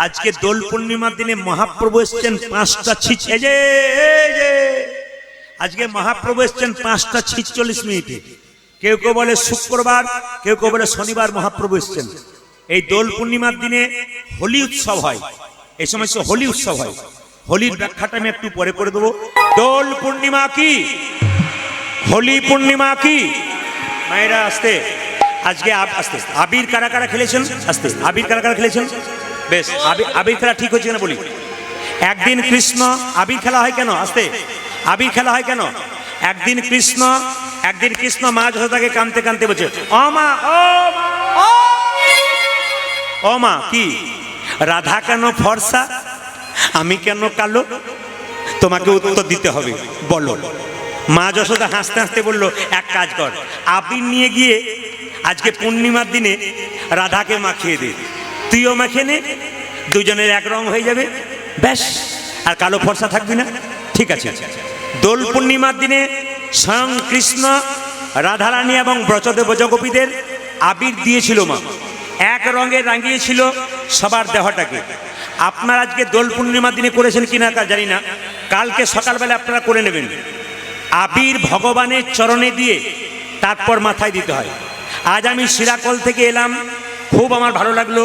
আজকে দোল পূর্ণিমার দিনে মহাপ্রভু এসছেন 5টা ছিচ, এই যে আজকে মহাপ্রভু এসছেন 5টা 46 মিনিটে। কেউ কেউ বলে শুক্রবার, কেউ কেউ বলে শনিবার মহাপ্রভু এসছেন। এই দোল পূর্ণিমার দিনে হোলি উৎসব হয়, এই সময় হোলি উৎসব হয়। হোলির ব্যাখ্যাটা আমি একটু পরে করে দেবো। দোল পূর্ণিমা কি, হোলি পূর্ণিমা কি? মায়েরা আসতে, আজকে আসতে আবির কারা কারা খেলেছেন? আসতে আবির কারা কারা খেলেছেন? বেশ, আবির খেলা ঠিক হচ্ছে কিনা বলি। একদিন কৃষ্ণ, আবির খেলা হয় কেন? আসতে আবির খেলা হয় কেন? একদিন কৃষ্ণ মা যশোদাকে কাঁদতে কাঁদতে বলছে, ও মা, ও মা, কি রাধা কেন ফর্সা, আমি কেন কালো? তোমাকে উত্তর দিতে হবে, বলো। মা যশোদা হাসতে হাসতে বললো, এক কাজ কর, আবির নিয়ে গিয়ে আজকে পূর্ণিমার দিনে রাধাকে মাখিয়ে দে, তুইও মাখিয়ে নে, দুজনের এক রং হয়ে যাবে, ব্যাস, আর কালো ফর্সা থাকবি না। ঠিক আছে। দোল পূর্ণিমার দিনে স্বয়ং কৃষ্ণ রাধারানী এবং ব্রজদেব ব্রজগোপীদের আবির দিয়েছিল মা, এক রঙে রাঙিয়েছিল সবার দেহটাকে। আপনারা আজকে দোল পূর্ণিমার দিনে করেছেন কিনা জানি না, কালকে সকালবেলা আপনারা করে নেবেন। আবির ভগবানের চরণে দিয়ে তারপর মাথায় দিতে হয়। আজ আমি শিরাকল থেকে এলাম, খুব আমার ভালো লাগলো।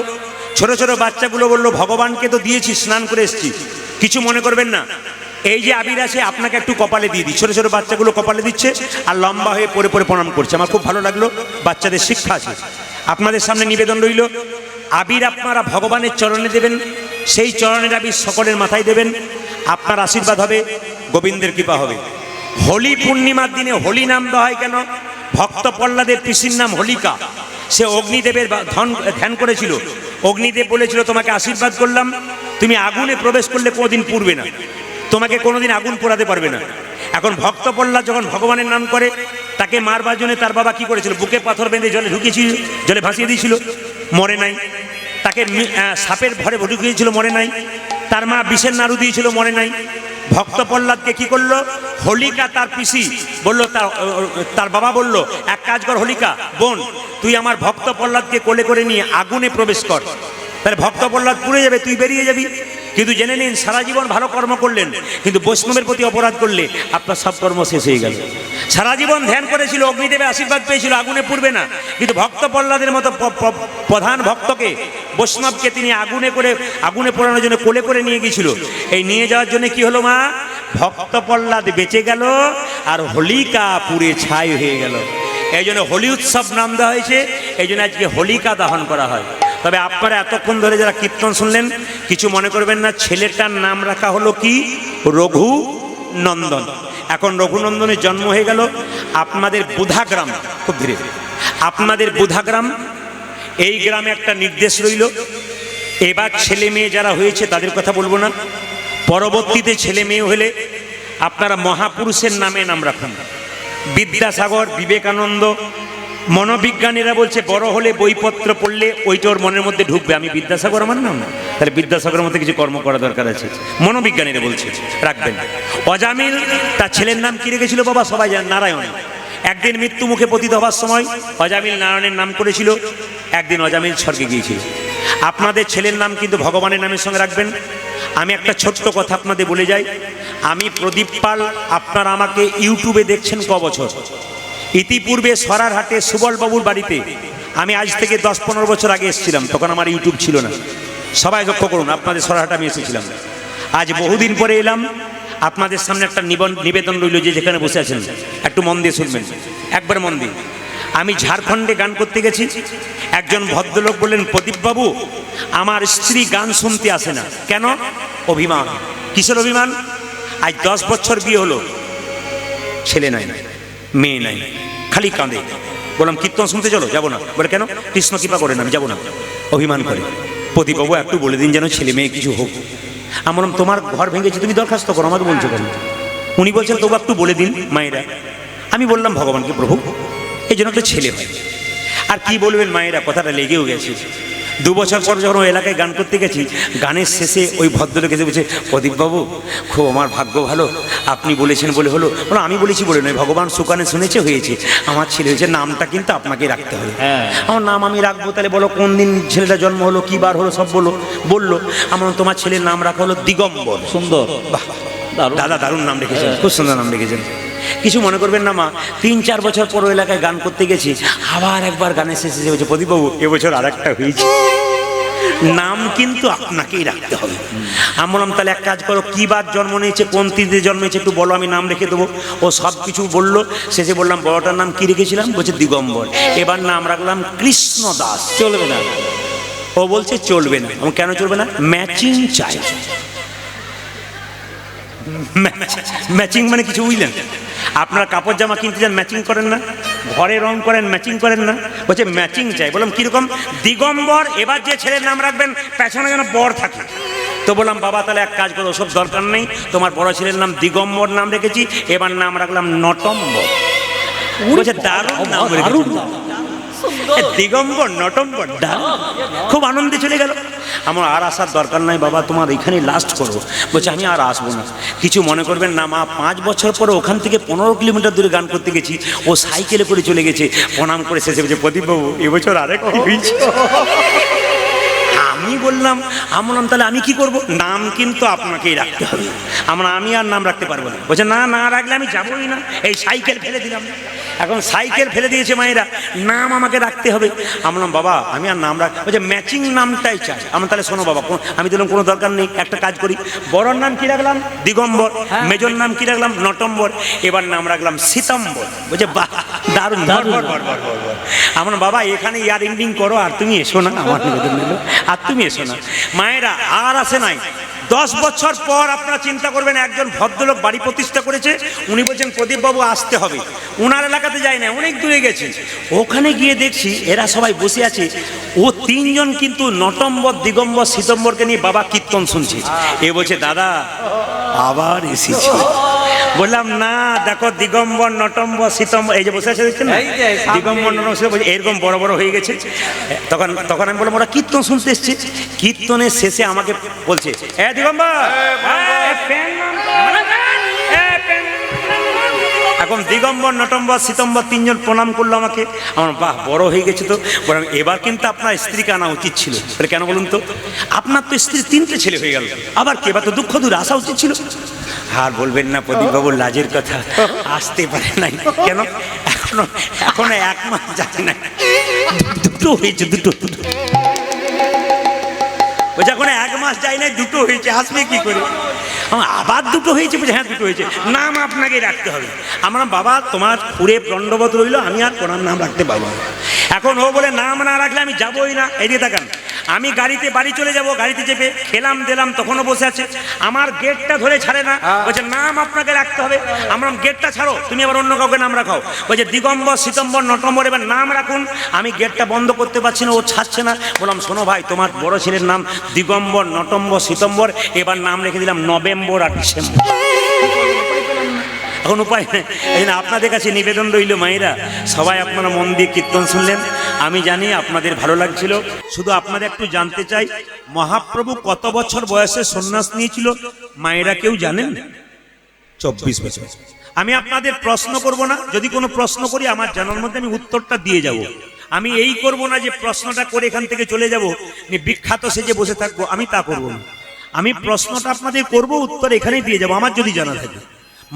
ছোট ছোট বাচ্চাগুলো বললো, ভগবানকে তো দিয়েছি, স্নান করে এসছি, কিছু মনে করবেন না, এই যে আবির আছে আপনাকে একটু কপালে দিয়ে দিই। ছোট ছোট বাচ্চাগুলো কপালে দিচ্ছে আর লম্বা হয়ে পরে পরে প্রণাম করছে, আমার খুব ভালো লাগলো। বাচ্চাদের শিক্ষা আছে। আপনাদের সামনে নিবেদন রইল, আবির আপনারা ভগবানের চরণে দেবেন, সেই চরণের আবির সকলের মাথায় দেবেন, আপনার আশীর্বাদ হবে, গোবিন্দের কৃপা হবে। হোলি পূর্ণিমার দিনে হোলি নাম দেওয়া হয় কেন? ভক্ত প্রহ্লাদের পিসির নাম হোলিকা, সে অগ্নিদেবের ধ্যান করেছিল। অগ্নিদেব বলেছিল, তোমাকে আশীর্বাদ করলাম, তুমি আগুনে প্রবেশ করলে কোনোদিন পুড়বে না, তোমাকে কোনোদিন আগুন পোড়াতে পারবে না। এখন ভক্ত প্রহ্লাদ যখন ভগবানের নাম করে, তাকে মারবার জন্য তার বাবা কি করেছিল? বুকে পাথর বেঁধে জলে ঢুকিয়েছিল, জলে ভাসিয়ে দিয়েছিল, মরে নাই। তাকে সাপের ভরে ঢুকিয়েছিল, মরে নাই। তার মা বিষের নাড়ু দিয়েছিল, মরে নাই। ভক্ত প্রহ্লাদকে কি করলো? হোলিকা তার পিসি বললো, তার বাবা বলল, এক কাজ কর হোলিকা বোন, তুই আমার ভক্ত প্রহ্লাদকে কোলে করে নিয়ে আগুনে প্রবেশ কর, তাহলে ভক্ত প্রহ্লাদ পুড়ে যাবে, তুই বেরিয়ে যাবি। কিন্তু জেনে নিন, সারা জীবন ভালো কর্ম করলেন, কিন্তু বৈষ্ণবের প্রতি অপরাধ করলে আপনার সব কর্ম শেষ হয়ে গেল। সারা জীবন ধ্যান করেছিল, অগ্নিদেবের আশীর্বাদ পেয়েছিল, আগুনে পুড়বে না, কিন্তু ভক্ত প্রহ্লাদের মতো প্রধান ভক্তকে, বৈষ্ণবকে তিনি আগুনে পোড়ানোর জন্য কোলে করে নিয়ে গিয়েছিল। এই নিয়ে যাওয়ার জন্য কি হলো মা? ভক্ত প্রহ্লাদ বেঁচে গেল আর হোলিকা পুড়ে ছাই হয়ে গেল। এই জন্য হোলি উৎসব নাম দেওয়া হয়েছে, এই জন্য আজকে হোলিকা দহন করা হয়। তবে আপনারা এতক্ষণ ধরে যারা কীর্তন শুনলেন, কিছু মনে করবেন না, ছেলেটার নাম রাখা হলো কি? রঘুনন্দন। এখন রঘুনন্দনের জন্ম হয়ে গেল আপনাদের বুধাগ্রাম, খুব ধীরে, আপনাদের বুধাগ্রাম, এই গ্রামে একটা নির্দেশ রইল, এবার ছেলে মেয়ে যারা হয়েছে তাদের কথা বলবো না, পরবর্তীতে ছেলে মেয়ে হলে আপনারা মহাপুরুষের নামে নাম রাখুন। বিদ্যাসাগর, বিবেকানন্দ, মনোবিজ্ঞানীরা বলছে বড় হলে বইপত্র পড়লে ওইটা ওর মনের মধ্যে ঢুকবে। আমি বিদ্যাসাগর আমার নাম না, তাহলে বিদ্যাসাগরের মধ্যে কিছু কর্ম করা দরকার আছে, মনোবিজ্ঞানীরা বলছে রাখবেন। অজামিল তার ছেলের নাম কি রেখেছিল বাবা? সবাই জানেন, নারায়ণ। একদিন মৃত্যু মুখে পতিত হওয়ার সময় অজামিল নারায়ণের নাম করেছিল, একদিন অজামিল স্বর্গে গিয়েছিল। আপনাদের ছেলের নাম কিন্তু ভগবানের নামের সঙ্গে রাখবেন। আমি একটা ছোট্ট কথা আপনাদের বলে যাই, আমি প্রদীপ পাল, আপনারা আমাকে ইউটিউবে দেখছেন ক বছর? ইতিপূর্বে সরারহাটে সুবলবাবুর বাড়িতে আমি আজ থেকে 10-15 বছর আগে এসেছিলাম, তখন আমার ইউটিউব ছিল না। সবাই লক্ষ্য করুন, আপনাদের সরারহাটে আমি এসেছিলাম। আজ বহুদিন পরে এলাম, আপনাদের সামনে একটা নিবেদন রইল, যে যেখানে বসে আছেন একটু মন দিয়ে শুনবেন, একবার মন দিয়ে। আমি ঝাড়খণ্ডে গান করতে গেছি, একজন ভদ্রলোক বললেন, প্রদীপবাবু আমার স্ত্রী গান শুনতে আসে না কেন? অভিমান। কিসের অভিমান? আজ 10 বছর বিয়ে হলো, ছেলে নাই, মেয়ে নাই, খালি কাঁদে। বললাম কীর্তন শুনতে চলো, যাবো না। বলে কেন? কৃষ্ণ কৃপা করেন, আমি যাবো না, অভিমান করে। প্রদীপবাবু একটু বলে দিন যেন ছেলে মেয়ে কিছু হোক। আমার তোমার ঘর ভেঙেছে, তুমি দরখাস্ত করো, আমাকে বলছো কেন? উনি বলছেন তবু একটু বলে দিন মায়েরা। আমি বললাম ভগবানকে, প্রভু এই জন্য তো ছেলে হয়। আর কি বলবেন মায়েরা, কথাটা লেগেও গেছে। 2 বছর পর যখন ওই এলাকায় গান করতে গেছি, গানের শেষে ওই ভদ্রলোক এসে বলছে, প্রদীপবাবু খুব আমার ভাগ্য ভালো, আপনি বলেছেন বলে হলো। বলো আমি বলেছি বলে নয়, ভগবান সুকানে শুনেছে হয়েছে, আমার ছেলে হয়েছে, নামটা কিন্তু আপনাকে রাখতে হবে। আমার নাম আমি রাখবো, তাহলে বলো কোন দিন ছেলেটা জন্ম হলো, কি বার হলো, সব বললো। আমার তোমার ছেলের নাম রাখা হলো দিগম্বর। সুন্দর, বাহ, দাদা দারুণ নাম রেখেছেন, খুব সুন্দর নাম রেখেছেন। কিছু মনে করবেন না মা, 3-4 বছর পর ওই এলাকায় গান করতে গেছি, আবার একবার গানের শেষে বলছে, প্রদীপবাবু এবছর আর একটা হয়েছে, নাম কিন্তু আপনাকেই রাখতে হবে। আমি বললাম তাহলে এক কাজ করো, কি বার জন্ম নিয়েছে, কোন তিথিতে জন্মেছে একটু বলো, আমি নাম রেখে দেবো। ও সব কিছু বললো, শেষে বললাম বড়টার নাম কি রেখেছিলাম, বলছে দিগম্বর। এবার নাম রাখলাম কৃষ্ণ দাস। চলবে না? ও বলছে চলবে না। কেন চলবে না? ম্যাচিং চাই। ম্যাচিং মানে কিছু বুঝলেন? আপনার কাপড় জামা কিনতে যান, ম্যাচিং করেন না? ঘরে রং করেন, ম্যাচিং করেন না? বলছে ম্যাচিং চাই। বললাম কিরকম? দিগম্বর। এবার যে ছেলের নাম রাখবেন পেছনে যেন বর থাকে। তো বললাম বাবা তাহলে এক কাজ করো, ওসব দরকার নেই, তোমার বড় ছেলের নাম দিগম্বর নাম রেখেছি, এবার নাম রাখলাম নটম্বর। বলছে দারুণ নাম রেখেছি, দিগম্বর নটম্বর, খুব আনন্দে চলে গেল। আমার আর আসার দরকার নাই বাবা, তোমার এখানেই লাস্ট করবো। বলছে আমি আর আসবো না। কিছু মনে করবেন না মা, 5 বছর পরে ওখান থেকে 15 কিলোমিটার দূরে গান করতে গেছি, ও সাইকেলে করে চলে গেছে, প্রণাম করে শেষে বলছে, প্রদীপবাবু এবছর আরেকটি হয়েছে। আমি বললাম তাহলে আমি কি করব? নাম কিন্তু আপনাকেই রাখতে হবে। আমি আর নাম রাখতে পারবো না। বলছে না, না রাখলে আমি যাবোই না, এই সাইকেল ফেলে দিলাম। এখন সাইকেল ফেলে দিয়েছে মায়েরা, নাম আমাকে রাখতে হবে। আমি বললাম বাবা আমি আর নাম রাখ। বলছে ম্যাচিং নামটাই চাই। তাহলে শোনো বাবা, আমি দিলাম কোনো দরকার নেই, একটা কাজ করি, বড়র নাম কি রাখলাম? দিগম্বর। মেজর নাম কি রাখলাম? নটম্বর। এবার নাম রাখলাম সীতাম্বর। বলছে বাহ, দারুণ দারুণ। আমার বাবা এখানে ইয়ার এন্ডিং করো, আর তুমি এসো না, আমার নিবেদন নিল, আর তুমি এসো না। মায়েরা আর আসে নাই। 10 বছর পর আপনারা চিন্তা করবেন, একজন ভদ্রলোক বাড়ি প্রতিষ্ঠা করেছে, উনি বলছেন প্রদীপবাবু আসতে হবে। উনার এলাকাতে যায় না, অনেক দূরে গেছে। ওখানে গিয়ে দেখছি এরা সবাই বসে আছে, ও 3 জন কিন্তু নটম্বর, দিগম্বর, সীতম্বরকে নিয়ে বাবা কীর্তন শুনছে। এ বলছে দাদা আবার এসেছি। বললাম না দেখো, দিগম্বর নটম্বর সীতম্বর এই যে বসে আছে দেখছেন না, দিগম্বর নটম্বর এরকম বড় বড় হয়ে গেছে। তখন আমি বললাম ওরা কীর্তন শুনতে এসছে। কীর্তনের শেষে আমাকে বলছে, দিগম্বর এখন দিগম্বর নটম্বর সীতম্বর 3 জন প্রণাম করলো আমাকে। আমার বাহ বড় হয়ে গেছে তো। বললাম এবার কিন্তু আপনার স্ত্রীকে আনা উচিত ছিল। বলে কেন বলুন তো? আপনার তো স্ত্রী 3টে ছেলে হয়ে গেল, আবার কে বা তো দুঃখ দূরে আসা উচিত ছিল। আর বলবেন না প্রদীপবাবুর লাজের কথা, আসতে পারে নাই। কেন? এখনো 1 মাস যাচ্ছে না, দুটো হয়েছে, দুটো। যখন 1 মাস যায় নাই, দুটো হয়েছে, আসবে কি করে? আবার দুটো হয়েছে। বলছে হ্যাঁ দুটো হয়েছে, নাম আপনাকে রাখতে হবে। আমরা বাবা তোমার পুরে দণ্ডবত রইল, আমি আর কোন নাম রাখতে পারবো না। এখন ও বলে নাম না রাখলে আমি যাবোই না। এদিকে তাকান, আমি গাড়িতে বাড়ি চলে যাব, গাড়িতে চেপে খেলাম দিলাম, তখনও বসে আছে, আমার গেটটা ধরে ছাড়ে না। বলছে নাম আপনাকে রাখতে হবে। আমরা গেটটা ছাড়ো, তুমি আবার অন্য কাউকে নাম রাখাও। বলছে দিগম্বর সীতম্বর নটম্বর এবার নাম রাখুন। আমি গেটটা বন্ধ করতে পারছি না, ও ছাড়ছে না। বললাম শোনো ভাই, তোমার বড় ছেলের নাম দিগম্বর নটম্বর সীতম্বর, এবার নাম রেখে দিলাম নভেম্বর আর ডিসেম্বর। এখন উপায় নেই। এই জন্য আপনাদের কাছে নিবেদন রইল মায়েরা, সবাই আপনারা মন দিয়ে কীর্তন শুনলেন, আমি জানি আপনাদের ভালো লাগছিল। শুধু আপনাদের একটু জানতে চাই, মহাপ্রভু কত বছর বয়সে সন্ন্যাস নিয়েছিল মায়েরা কেউ জানেন? 24 বছর। আমি আপনাদের প্রশ্ন করব না, যদি কোনো প্রশ্ন করি আমার জানার মধ্যে আমি উত্তরটা দিয়ে যাব। আমি এই করব না যে প্রশ্নটা করে এখান থেকে চলে যাব, বিখ্যাত সেজে বসে থাকবো, আমি তা করব না। আমি প্রশ্নটা আপনাদের করব, উত্তর এখানেই দিয়ে যাব আমার যদি জানা থাকে।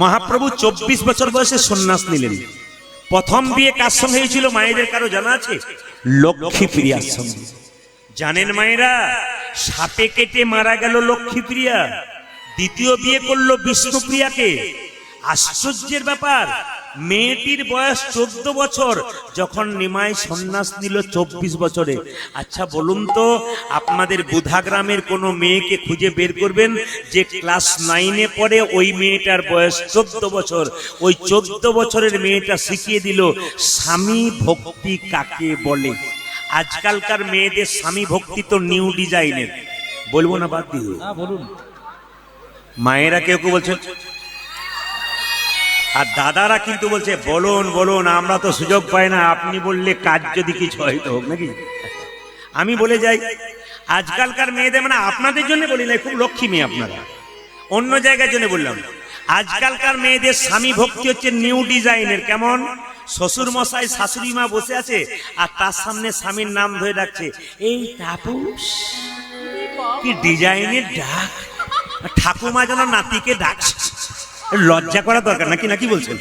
মহাপ্রভু 24 বছর বয়সে সন্ন্যাস নিলেন। প্রথম বিয়ে কার সঙ্গে হয়েছিল মায়েদের কারো জানা আছে? লক্ষ্মীপ্রিয়ার সঙ্গে। জানেন মায়েরা, সাপে কেটে মারা গেল লক্ষ্মীপ্রিয়া, দ্বিতীয় বিয়ে করলো বিষ্ণুপ্রিয়াকে। আশ্চর্যের ব্যাপার, মেয়েটির বয়স 14 বছর, যখন নিমাই সন্ন্যাস নিল 24 বছরে। আচ্ছা বলুন তো, আপনাদের বুধা গ্রামের কোনো মেয়েকে খুঁজে বের করবেন যে ক্লাস 9-এ পড়ে, ওই মেয়েটার বয়স 14 বছর। ওই 14 বছরের মেয়েটা শিখিয়ে দিল স্বামী ভক্তি কাকে বলে। আজকালকার মেয়েদের স্বামী ভক্তি তো নিউ ডিজাইনের, বলবো না বাদ দিয়ে বলুন। মায়েরা কেউ কেউ বলছেন, আর দাদারা কিন্তু বলছে বলুন বলুন, আমরা তো সুযোগ পাই না, আপনি বললে কাজ যদি কিছু হয় তো হোক নাকি। আমি বলে যাই, আজকালকার মেয়েদের, মানে আপনাদের জন্য বলি না, খুব লক্ষ্মী মেয়ে আপনারা, অন্য জায়গার জন্য বললাম। আজকালকার মেয়েদের স্বামী ভক্তি হচ্ছে নিউ ডিজাইনের। কেমন? শ্বশুর মশাই শাশুড়ি মা বসে আছে আর তার সামনে স্বামীর নাম ধরে ডাকছে, এই তাপস। কি ডিজাইনের ডাক! ঠাকুমা যেন নাতিকে ডাকছে। লজ্জা করা দরকার নাকি, নাকি বলছেন?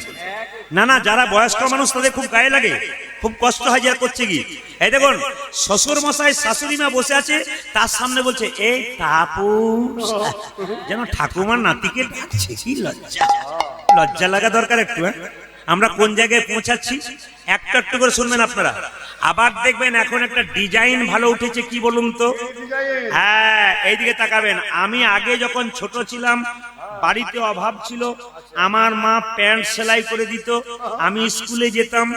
না না, যারা বয়স্ক মানুষ তাদের খুব গায়ে লাগে, খুব কষ্ট হয় যারা করছে কি। এই দেখুন, শ্বশুর মশাই শাশুড়ি মা বসে আছে, তার সামনে বলছে এই তাপস, যেন ঠাকুমার নাতিকে ডাকছে। কি লজ্জা! লজ্জা লাগা দরকার একটু। আমরা কোন জায়গায় পৌঁছাচ্ছি একটু একটু করে শুনবেন আপনারা। আবার দেখবেন এখন একটা ডিজাইন ভালো উঠেছে, কি বলুন তো? হ্যাঁ, এইদিকে তাকাবেন। আমি আগে যখন ছোট ছিলাম, বাড়িতে অভাব ছিল, আমার মা প্যান্ট সেলাই করে দিত, আমি স্কুলে যেতাম,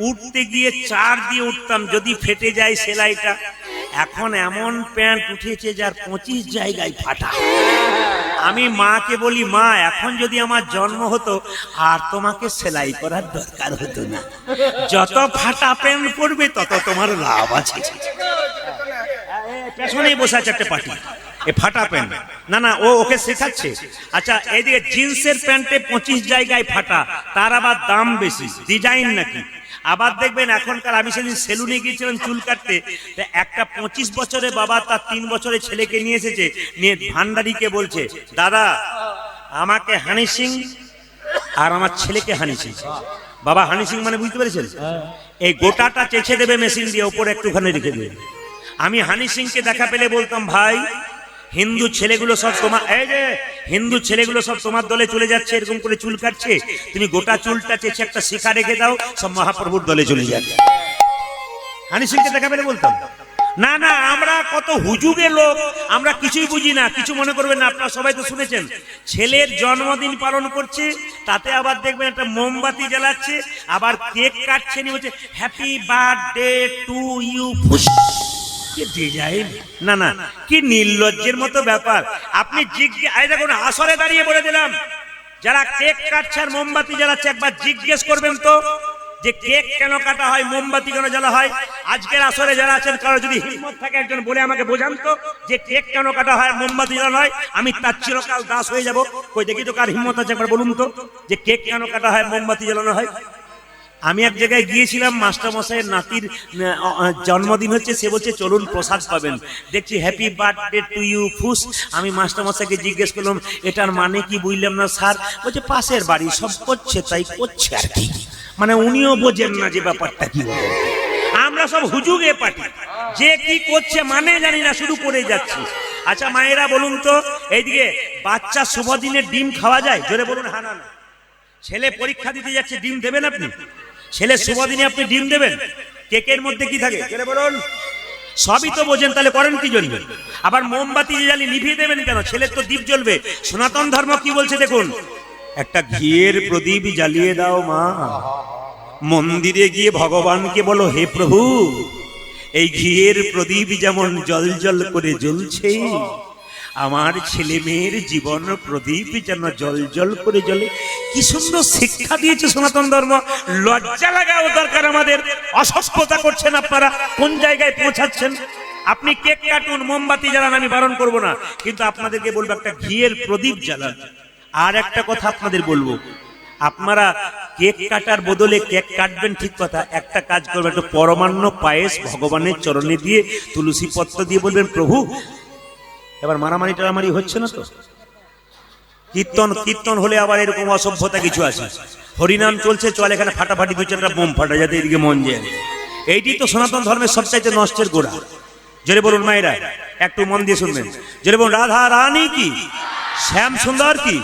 উঠতে গিয়ে 4 দিয়ে উঠতাম, যদি ফেটে যায় সেলাইটা। এখন এমন প্যান্ট উঠেছে যার 25 জায়গায় ফাটা। আমি মাকে বলি, মা এখন যদি আমার জন্ম হতো আর তোমাকে সেলাই করার দরকার হতো না, যত ফাটা প্যান্ট পরবে তত তোমার লাভ আছে। পেছনেই বসে আছে একটা পার্টি, এ ফাটা প্যান্ট। না না, ও ওকে শেখাচ্ছে। আচ্ছা, এইদিকে জিন্সের প্যান্টে 25 জায়গায় ফাটা, তার আবার দাম বেশি, ডিজাইন নাকি। আবার দেখবেন এখনকার, আমি সেদিন সেলুনে গিয়েছিলাম চুল কাটতে, একটা 25 বছরের বাবা তার 3 বছরের ছেলেকে নিয়ে এসেছে, নিয়ে ভান্ডারিকে বলছে, দাদা আমাকে হানি সিং আর আমার ছেলেকে হানি সিং। বাবা হানি সিং মানে বুঝতে পেরেছেন? এই গোটাটা চেঁচে দেবে মেশিন দিয়ে, উপরে একটুখানি রেখে দেবে। আমি হানি সিংকে দেখা পেলে বলতাম, ভাই হিন্দু ছেলেগুলো সব তোমার, এই যে হিন্দু ছেলেগুলো সব তোমার দলে চলে যাচ্ছে, এরকম করে চুল কাটছে, তুমি গোটা চুলটা চেঁচে একটা শিখা রেখে দাও, সব মহাপ্রভুর দলে চলে যাবে। হানি সিংকে দেখা পেলে বলতাম। না না, আমরা কত হুজুগে লোক, আমরা কিছুই বুঝি না। কিছু মনে করবেন না, আপনারা সবাই তো শুনেছেন, ছেলের জন্মদিন পালন করছে, তাতে আবার দেখবেন একটা মোমবাতি জ্বালাচ্ছে, আবার কেক কাটছে, নি বলছে হ্যাপি বার্থডে টু ইউ। না না, কি নির্লজ্জের মতো ব্যাপার। আপনি দেখুন, আসরে দাঁড়িয়ে বলে দিলাম, যারা কেক কাটছে আর মোমবাতি জ্বালাচ্ছে, একবার জিজ্ঞেস করবেন তো যে কেক কেন কাটা হয়, মোমবাতি কেন জ্বালা হয়? আজকের আসরে যারা আছেন, কারো যদি হিম্মত থাকে একজন বলে আমাকে বোঝান তো যে কেক কেন কাটা হয়, মোমবাতি জ্বালানো হয়, আমি তার চিরকাল দাস হয়ে যাব। কই দেখি তো কার হিম্মত আছে, একবার বলুন তো যে কেক কেন কাটা হয়, মোমবাতি জ্বালানো হয়। আমি এক জায়গায় গিয়েছিলাম, মাস্টার মশাইয়ের নাতির জন্মদিন হচ্ছে, সে বলছে চলুন প্রসাদ পাবেন। দেখছি হ্যাপি বার্থডে টু ইউ ফুস। আমি মাস্টার মশাইকে জিজ্ঞেস করলাম, এটার মানে কি বুঝলাম না স্যার। বলছে পাশের বাড়ি সব করছে তাই করছে আর কি। মানে উনিও বোঝেন না যে ব্যাপারটা কি। আমরা সব হুজুগে পাটি, যে কি করছে মানে জানি না, শুধু করে যাচ্ছি। আচ্ছা মায়েরা বলুন তো, এইদিকে বাচ্চা শুভ দিনে ডিম খাওয়া যায়? জোরে বলুন হ্যাঁ না। ছেলে পরীক্ষা দিতে যাচ্ছে, ডিম দেবেন আপনি? ছেলে শুভ দিনে আপনি ডিম দেবেন? কেকের মধ্যে কি থাকে জোরে বলুন? সবই তো বোঝেন, তাহলে করেন কি জন্য? আবার মোমবাতি জ্বালিয়ে নিভিয়ে দেবেন কেন? ছেলের তো দীপ জ্বলবে। সনাতন ধর্ম কি বলছে দেখুন, একটা ঘিয়ের প্রদীপ জ্বালিয়ে দাও মা, মন্দিরে গিয়ে ভগবানকে বলো, হে প্রভু এই ঘিয়ের প্রদীপ যেমন জল জল করে জ্বলছে, আমার ছেলে মেয়ের জীবন প্রদীপ যেন জল জল করে জ্বলে। কি সুন্দর শিক্ষা দিয়েছে সনাতন ধর্ম। লজ্জা লাগাও দরকার আমাদের। অসভ্যতা করছেন আপনারা, কোন জায়গায় পৌঁছাচ্ছেন। আপনি কেক কাটুন, মোমবাতি জ্বালান, আমি বারণ করব না, কিন্তু আপনাদেরকে বলবো একটা ঘিয়ের প্রদীপ জ্বালান। আর একটা কথা আপনাদের বলবো, আপনারা কেক কাটার বদলে কেক কাটবেন ঠিক কথা, একটা কাজ করবেন, একটা পরমান্ন পায়েস ভগবানের চরণে দিয়ে তুলসী পত্র দিয়ে বলবেন প্রভু। এবার মারামারি টারামারি হচ্ছে না তো? কীর্তন হলে আবার এরকম অসভ্যতা কিছু আছে। হরিনাম চলছে, চল এখানে ফাটাফাটি 2-4টা বোম ফাটা, যাতে এদিকে মন যায়। এইটি তো সনাতন ধর্মের সবচাইতে নষ্টের গোড়া। জোরে বলুন মায়েরা, একটু মন দিয়ে শুনবেন। জোরে বলুন রাধা রানী কি, শ্যাম সুন্দর কি।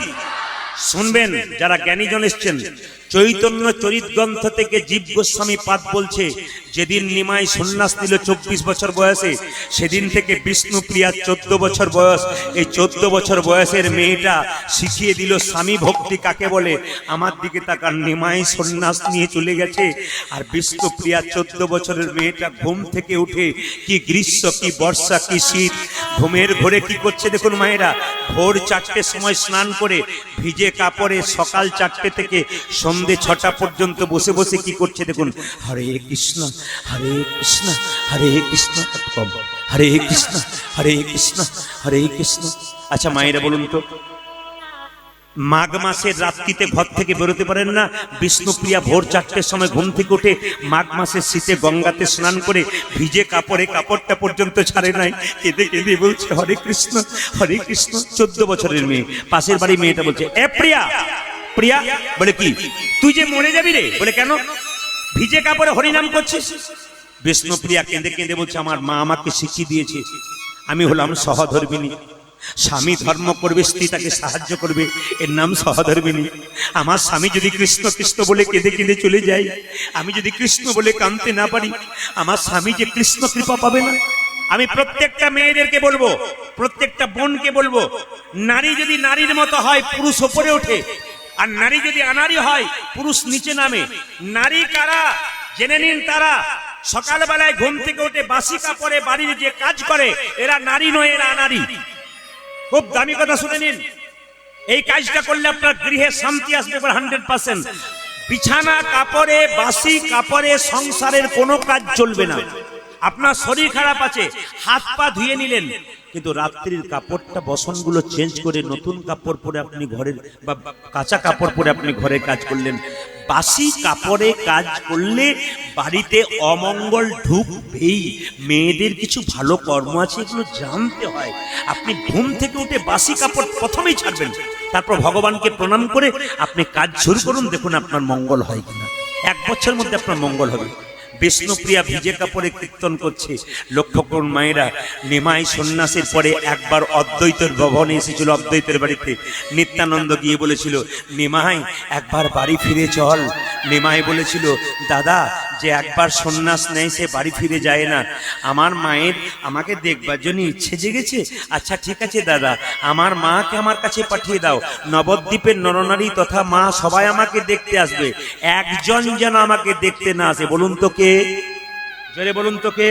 শুনবেন যারা জ্ঞানীজন এসছেন, চৈতন্য চরিত গ্রন্থ থেকে জীব গোস্বামী পাদ বলছে, যেদিন নিমাই সন্ন্যাস নিল 24 বছর বয়সে, সেদিন থেকে বিষ্ণুপ্রিয়ার 14 বছর বয়স। এই 14 বছর বয়সের মেয়েটা শিখিয়ে দিল স্বামী ভক্তি কাকে বলে। আমার দিকে তাকান, নিমাই সন্ন্যাস নিয়ে চলে গেছে, আর বিষ্ণুপ্রিয়ার 14 বছরের মেয়েটা ঘুম থেকে উঠে, কি গ্রীষ্ম কি বর্ষা কি শীত, ঘুমের ঘোরে কি করছে দেখুন মায়েরা, ভোর 4টের সময় স্নান করে ভিজে কাপড়ে সকাল 4টে থেকে সন্ধে 6টা পর্যন্ত বসে বসে কি করছে দেখুন, হরে কৃষ্ণ হরে কৃষ্ণ হরে কৃষ্ণ, হরে কৃষ্ণ হরে কৃষ্ণ হরে কৃষ্ণ। আচ্ছা মায়েরা বলুন তো, মাঘ মাসের রাত্রিতে ঘর থেকে বেরোতে পারেন না, বিষ্ণুপ্রিয়া ভোর 4টের সময় ঘুম থেকে উঠে মাঘ মাসের শীতে গঙ্গাতে স্নান করে ভিজে কাপড়ে কাপড়টা পর্যন্ত ছাড়ে নাই, কেঁদে কেঁদে বলছে হরে কৃষ্ণ হরে কৃষ্ণ। 14 বছরের মেয়ে, পাশের বাড়ি মেয়েটা বলছে, এ প্রিয়া প্রিয়া, বলে কি তুই যে মরে যাবি রে? বলে কেন? ভিজে কাপড়ে হরিনাম করছিস? বিষ্ণুপ্রিয়া কেঁদে কেঁদে বলছে, আমার মা আমাকে শিখিয়ে দিয়েছে, আমি হলাম সহধর্মিনী। স্বামী ধর্ম করবে, স্ত্রী তাকে সাহায্য করবে, এর নাম সহধর্মিনী। আমার স্বামী যদি কৃষ্ণ কৃষ্ণ বলে কেঁদে কেঁদে চলে যায়, আমি যদি কৃষ্ণ বলে কাঁদতে না পারি, আমার স্বামী যে কৃষ্ণ কৃপা পাবে না। আমি প্রত্যেকটা মেয়েদেরকে বলবো, প্রত্যেকটা বোনকে বলবো, নারী যদি নারীর মতো হয় পুরুষ ওপরে ওঠে, আর নারী যদি আনারী হয় পুরুষ নিচে নামে। নারী কারা জেনে নিন, তারা সকালবেলায় ঘুম থেকে উঠে বাসি কাপড়ে বাড়ির যে কাজ করে, এরা নারী নয়, এরা আনারী। খুব দামি কথা শুনে নিন, এই কাজটা করলে আপনার গৃহে শান্তি আসবে 100%। বিছানা কাপড়ে বাসি কাপড়ে সংসারের কোনো কাজ চলবে না। আপনার শরীর খারাপ আছে, হাত পা ধুয়ে নিলেন, কিন্তু রাত্রির কাপড়টা বসনগুলো চেঞ্জ করে নতুন কাপড় পরে আপনি ঘরের বা কাঁচা কাপড় পরে আপনি ঘরে কাজ করলেন। বাসি কাপড়ে কাজ করলে বাড়িতে অমঙ্গল ঢুকবেই। মেয়েদের কিছু ভালো কর্ম আছে, এগুলো জানতে হয়। আপনি ঘুম থেকে উঠে বাসি কাপড় প্রথমেই ছাড়বেন, তারপর ভগবানকে প্রণাম করে আপনি কাজ শুরু করুন, দেখুন আপনার মঙ্গল হয় কিনা। 1 বছরের মধ্যে আপনার মঙ্গল হবে। বিষ্ণুপ্রিয়া ভিজে কাপড়ে কীর্তন করছে, লক্ষ্য করুন মায়েরা। নিমাই সন্ন্যাসের পরে একবার অদ্বৈতের ভবনে এসেছিল, অদ্বৈতের বাড়িতে। নিত্যানন্দ গিয়ে বলেছিল, নিমাই একবার বাড়ি ফিরে চল। নিমাই বলেছিল, দাদা যে একবার সন্ন্যাস নেয় সে বাড়ি ফিরে যায় না। আমার মায়ের আমাকে দেখবার জন্য ইচ্ছে জেগেছে। আচ্ছা ঠিক আছে দাদা, আমার মাকে আমার কাছে পাঠিয়ে দাও। নবদ্বীপের নরনারী তথা মা সবাই আমাকে দেখতে আসবে, একজন যেন আমাকে দেখতে না আসে। বলুন তো কে? জোরে বলুন তো কে?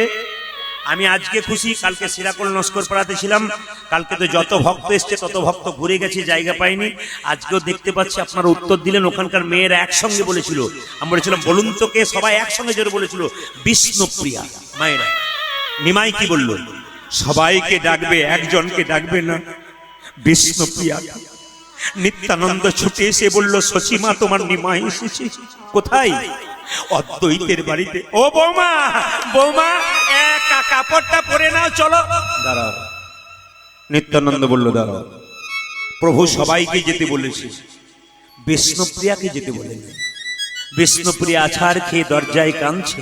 আমি আজকে খুশি, কালকে সিরাকুল নস্কর পাড়াতে ছিলাম, কালকে তো যত ভক্ত এসছে তত ভক্ত ঘুরে গেছে, জায়গা পাইনি। আজকেও দেখতে পাচ্ছি আপনারা উত্তর দিলেন। ওখানকার মেয়েরা একসঙ্গে বলেছিল, আমি বলেছিলাম বলুন তো কে, সবাই একসঙ্গে জোরে বলেছিল বিষ্ণুপ্রিয়া। মায়েরা, নিমাই কি বলল? সবাইকে ডাকবে, একজনকে ডাকবে না, বিষ্ণুপ্রিয়া। নিত্যানন্দ ছুটে এসে বলল, সচিমা তোমার নিমাই এসেছে। কোথায়? অদ্বৈতের বাড়িতে। ও বৌমা, বৌমা কাপড়টা পরে নাও, চলো। দাঁড়াও। নিত্যানন্দ বলল, দাঁড়াও, প্রভু সবাইকে যেতে বলেছে, বিষ্ণুপ্রিয়াকে যেতে বলেন। বিষ্ণুপ্রিয়া আছাড় খেয়ে দরজায় কাঁদছে।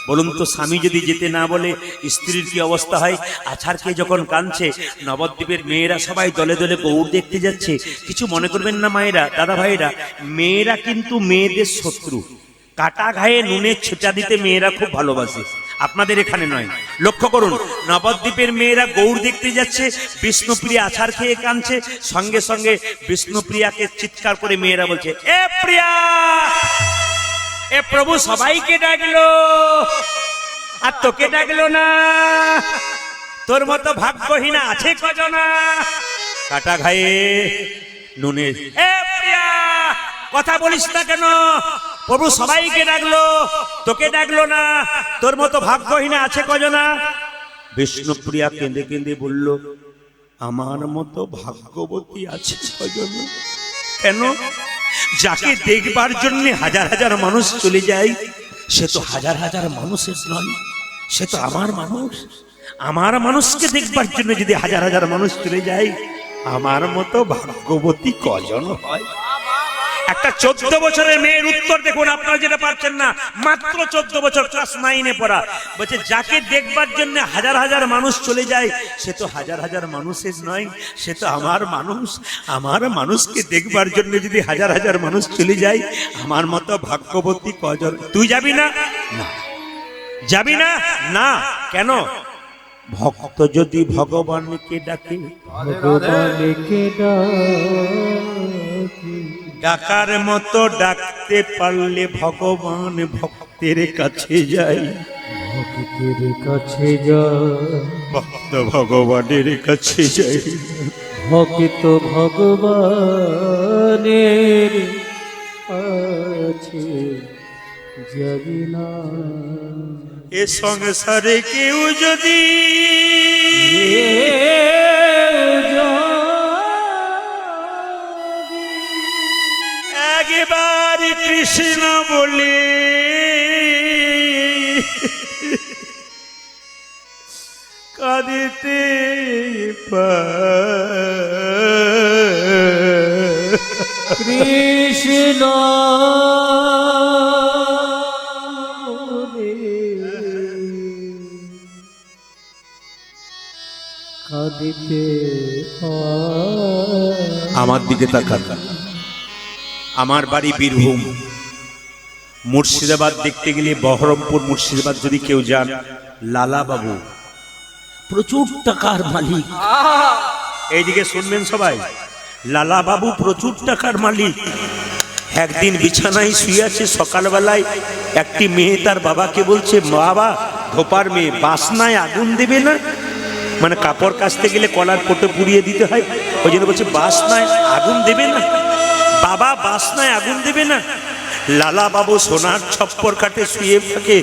বলুন তো, স্বামী যদি যেতে না বলে স্ত্রীর কি অবস্থা হয়? আছাড় খেয়ে যখন কাঁদছে, নবদ্বীপের মেয়েরা সবাই দলে দলে গৌর দেখতে যাচ্ছে। কিছু মনে করবেন না মায়েরা, দাদা ভাইরা, মেয়েরা কিন্তু মেয়েদের শত্রু। কাটা ঘায়ে নুনের ছিটা দিতে মেয়েরা খুব ভালোবাসে, আপনাদের এখানে নয়। লক্ষ্য করুন, নবদ্বীপের মেয়েরা গৌর দেখতে যাচ্ছে, বিষ্ণুপ্রিয়া আছাড় খেয়ে কাঁদছে। সঙ্গে সঙ্গে বিষ্ণুপ্রিয়াকে চিৎকার করে মেয়েরা বলছে, এ প্রিয়া, এ প্রভু সবাইকে ডাকলো আর তোকে ডাকলো না। তোর মতো ভাগ্যহীনা আছে কজনা? কাটা ঘায়ে নুনের। এ প্রিয়া, কথা বলিস না কেন? প্রভু সবাইকে ডাকলো, তোকে ডাকলো না। তোর মতো ভাগ্যহীনা আছে কজনা? বিষ্ণুপ্রিয়া কেঁদে কেঁদে বলল, আমার মতো ভাগ্যবতী আছে কজনা? কেন? যাকে দেখবার জন্য হাজার হাজার মানুষ চলে যায়, সে তো হাজার হাজার মানুষের নয়, সে তো আমার মানুষ। আমার মানুষকে দেখবার জন্য যদি হাজার হাজার মানুষ চলে যায়, আমার মতো ভাগ্যবতী কজন হয়? একটা 14 বছরের মেয়ের উত্তর দেখুন, আপনারা যেটা পারছেন না, মাত্র 14 বছর, ক্লাস 9-এ পড়া। বলছে যাকে দেখবার জন্য হাজার হাজার মানুষ চলে যায়, সে তো হাজার হাজার মানুষের নয়, সে তো আমার মানুষ। আমার মানুষকে দেখবার জন্য যদি হাজার হাজার মানুষ চলে যায়, আমার মতো ভাগ্যবতী কজন? তুই যাবি না? না। যাবি না? না। কেন? ভক্ত যদি ভগবানকে ডাকে, ভগবানকে ডাকার মতো ডাকতে পারলে ভগবান ভক্তের কাছে যায়, ভক্তের কাছে যায়, ভক্ত ভগবানের কাছে যায়, ভক্ত ভগবানের আছে যাবি না। এ সংসারে কেউ যদি একবার কৃষ্ণ বলে কাঁদিতে কৃষ্ণ কাঁদিতে আমার দিকে তাকান। আমার বাড়ি বীরভূম। মুর্শিদাবাদ দেখতে গেলে বহরমপুর মুর্শিদাবাদ যদি কেউ যান, লালা বাবু প্রচুর টাকার মালিক। এইদিকে শুনবেন সবাই, লালা বাবু প্রচুর টাকার মালিক। একদিন বিছানায় শুয়ে আছে, সকালবেলায় একটি মেয়ে তার বাবাকে বলছে, বাবা ধোপার মেয়ে বাসনায় আগুন দেবে না? মানে কাপড় কাচতে গেলে কলার পোটে পুড়িয়ে দিতে হয়, ওই জন্য বলছে বাসনায় আগুন দেবে না বাবা, বাসনায় আগুন দেবে না। লালা বাবু সোনার ছপ্পর কাটে শুয়ে থাকে।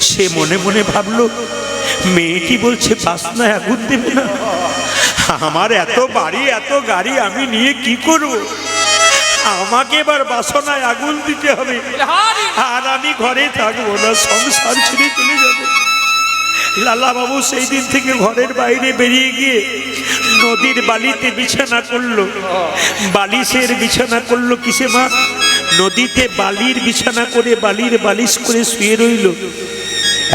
সে মনে মনে ভাবলো, মেয়েটি বলছে বাসনায় আগুন দেবে না, আমার এত বাড়ি এত গাড়ি আমি নিয়ে কি করব? আমাকে এবার বাসনায় আগুন দিতে হবে, আর আমি ঘরে থাকবো না, সংসার ছেড়ে চলে যাবে। লালা বাবু সেই দিন থেকে ঘরের বাইরে বেরিয়ে গিয়ে নদীর বালিতে বিছানা করলো। বালিশের বিছানা করলো কিসে মা? নদীতে বালির বিছানা করে বালির বালিশ করে শুয়ে রইল।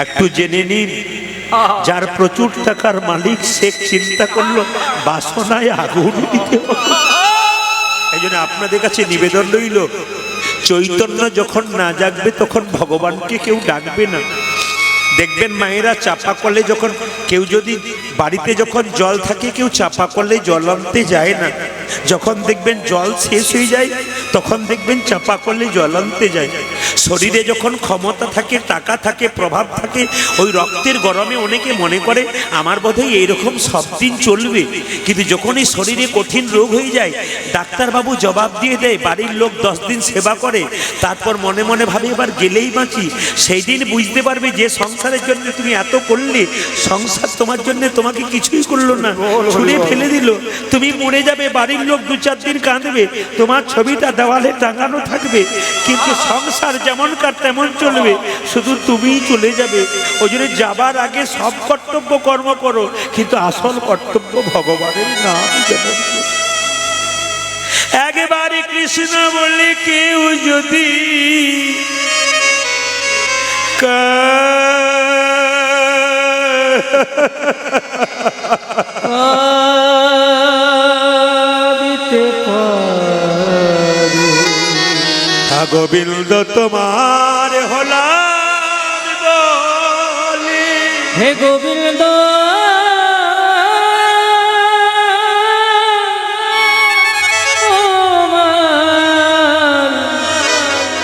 একটু জেনে নিন, যার প্রচুর টাকার মালিক সে চিন্তা করলো বাসনায় আগুন দিতে হবে। এই জন্য আপনাদের কাছে নিবেদন রইল, চৈতন্য যখন না জাগবে তখন ভগবানকে কেউ ডাকবে না। দেখবেন মায়েরা চাপা কলে যখন কেউ যদি বাড়িতে যখন জল থাকে কেউ চাপা কলে জল আনতে যায় না। যখন দেখবেন জল শেষ হয়ে যায় তখন দেখবেন চাপা কলে জল আনতে যায়। শরীরে যখন ক্ষমতা থাকে, টাকা থাকে, প্রভাব থাকে, ওই রক্তের গরমে অনেকে মনে করে আমার বোধহয় এইরকম সব দিন চলবে। কিন্তু যখন এই শরীরে কঠিন রোগ হয়ে যায়, ডাক্তারবাবু জবাব দিয়ে দেয়, বাড়ির লোক 10 দিন সেবা করে, তারপর মনে মনে ভাবে এবার গেলেই বাঁচি। সেই দিন বুঝতে পারবে যে সংসারের জন্য তুমি এত করলে, সংসার তোমার জন্য তোমাকে কিছুই করলো না, ছুঁড়ে ফেলে দিল। তুমি মরে যাবে, বাড়ির লোক 2-4 দিন কাঁদবে, তোমার ছবিটা দেওয়ালে টাঙানো থাকবে, কিন্তু সংসার যেমনকার তেমন চলবে, শুধু তুমিই চলে যাবে। ওই জন্য যাবার আগে সব কর্তব্য কর্ম করো, কিন্তু আসল কর্তব্য ভগবানের নাম জপো। একেবারে কৃষ্ণ বলে কেউ যদি কাঁদিতে পারে, গোবিন্দ তোমার হলাম বলে, হে গোবিন্দ তোমার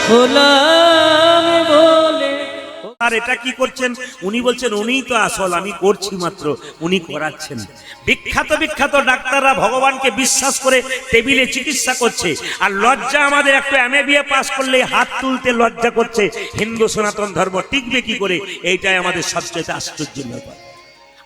হলাম বলে। আর এটা কি করছেন? উনি বলছেন উনিই তো আসল, আমি করছি মাত্র, উনি করাচ্ছেন। বিখ্যাত বিখ্যাত ডাক্তাররা ভগবানকে বিশ্বাস করে টেবিলে চিকিৎসা করছে, আর লজ্জা আমাদের একটু MA পাস করলে হাত তুলতে লজ্জা করছে। হিন্দু সনাতন ধর্ম টিকবে কি করে? এইটাই আমাদের সবচেয়ে আশ্চর্যের ব্যাপার।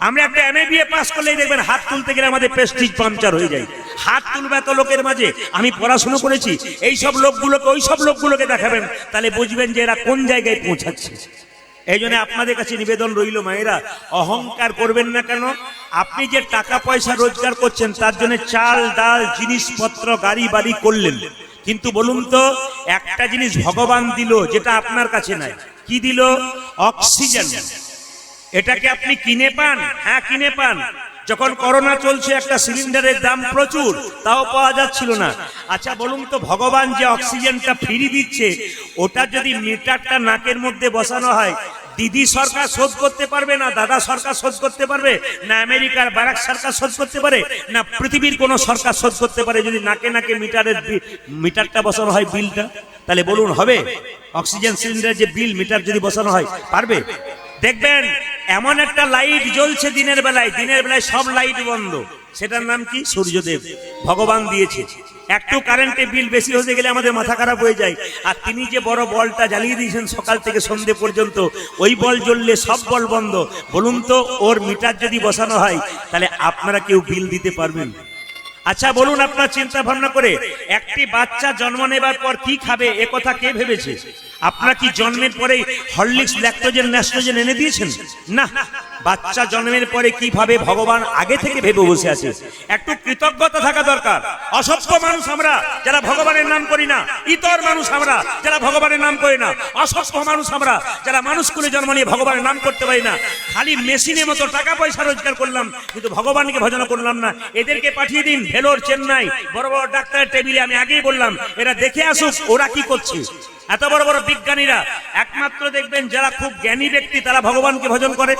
আমরা একটা MA পাস করলেই দেখবেন হাত তুলতে গেলে আমাদের প্রেস্টিজ পাংচার হয়ে যায়। হাত তুলবে এত লোকের মাঝে, আমি পড়াশোনা করেছি, এই সব লোকগুলোকে ওই সব লোকগুলোকে দেখাবেন, তাহলে বুঝবেন যে এরা কোন জায়গায় পৌঁছাচ্ছে। এই জন্য আপনাদের কাছে নিবেদন রইল, মায়েরা অহংকার করবেন না। কেন? আপনি যে টাকা পয়সা রোজগার করছেন তার জন্য চাল ডাল জিনিসপত্র গাড়ি বাড়ি করলেন, কিন্তু বলুন তো একটা জিনিস ভগবান দিল যেটা আপনার কাছে নাই। কি দিল? অক্সিজেন। এটাকে আপনি কিনে পান? হ্যাঁ কিনে পান। যখন করোনা চলছে একটা সিলিন্ডারের দাম প্রচুর, তাও পাওয়া যাচ্ছিল না। আচ্ছা বলুন তো, ভগবান যে অক্সিজেনটা ফ্রি দিচ্ছে, ওটা যদি মিটারটা নাকের মধ্যে বসানো হয়, দিদি সরকার শোধ করতে পারবে না, দাদা সরকার শোধ করতে পারবে না, আমেরিকার বারাক সরকার শোধ করতে পারে না, পৃথিবীর কোন সরকার শোধ করতে পারে যদি নাকে নাকে মিটারটা বসানো হয় বিলটা? তাহলে বলুন হবে? অক্সিজেন সিলিন্ডারের যে বিল মিটার যদি বসানো হয়, পারবে? দেখবেন এমন একটা লাইট জ্বলছে দিনের বেলায়, দিনের বেলায় সব লাইট বন্ধ, সেটার নাম কি? সূর্যদেব। ভগবান দিয়েছে। একটু কারেন্টে বিল বেশি হয়ে গেলে আমাদের মাথা খারাপ হয়ে যায়। আর তিনি যে বড় বলটা জ্বালিয়ে দিয়েছেন সকাল থেকে সন্ধে পর্যন্ত, ওই বল জ্বললে সব বল বন্ধ। বলুন তো, ওর মিটার যদি বসানো হয় তাহলে আপনারা কেউ বিল দিতে পারবেন? আচ্ছা বলুন, আপনার চিন্তা ভাবনা করে, একটি বাচ্চা জন্ম নেবার পর কি খাবে এ কথা কে ভেবেছে? আপনারা কি জন্মের পরেই হরলিক্স, ল্যাকটোজেন, ন্যাস্টোজেন এনে দিয়েছেন? না, বাচ্চা জন্মের পরে কিভাবে ভগবান আগে থেকে ভেবে বসে আছে। একটু কৃতজ্ঞতা থাকা দরকার। অসভ্য মানুষ আমরা যারা ভগবানের নাম করি না, ইতর মানুষ আমরা যারা ভগবানের নাম করি না, অসভ্য মানুষ আমরা যারা মানুষ কুলে জন্ম নিয়ে ভগবানের নাম করতে পারি না। খালি মেশিনের মতো টাকা পয়সা রোজগার করলাম, কিন্তু ভগবানকে ভজন করলাম না। এদেরকে পাঠিয়ে দিন ভেলোর, চেন্নাই, বড় বড় ডাক্তারের টেবিলে। আমি আগেই বললাম, এরা দেখে আসুক ওরা কি করছে। এত বড় বড় বিজ্ঞানীরা, একমাত্র দেখবেন যারা খুব জ্ঞানী ব্যক্তি তারা ভগবানকে ভজন করে,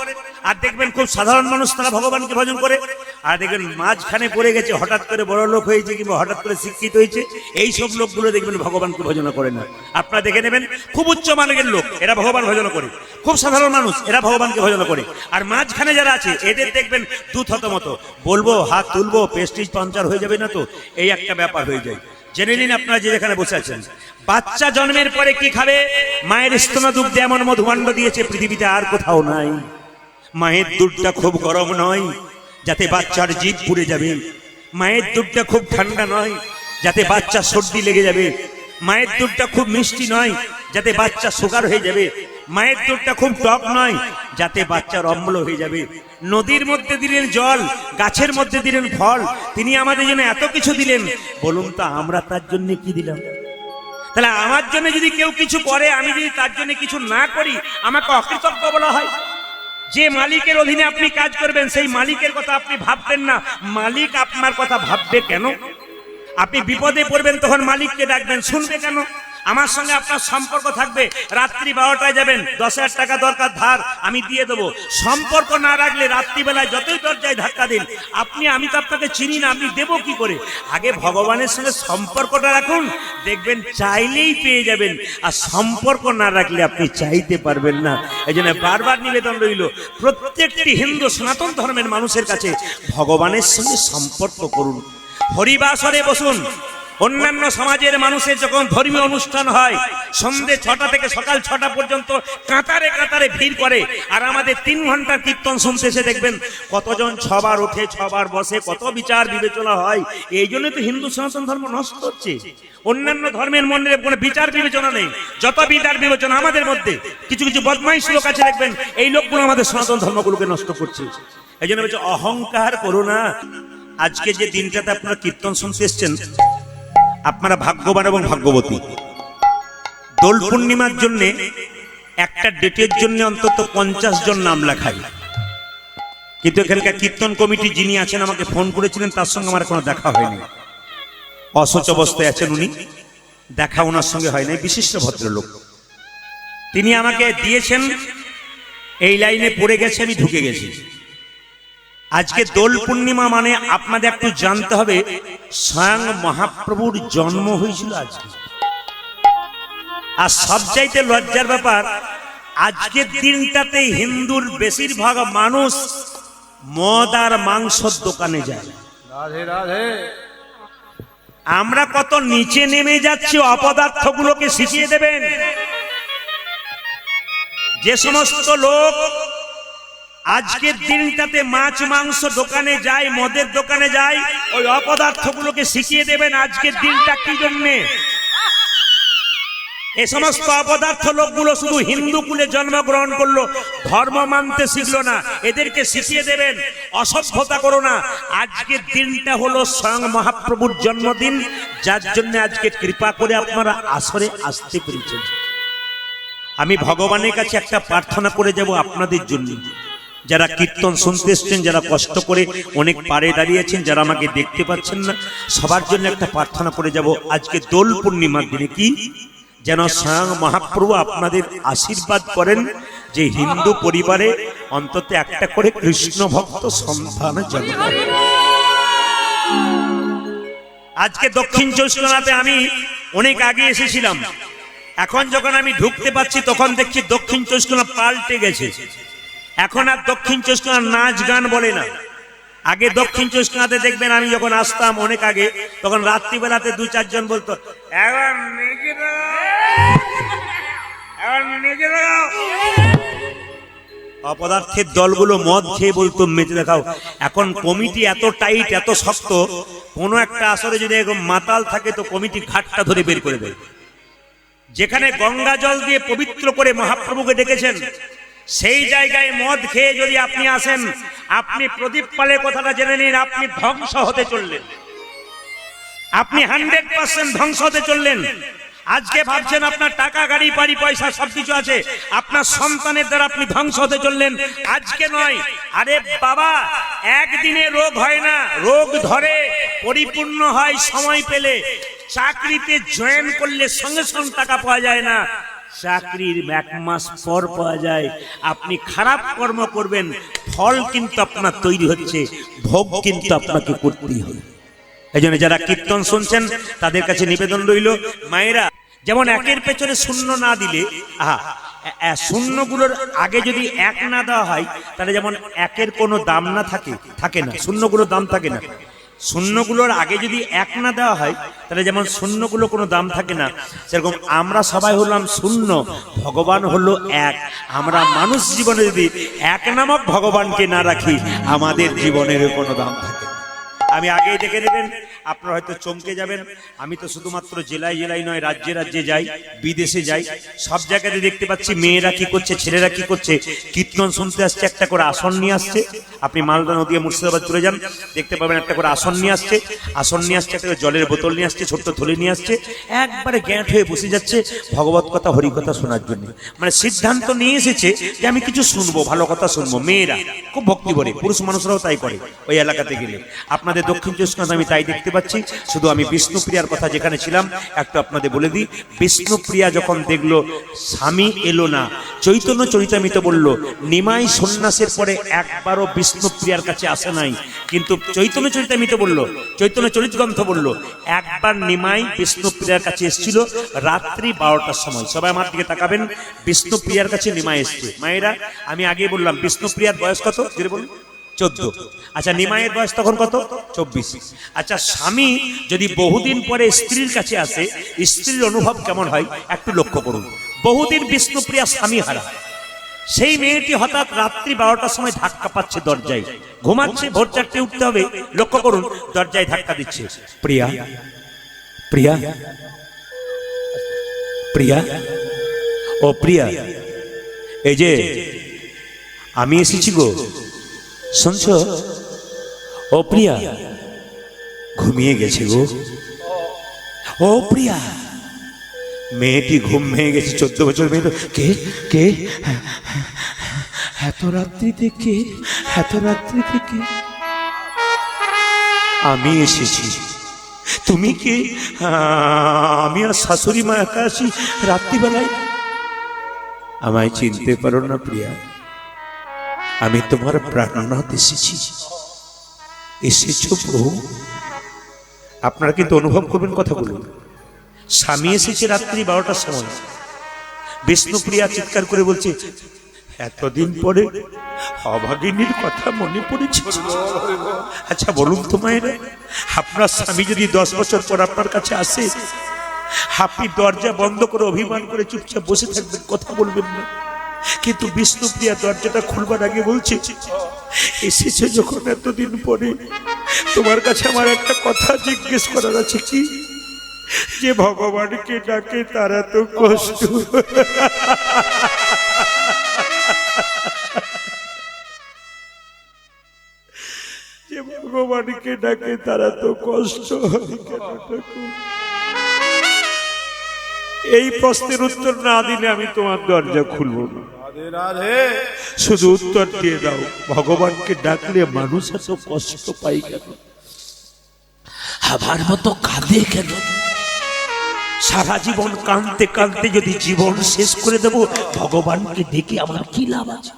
আর দেখবেন খুব সাধারণ মানুষ তারা ভগবানকে ভজন করে। আর দেখবেন মাঝখানে পড়ে গেছে, হঠাৎ করে বড় লোক হয়েছে কিংবা হঠাৎ করে শিক্ষিত হয়েছে, এই সব লোকগুলো দেখবেন ভগবানকে ভজন করে না। আপনারা দেখে নেবেন, খুব উচ্চ মানের লোক এরা ভগবান ভজন করে, খুব সাধারণ মানুষ এরা ভগবানকে ভজন করে। আর মাঝখানে যারা আছে এদের দেখবেন দুধ মতো, বলবো হাত তুলবো, প্রেস্টিজ পাঞ্চার হয়ে যাবে না তো, এই একটা ব্যাপার হয়ে যায়। জেনে নিন আপনারা যে যেখানে বসে আছেন, বাচ্চা জন্মের পরে কি খাবে? মায়ের স্তন দুগ্ধে এমন মধুমাণ্ড দিয়েছে পৃথিবীতে আর কোথাও নাই। মায়ের দুধটা খুব গরম নয় যাতে বাচ্চার জিভ পুড়ে যাবে। মায়ের দুধটা খুব ঠান্ডা নয় যাতে বাচ্চা সর্দি লেগে যাবে। মায়ের দুধটা খুব মিষ্টি নয় যাতে বাচ্চা সুগার হয়ে যাবে। মায়ের দুধটা খুব টক নয় যাতে বাচ্চার অম্ল হয়ে যাবে। নদীর মধ্যে দিলেন জল, গাছের মধ্যে দিলেন ফল, তিনি আমাদের জন্য এত কিছু দিলেন। বলুন তো আমরা তার জন্য কি দিলাম? তাহলে আমার জন্য যদি কেউ কিছু করে, আমি যদি তার জন্য কিছু না করি, আমাকে অকৃতজ্ঞ বলা হয়। যে মালিকের অধীনে আপনি কাজ করবেন সেই মালিকের কথা আপনি ভাববেন না, মালিক আপনার কথা ভাববে কেন? আপনি বিপদে পড়বেন তখন মালিককে ডাকবেন, শুনবে কেন? আমার সঙ্গে আপনার সম্পর্ক থাকবে, রাত্রি 12টায় যাবেন, 10,000 টাকা দরকার ধার, আমি দিয়ে দেবো। সম্পর্ক না রাখলে রাত্রিবেলায় যতই দরজায় ধাক্কা দিন, আমি তো আপনাকে চিনি না, আপনি দেবো কি করে? আগে ভগবানের সঙ্গে সম্পর্কটা রাখুন, দেখবেন চাইলেই পেয়ে যাবেন। আর সম্পর্ক না রাখলে আপনি চাইতে পারবেন না। এই জন্য বারবার নিবেদন রইল, প্রত্যেকটি হিন্দু সনাতন ধর্মের মানুষের কাছে ভগবানের সঙ্গে সম্পর্ক করুন। হরিবাসরে বসুন। অন্যান্য সমাজের মানুষের যখন ধর্মীয় অনুষ্ঠান হয়, সন্ধ্যে 6টা থেকে সকাল 6টা পর্যন্ত কাতারে কাতারে ভিড় করে, আর আমাদের 3 ঘন্টার কীর্তন শুনতে এসে দেখবেন কতজন 6 বার ওঠে, 6 বার বসে, কত বিচার বিবেচনা হয়। এই জন্য তো হিন্দু সনাতন ধর্ম নষ্ট হচ্ছে। অন্যান্য ধর্মের মনে কোনো বিচার বিবেচনা নেই, যত বিচার বিবেচনা আমাদের মধ্যে। কিছু কিছু বদমাইশ লোক আছে দেখবেন, এই লোকগুলো আমাদের সনাতন ধর্মগুলোকে নষ্ট করছে। এই জন্য বলছে অহংকার করো না। আজকে যে দিনটাতে আপনারা কীর্তন শুনতে এসছেন, আপনারা ভাগ্যবান এবং ভাগ্যবতী। দোল পূর্ণিমার জন্য একটা ডেটের জন্য অন্তত 50 জন নাম লেখাই, কিন্তু এখানকার কীর্তন কমিটি যিনি আছেন আমাকে ফোন করেছিলেন, তার সঙ্গে আমার কোনো দেখা হয়নি। অসুচ অবস্থায় আছেন উনি, দেখা ওনার সঙ্গে হয় নাই। বিশিষ্ট ভদ্রলোক, তিনি আমাকে দিয়েছেন, এই লাইনে পড়ে গেছে, আমি ঢুকে গেছি। আজকে দোল পূর্ণিমা মানে আপনাদের একটু জানতে হবে, স্বয়ং মহাপ্রভুর জন্ম হয়েছিল আজকে। আর সবচাইতে লজ্জার ব্যাপার, আজকের দিনটাতে হিন্দুর বেশিরভাগ মানুষ মদ আর মাংসর দোকানে যায়। রাধে রাধে। আমরা কত নিচে নেমে যাচ্ছি, অপদার্থগুলোকে শিখিয়ে দেবেন। যে সমস্ত লোক আজকের দিনটাতে মাছ মাংস দোকানে যায়, মদের দোকানে যায়, ওই অপদার্থগুলোকে শিখিয়ে দেবেন আজকের দিনটা কি জন্যে। এই সমস্ত অপদার্থ লোকগুলো শুধু হিন্দু কুলে জন্মগ্রহণ করলো, ধর্ম মানতে শিখলো না। এদেরকে শিখিয়ে দেবেন অসভ্যতা করো না। আজকের দিনটা হলো স্বয়ং মহাপ্রভুর জন্মদিন, যার জন্য আজকে কৃপা করে আপনারা আসরে আসতে পেরেছেন। আমি ভগবানের কাছে একটা প্রার্থনা করে যাব আপনাদের জন্য, যারা কীর্তন শুনতে এসছেন, যারা কষ্ট করে অনেক পারে দাঁড়িয়েছেন, যারা আমাকে দেখতে পাচ্ছেন না, সবার জন্য একটা প্রার্থনা করে যাব। আজকে দোল পূর্ণিমার দিনে কি যেন স্বয়ং মহাপ্রভু আপনাদের আশীর্বাদ করেন যে হিন্দু পরিবারে অন্তত একটা করে কৃষ্ণ ভক্ত সন্তান জন্ম হবে। আজকে দক্ষিণ চব্বিশ পরগনাতে আমি অনেক আগে এসেছিলাম, এখন যখন আমি ঢুকতে পাচ্ছি তখন দেখছি দক্ষিণ চব্বিশ পরগনা পাল্টে গেছে। এখন আর দক্ষিণ চব্বিশ পরগনা নাচ গান বলে না, আগে দক্ষিণ চব্বিশ পরগনাতে দেখবেন, আমি যখন আসতাম অনেক আগে, তখন রাত্রিবেলাতে 2-4 জন বলতো, এখন নিজে দেখাও। অপদার্থের দলগুলো মদ খেয়ে বলতো মেজে দেখাও। এখন কমিটি এত টাইট, এত শক্ত, কোনো একটা আসরে যদি এরকম মাতাল থাকে তো কমিটি ঘাটটা ধরে বের করে দেয়। যেখানে গঙ্গা জল দিয়ে পবিত্র করে মহাপ্রভুকে ডেকেছেন, সেই জায়গায় মদ খেয়ে যদি আপনি আসেন, আপনি প্রদীপ পালের কথাটা জেনে নিন, আপনি ধ্বংস হতে চললেন। আপনি 100% ধ্বংস হতে চললেন। আজকে ভাবছেন আপনার টাকা, গাড়ি, বাড়ি, পয়সা সবকিছু আছে, আপনার সন্তানের দ্বারা আপনি ধ্বংস হতে চললেন। আজকে নয়, আরে বাবা, একদিনে রোগ হয় না, রোগ ধরে, পরিপূর্ণ হয় সময় পেলে। চাকরিতে জয়েন করলে সঙ্গে সঙ্গে টাকা পাওয়া যায় না, চাকরির 1 মাস পর পাওয়া যায়। আপনি খারাপ কর্ম করবেন, ফল কিন্তু আপনার তৈরি হচ্ছে, ভোগ কিন্তু আপনাকে করতেই হবে। এই জন্য যারা কীর্তন শুনছেন তাদের কাছে নিবেদন রইল, মায়েরা যেমন একের পেছনে শূন্য না দিলে, শূন্যগুলোর আগে যদি 1 না দেওয়া হয়, তাহলে যেমন একের কোনো দাম না থাকে না, শূন্যগুলোর দাম থাকে না। শূন্যগুলোর আগে যদি 1 না দেওয়া হয়, তাহলে যেমন শূন্যগুলো কোনো দাম থাকে না, সেরকম আমরা সবাই হলাম শূন্য, ভগবান হলো 1। আমরা মানুষ জীবনে যদি 1 নামক ভগবানকে না রাখি, আমাদের জীবনের কোনো দাম থাকে না। আমি আগেই দেখে নেবেন, আপনারা হয়তো চমকে যাবেন। আমি তো শুধুমাত্র জেলায় জেলায় নয়, রাজ্যে রাজ্যে যাই, বিদেশে যাই, সব জায়গাতে দেখতে পাচ্ছি মেয়েরা কি করছে, ছেলেরা কি করছে, কীর্তন শুনতে আসছে, একটা করে আসন নিয়ে আসছে। আপনি মালদা নদিয়া মুর্শিদাবাদ চলে যান, দেখতে পাবেন একটা করে আসন নিয়ে আসছে, একটা করে জলের বোতল নিয়ে আসছে, ছোট্ট থলে নিয়ে আসছে, একবারে গ্যাঁট হয়ে বসে যাচ্ছে ভগবত কথা, হরি কথা শোনার জন্য। মানে সিদ্ধান্ত নিয়ে এসেছে যে আমি কিছু শুনবো, ভালো কথা শুনবো। মেয়েরা খুব ভক্তি করে, পুরুষ মানুষরাও তাই করে ওই এলাকাতে গেলে। আপনাদের দক্ষিণ চব্বিশ পরগনাতে আমি তাই দেখতে পাচ্ছি। শুধু আমি বিষ্ণুপ্রিয়ার কথা যেখানে ছিলাম একটু আপনাদের বলে দিই। বিষ্ণুপ্রিয়া যখন দেখলো স্বামী এলো না, চৈতন্য চরিতামৃত বলল, নিমাই সন্ন্যাসের পরে একবারও বিষ্ণুপ্রিয়ার কাছে আসে নাই, কিন্তু চৈতন্য চরিতামৃত বলল, চৈতন্য চরিত গ্রন্থ বলল, একবার নিমাই বিষ্ণুপ্রিয়ার কাছে এসেছিল রাত্রি 12টার সময়। সবাই আমার দিকে তাকাবেন, বিষ্ণুপ্রিয়ার কাছে নিমাই এসছে। মায়েরা, আমি আগে বললাম বিষ্ণুপ্রিয়ার বয়স কত, যেটা বলুন 14। আচ্ছা, নিমাইয়ের বয়স তখন কত, 24। আচ্ছা, স্বামী যদি বহুদিন পরে স্ত্রীর কাছে আসে, স্ত্রীর অনুভব কেমন হয় একটু লক্ষ্য করুন। বহুদিন বিষ্ণুপ্রিয়া স্বামী হারা, সেই মেয়েটি হঠাৎ রাত্রি 12টার সময় ধাক্কা পাচ্ছে দরজায়, ঘুমাচ্ছে, ভোর 4টে উঠতে হবে, লক্ষ্য করুন দরজায় ধাক্কা দিচ্ছে। প্রিয়া, প্রিয়া, প্রিয়া, ও প্রিয়া, এই যে আমি এসেছি গো, শুনছ? ও প্রিয়া, ঘুমিয়ে গেছে গো। ও প্রিয়া, মেয়েটি ঘুম ভেঙে গেছে, 14 বছর মেয়ে। কে কে, এত রাত্রিতে কে, এত রাত্রিতে কে? আমি এসেছি। তুমি কে? আমি আর শাশুড়ি মা একা আছি রাত্রিবেলায়। আমায় চিনতে পারো না প্রিয়া? আমি তোমার প্রাণনাথ এসেছি। এসেছো প্রভু? আপনারা কিন্তু অনুভব করবেন কথাগুলো। স্বামী এসেছে রাত্রি 12টার সময়। বিষ্ণুপ্রিয়া চিৎকার করে বলছে, এতদিন পরে অভাগিনীর কথা মনে পড়েছে। আচ্ছা বলুন তো মায়েরা, আপনার স্বামী যদি 10 বছর পর আপনার কাছে আসে, আপনি দরজা বন্ধ করে অভিমান করে চুপচাপ বসে থাকবেন, কথা বলবেন না। কিন্তু বিষ্ণুপ্রিয়া দরজাটা খুলবার আগে বলছে, এসেছে যখন এতদিন পরে, তোমার কাছে আমার একটা কথা জিজ্ঞেস করার আছে। কি? যে ভগবানকে ডাকে তারা তো কষ্ট। যে ভগবানকে ডাকে তারা তো কষ্ট। এই প্রশ্নের উত্তর না দিলে আমি তোমার দরজা খুলবো না। শুধু উত্তর দিয়ে দাও, ভগবানকে ডাকলে মানুষ এত কষ্ট পাই কেন? আমার মতো কাঁদে কেন? সারা জীবন কাঁদতে কাঁদতে যদি জীবন শেষ করে দেব, ভগবানকে ডেকে আমার কি লাভ আছে?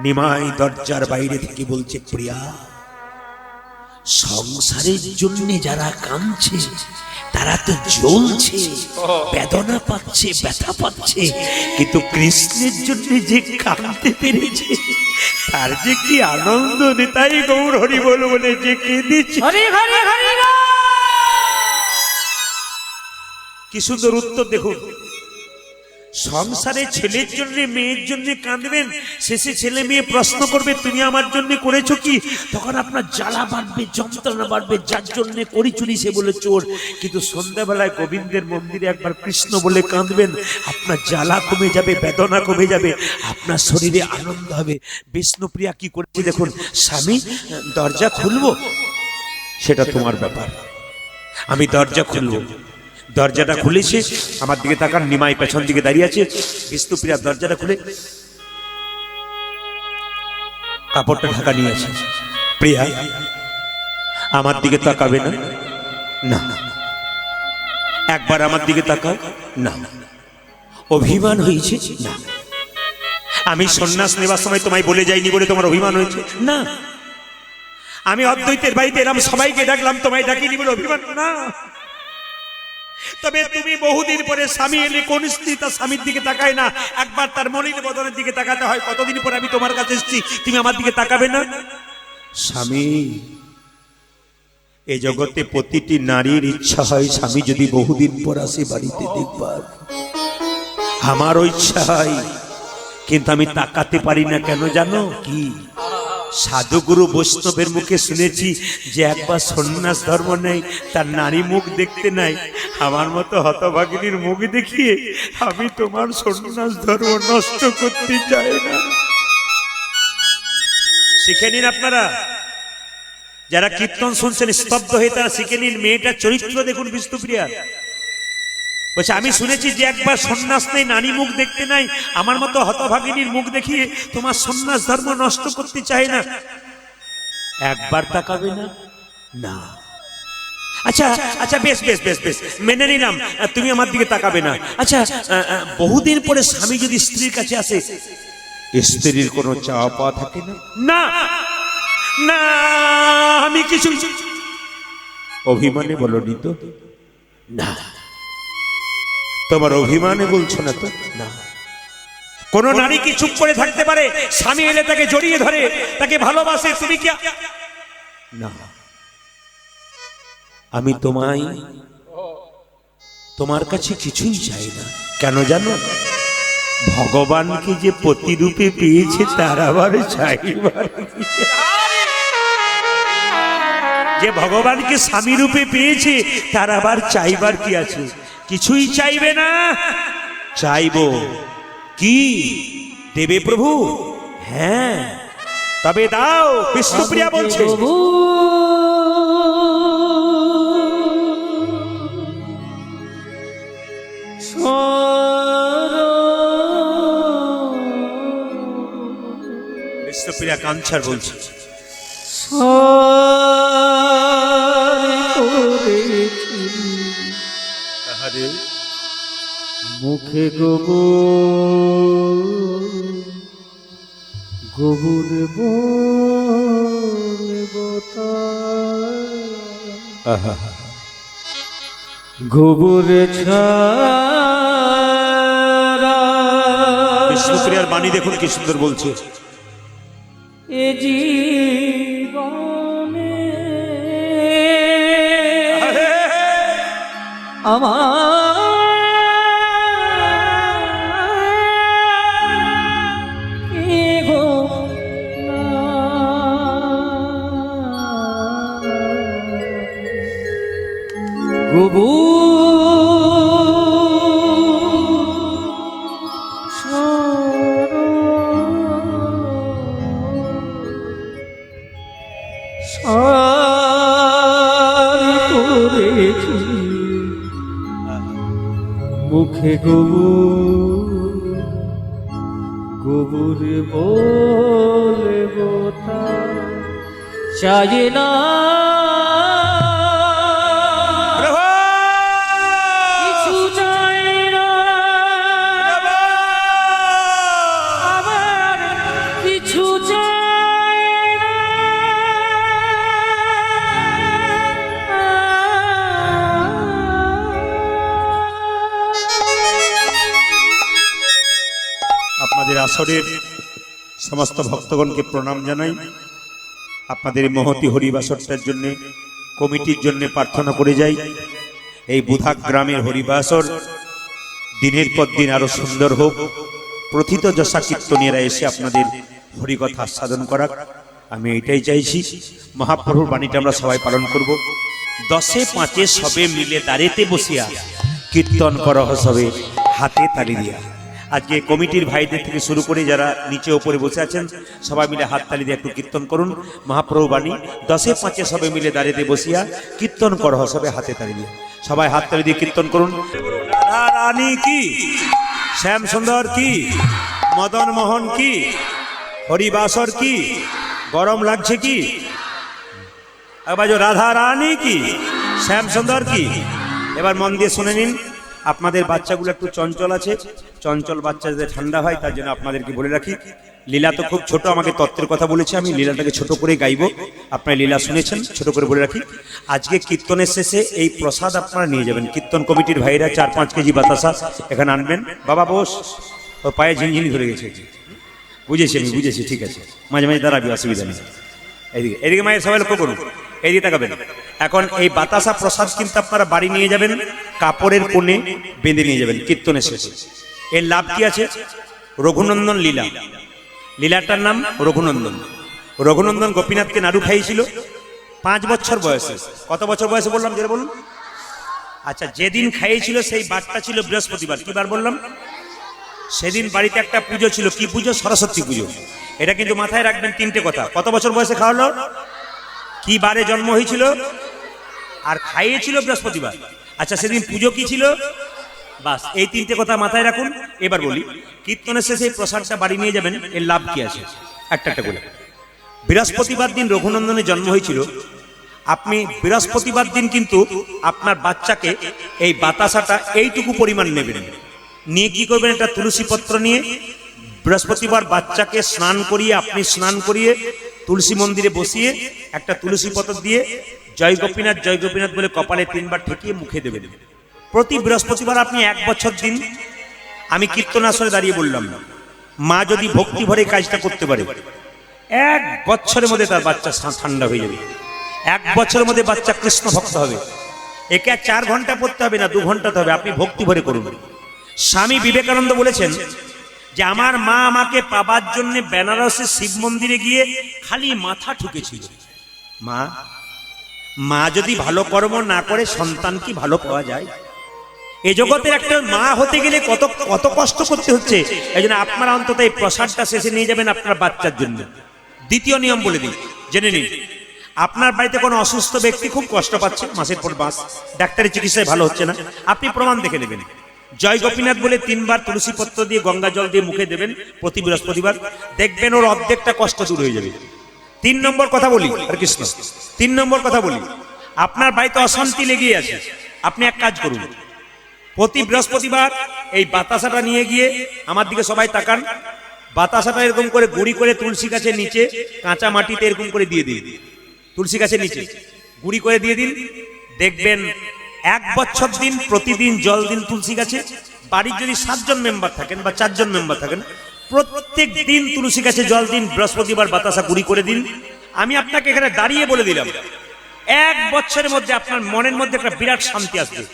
নিমাই দরজার বাইরে থেকে বলছে, প্রিয়া সংসারের জন্য যারা কাঁদছে তারা তো জ্বলছে, বেদনা পাচ্ছে, ব্যথা পাচ্ছে, কিন্তু কৃষ্ণের জন্য যে কাঁদতে পেরেছে তার যে কি আনন্দ, নেতাই গৌর হরি বল বলে যে কেঁদেছে। হরি হরি হরি রাম। কি সুন্দর উত্তর দেখুন। সংসারে ছেলের জন্য মেয়ের জন্য কাঁদবেন, শেষে ছেলে মেয়ে প্রশ্ন করবে তুমি আমার জন্য করেছো কি, তখন আপনার জ্বালা বাড়বে, যন্ত্রণা বাড়বে, যার জন্য করি চুরি সে বলে চোর। কিন্তু সন্ধ্যাবেলায় গোবিন্দের মন্দিরে একবার কৃষ্ণ বলে কাঁদবেন, আপনার জ্বালা কমে যাবে, বেদনা কমে যাবে, আপনার শরীরে আনন্দ হবে। বিষ্ণুপ্রিয়া কি করেছে দেখুন, স্বামী দরজা খুলবো সেটা তোমার ব্যাপার, আমি দরজা খুলবো। দরজাটা খুলেছে, আমার দিকে তাকান, নিমাই পেছন দিকে দাঁড়িয়ে আছে। বিষ্ণুপ্রিয়া দরজাটা খুলে কাপড়টা ঢাকা নিয়ে আছে। প্রিয়া আমার দিকে তাকাবে না? না। একবার আমার দিকে তাকাও না। অভিমান হয়েছে? না। আমি সন্ন্যাস নেবার সময় তোমায় বলে যাইনি বলে তোমার অভিমান হয়েছে? না। আমি অদ্বৈতের বাড়িতে এলাম, সবাইকে ডাকলাম, তোমায় ডাকিনি বলে অভিমান? না। তবে তুমি বহুদিন পরে স্বামী এলে, কোন স্ত্রী তার স্বামীর দিকে তাকায় না? একবার তার মলিন বদনের দিকে তাকাতে হয়। কতদিন পরে আমি তোমার কাছে এসেছি, তুমি আমার দিকে তাকাবে না? স্বামী, এই জগতে প্রতিটি নারীর ইচ্ছা হয় স্বামী যদি বহুদিন পর আসে বাড়িতে দেখবার। আমারও ইচ্ছা হয়, কিন্তু আমি তাকাতে পারি না। কেন জানো কি? সাধুগুরু বৈষ্ণবের মুখে শুনেছি যে একবার সন্ন্যাস ধর্ম নেই, তার নারী মুখ দেখতে নাই। আমার মতো হতভাগিনীর মুখ দেখিয়ে আমি তোমার সন্ন্যাস ধর্ম নষ্ট করতে চাই না। শিখে নিন আপনারা, যারা কীর্তন শুনছেন স্তব্ধ হয়ে, তারা শিখে নিন। মেয়েটার চরিত্র দেখুন বিষ্ণুপ্রিয়া। বলছে আমি শুনেছি যে একবার সন্ন্যাস নেই, নারী মুখ দেখতে নাই, আমার মতো হতভাগিনীর মুখ দেখিয়ে তোমার সন্ন্যাস ধর্ম নষ্ট করতে চাই না। একবার তাকাবে না? না। আচ্ছা আচ্ছা, বেশ বেশ বেশ বেশ, মেনে নিলাম তুমি আমার দিকে তাকাবে না। আচ্ছা, বহুদিন পরে স্বামী যদি স্ত্রীর কাছে আসে, স্ত্রীর কোনো চাওয়া পাওয়া থাকে না? না না, আমি কিছু অভিমানে বলনি তো? না। তোমার অভিমানে বলছো না তো? না। কোন নারী কি চুপ করে থাকতে পারে? স্বামী এলে তাকে জড়িয়ে ধরে, তাকে ভালোবাসে, তুমি কি? না। আমি তোমার কাছে কিছুই চাই না। কেন জানো? ভগবানকে যে প্রতিরূপে পেয়েছে তার আবার চাইবার, যে ভগবানকে স্বামী রূপে পেয়েছে তার আবার চাইবার কি আছে? কিছুই চাইবে না। চাইবো কি? দেবে প্রভু? হ্যাঁ, তবে দাও। বিষ্ণুপ্রিয়া বলছে প্রভু বিষ্ণুপ্রিয়া কাঞ্চার বলছে মুখে গোবর গোবরে ছাড়া। বিষ্ণুপ্রিয়ার বাণী দেখুন কি সুন্দর বলছে। এ জীবনে মুখে গোবর বলে বোতা চাই না। কিছু চাই না, আবার কিছু চাই না। আসরের সমস্ত ভক্তগণকে প্রণাম জানাই। আপনাদের এই মহতি হরিবাসরটার জন্য কমিটির জন্য প্রার্থনা করে যাই। এই বুধাক গ্রামের হরিবাসর দিনের পর দিন আরো সুন্দর হোক। প্রথিত যশা কীর্তনীয়রা এসে আপনাদের হরিকথা আস্বাদন করাক, আমি এটাই চাইছি। মহাপ্রভুর বাণীটা আমরা সবাই পালন করব। 10-5 সবে মিলে দাঁড়েতে বসিয়া কীর্তন করহ সবে হাতে তালি দিয়া। আজকে কমিটির ভাইদের থেকে শুরু করে যারা নিচে উপরে বসে আছেন সবাই মিলে হাত তালি দিয়ে একটু কীর্তন করুন মহাপ্রভু বাণী। 10-5 সবে মিলে দাঁড়িয়ে বসিয়া কীর্তন করহ সবে হাতে তালি দিয়ে। সবাই হাত তালি দিয়ে কীর্তন করুন। রাধা রানী কি, শ্যাম সুন্দর কি, মদন মোহন কি, হরিবাসর কি, গরম লাগছে কি, রাধা রানী কি, শ্যাম সুন্দর কি। এবার মন দিয়ে শুনে নিন। আপনাদের বাচ্চাগুলো একটু চঞ্চল আছে, চঞ্চল বাচ্চা যাতে ঠান্ডা হয় তার জন্য আপনাদেরকে বলে রাখি, লীলা তো খুব ছোট, আমাকে তত্ত্বের কথা বলেছে, আমি লীলাটাকে ছোট করে গাইব। আপনারা লীলা শুনেছেন, ছোট করে বলে রাখি। আজকে কীর্তনের শেষে এই প্রসাদ আপনারা নিয়ে যাবেন। কীর্তন কমিটির ভাইরা 4-5 কেজি বাতাসা এখানে আনবেন। বাবা বস, ওর পায়ে ঝিনঝিনি ধরে গেছে। বুঝেছি আমি, বুঝেছি, ঠিক আছে, মাঝে মাঝে দাঁড়াবি, অসুবিধা নেই। এদিকে এদিকে মায়ের সবাই লক্ষ্য করুন, এইদিকে তাকাবেন। এখন এই বাতাসা প্রসাদ কিন্তু আপনারা বাড়ি নিয়ে যাবেন, কাপড়ের কোণে বেঁধে নিয়ে যাবেন কীর্তনের শেষে। এর লাভ কি আছে? রঘুনন্দন লীলা, লীলাটার নাম রঘুনন্দন। রঘুনন্দন গোপীনাথকে নাড়ু খাইয়েছিল 5 বছর বয়সে। কত বছর বয়সে বললাম যেটা বলুন? আচ্ছা, যেদিন খাইয়েছিল সেই বারটা ছিল বৃহস্পতিবার। কি বার বললাম? সেদিন বাড়িতে একটা পুজো ছিল। কি পুজো? সরস্বতী পুজো। এটা কিন্তু মাথায় রাখবেন, 3টে কথা। কত বছর বয়সে খাওয়ালো, কি বারে জন্ম হয়েছিল, আর খাইয়েছিল বৃহস্পতিবার। আচ্ছা, সেদিন পুজো কি ছিল? বাস, এই 3টে কথা মাথায় রাখুন। এবার বলি, কীর্তনের শেষে এই প্রসাদটা বাড়ি নিয়ে যাবেন, এর লাভ কি আছে? একটা বলে। বৃহস্পতিবার দিন রঘুনন্দনের জন্ম হয়েছিল। আপনি বৃহস্পতিবার দিন কিন্তু আপনার বাচ্চাকে এই বাতাসাটা এইটুকু পরিমাণ নেবেন, নিয়ে কি করবেন? একটা তুলসী পত্র নিয়ে বৃহস্পতিবার বাচ্চাকে স্নান করিয়ে, আপনি স্নান করিয়ে তুলসী মন্দিরে বসিয়ে একটা তুলসী পত্র দিয়ে জয় গোপীনাথ জয় গোপীনাথ বলে কপালে 3বার ঠেকিয়ে মুখে দেবেন। প্রতি বৃহস্পতিবার আপনি 1 বছর দিন। আমি কীর্তন আসরে দাঁড়িয়ে বললাম, মা যদি ভক্তি ভরে কাজটা করতে পারে, 1 বছরের মধ্যে তার বাচ্চা ঠান্ডা হয়ে যাবে। 1 বছরের মধ্যে বাচ্চা কৃষ্ণ ভক্ত হবে। একে 4 ঘন্টা পড়তে হবে না, 2 ঘন্টা হবে। আপনি ভক্তি ভরে করুন। স্বামী বিবেকানন্দ বলেছেন যে আমার মা আমাকে পাবার জন্য বেনারসে শিব মন্দিরে গিয়ে খালি মাথা ঠুকেছিল। মা যদি ভালো কর্ম না করে সন্তান কি ভালো পাওয়া যায়? এই জগতের একটা মা হতে গেলে কত কত কষ্ট করতে হচ্ছে। এই জন্য আপনারা অন্তত এই প্রসাদটা শেষে নিয়ে যাবেন আপনার বাচ্চার জন্য। দ্বিতীয় নিয়ম বলে দিই, জেনে নিন। আপনার বাড়িতে কোনো অসুস্থ ব্যক্তি খুব কষ্ট পাচ্ছে, মাসের পর মাস, ডাক্তারি চিকিৎসায় ভালো হচ্ছে না, আপনি প্রমাণ দেখে নেবেন। জয় গোপীনাথ বলে 3বার তুলসী পত্র দিয়ে গঙ্গা জল দিয়ে মুখে দেবেন প্রতি বৃহস্পতিবার। দেখবেন ওর অর্ধেকটা কষ্ট দূর হয়ে যাবে। 3 নম্বর কথা বলি, হরে কৃষ্ণ, 3 নম্বর কথা বলি। আপনার বাড়িতে অশান্তি লেগে আছে, আপনি এক কাজ করুন, প্রতি বৃহস্পতিবার এই বাতাসাটা নিয়ে গিয়ে, আমার দিকে সবাই তাকান, বাতাসাটা এরকম করে গুঁড়ি করে তুলসী গাছের নিচে কাঁচা মাটিতে এরকম করে দিয়ে দিন। তুলসী গাছের নিচে গুঁড়ি করে দিয়ে দিন। দেখবেন 1 বছর দিন প্রতিদিন জল দিন তুলসী গাছে। বাড়ির যদি 7 জন মেম্বার থাকেন বা 4 জন মেম্বার থাকেন, প্রত্যেক দিন তুলসী গাছে জল দিন, বৃহস্পতিবার বাতাসা গুঁড়ি করে দিন। আমি আপনাকে এখানে দাঁড়িয়ে বলে দিলাম, 1 বছরের মধ্যে আপনার মনের মধ্যে একটা বিরাট শান্তি আসবে।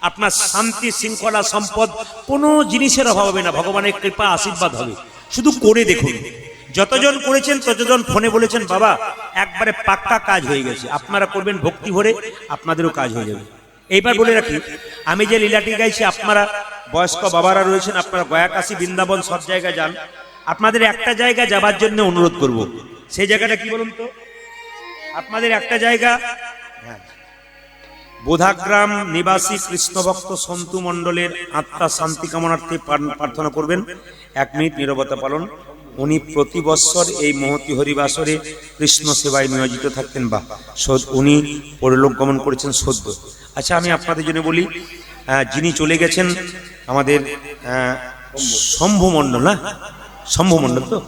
আপনার শান্তি, শৃঙ্খলা, সম্পদ, কোনো জিনিসের অভাব হবে না। ভগবানের কৃপা, আশীর্বাদ হবে। শুধু করে দেখুন। যতজন করেছেন ততজন ফোনে বলেছেন, বাবা একবারে পাক্কা কাজ হয়ে গেছে। আপনারা করবেন ভক্তি ভরে, আপনাদেরও কাজ হয়ে যাবে। এইবার বলে রাখি, আমি যে লীলাটি গাইছি, আপনারা বয়স্ক বাবারা রয়েছেন, আপনারা গয়া, কাশী, বৃন্দাবন সব জায়গায় যান। আপনাদের একটা জায়গা যাবার জন্য অনুরোধ করব। সেই জায়গাটা কি বলুন তো? আপনাদের একটা জায়গা, বোধাগ্রাম নিবাসী কৃষ্ণভক্ত সন্তু মণ্ডলের আত্মা শান্তি কামনার্থে প্রার্থনা করবেন। 1 মিনিট নীরবতা পালন। উনি প্রতি বৎসর এই মহতি হরিবাসরে কৃষ্ণ সেবায় নিয়োজিত থাকতেন। বা উনি পরলোক গমন করেছেন সদ্য। আচ্ছা, আমি আপনাদের জন্য বলি, যিনি চলে গেছেন আমাদের শম্ভু মণ্ডল, না শম্ভু মণ্ডল তো?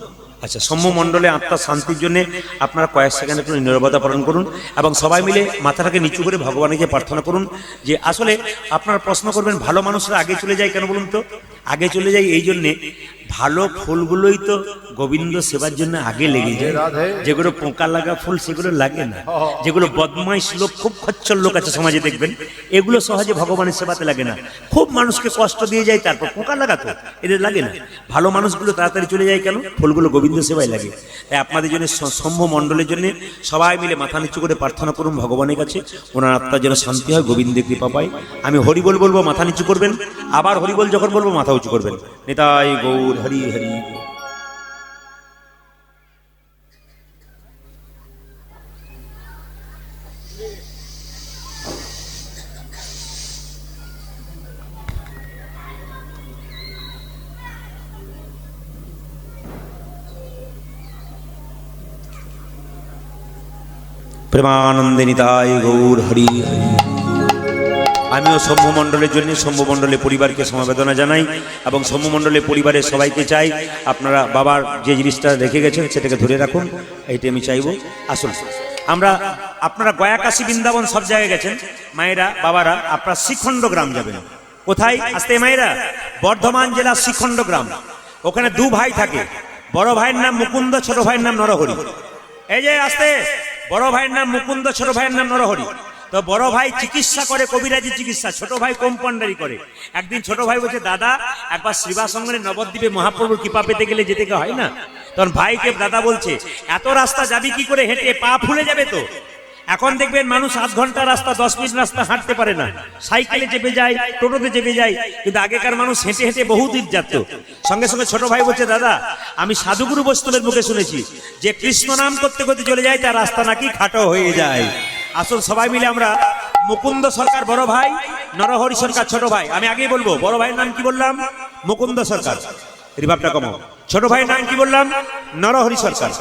আচ্ছা, শম্ভু মণ্ডলে আত্মার শান্তির জন্য আপনারা কয়েক সেকেন্ড একটু নীরবতা পালন করুন এবং সবাই মিলে মাথাটাকে নিচু করে ভগবানকে প্রার্থনা করুন। যে আসলে আপনারা প্রশ্ন করবেন, ভালো মানুষরা আগে চলে যায় কেন বলুন তো? আগে চলে যাই এই জন্যে ভালো ফুলগুলোই তো গোবিন্দ সেবার জন্য আগে লেগে যায়। যেগুলো পোকা লাগা ফুল সেগুলো লাগে না। যেগুলো বদমাইশ লোক, খুব খচ্চর লোক আছে সমাজে দেখবেন, এগুলো সহজে ভগবানের সেবাতে লাগে না। খুব মানুষকে কষ্ট দিয়ে যায়, তারপর পোকা লাগাতো, এদের লাগে না। ভালো মানুষগুলো তাড়াতাড়ি চলে যায় কেন? ফুলগুলো গোবিন্দ সেবায় লাগে। তাই আপনাদের জন্য শম্ভ মণ্ডলের জন্য সবাই মিলে মাথা নিচু করে প্রার্থনা করুন ভগবানের কাছে, ওনার আত্মার যেন শান্তি হয়, গোবিন্দের কৃপা পায়। আমি হরিবোল বলবো, মাথা নিচু করবেন, আবার হরিবোল যখন বলবো মাথা উঁচু করবেন। নিতাই গৌর হরি হরি। প্রেমানন্দে নিতাই গৌর হরি হরি। আমিও শম্ভু মণ্ডলের জন্য শম্ভু মণ্ডলের পরিবারকে সমবেদনা জানাই এবং শম্ভু মণ্ডলের পরিবারের সবাইকে চাই আপনারা বাবার যে জিনিসটা রেখে গেছেন সেটাকে ধরে রাখুন, এইটা আমি চাইব। আসুন আপনারা গয়া কাশী বৃন্দাবন সব জায়গায় গেছেন, মায়েরা বাবারা আপনারা শ্রীখণ্ড গ্রাম যাবেন। কোথায় আসতে মায়েরা? বর্ধমান জেলার শ্রীখণ্ড গ্রাম। ওখানে দু ভাই থাকে, বড় ভাইয়ের নাম মুকুন্দ, ছোট ভাইয়ের নাম নরহরি। এই যে আসতে, বড় ভাইয়ের নাম মুকুন্দ, ছোট ভাইয়ের নাম নরহরি। তো বড় ভাই চিকিৎসা করে, কবিরাজি চিকিৎসা, ছোট ভাই কম্পাউন্ডারি করে। একদিন ছোট ভাই বলছে, দাদা একবার শ্রীবাসঙ্গরে নবদ্বীপে মহাপ্রভুর কৃপা পেতে গেলে যেতে হয় না? তখন ভাইকে দাদা বলছে, এত রাস্তা যাবি কি করে হেঁটে? পা ফুলে যাবে তো। এখন দেখবেন মানুষ 8 ঘন্টা রাস্তা 10 মিনিট রাস্তা হাঁটতে পারে না, সাইকেলে চেপে যায়, টোটোতে চেপে যায়, কিন্তু আগেকার মানুষ হেঁটে হেঁটে বহু দূর যেত। সঙ্গে সঙ্গে ছোট ভাই বলছে, দাদা আমি সাধুগুরু বৈষ্ণবের মুখে শুনেছি যে কৃষ্ণ নাম করতে করতে চলে যায় তার রাস্তা নাকি খাটো হয়ে যায়। আসল সবাই মিলে আমরা মুকুন্দ সরকার বড় ভাই, নরহরি সরকার ছোট ভাই। আমি আগেই বলবো, বড় ভাইয়ের নাম কি বললাম? মুকুন্দ সরকার, রিভাবটা কমাও। ছোট ভাইয়ের নাম কি বললাম? নরহরি সরকার।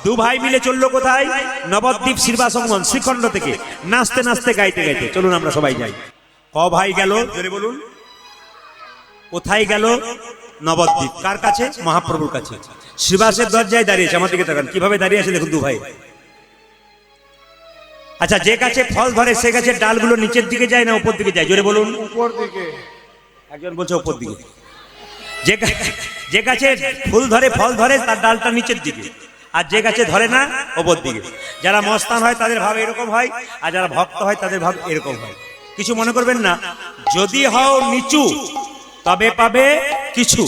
দু ভাই মিলে চললো কোথায়? নবদ্বীপ শ্রীবাসঙ্গন শ্রীখণ্ড থেকে নাচতে নাচতে গাইতে গাইতে। চলুন আমরা সবাই যাই। ক ভাই গেল জোরে বলুন? কোথায় গেল? নবদ্বীপ। কার কাছে? মহাপ্রভুর কাছে। শ্রীবাসের দরজায় দাঁড়িয়েছে, আমার দিকে তাকান কিভাবে দাঁড়িয়ে আছে দেখুন দু ভাই। আচ্ছা, যে গাছে ফল ধরে সে গাছের ডালগুলো নিচের দিকে যায় না উপর দিকে যায়? জোরে বলুন। উপর দিকে। একজন বলছে উপর দিকে। যে গাছে ফুল ধরে ফল ধরে তার ডালটা নিচের দিকে, আর যে গাছে ধরে না উপর দিকে। যারা মস্তান হয় তাদের ভাব এরকম হয়, আর যারা ভক্ত হয় তাদের ভাব এরকম হয়। কিছু মনে করবেন না, যদি হও নিচু তবে পাবে কিছু।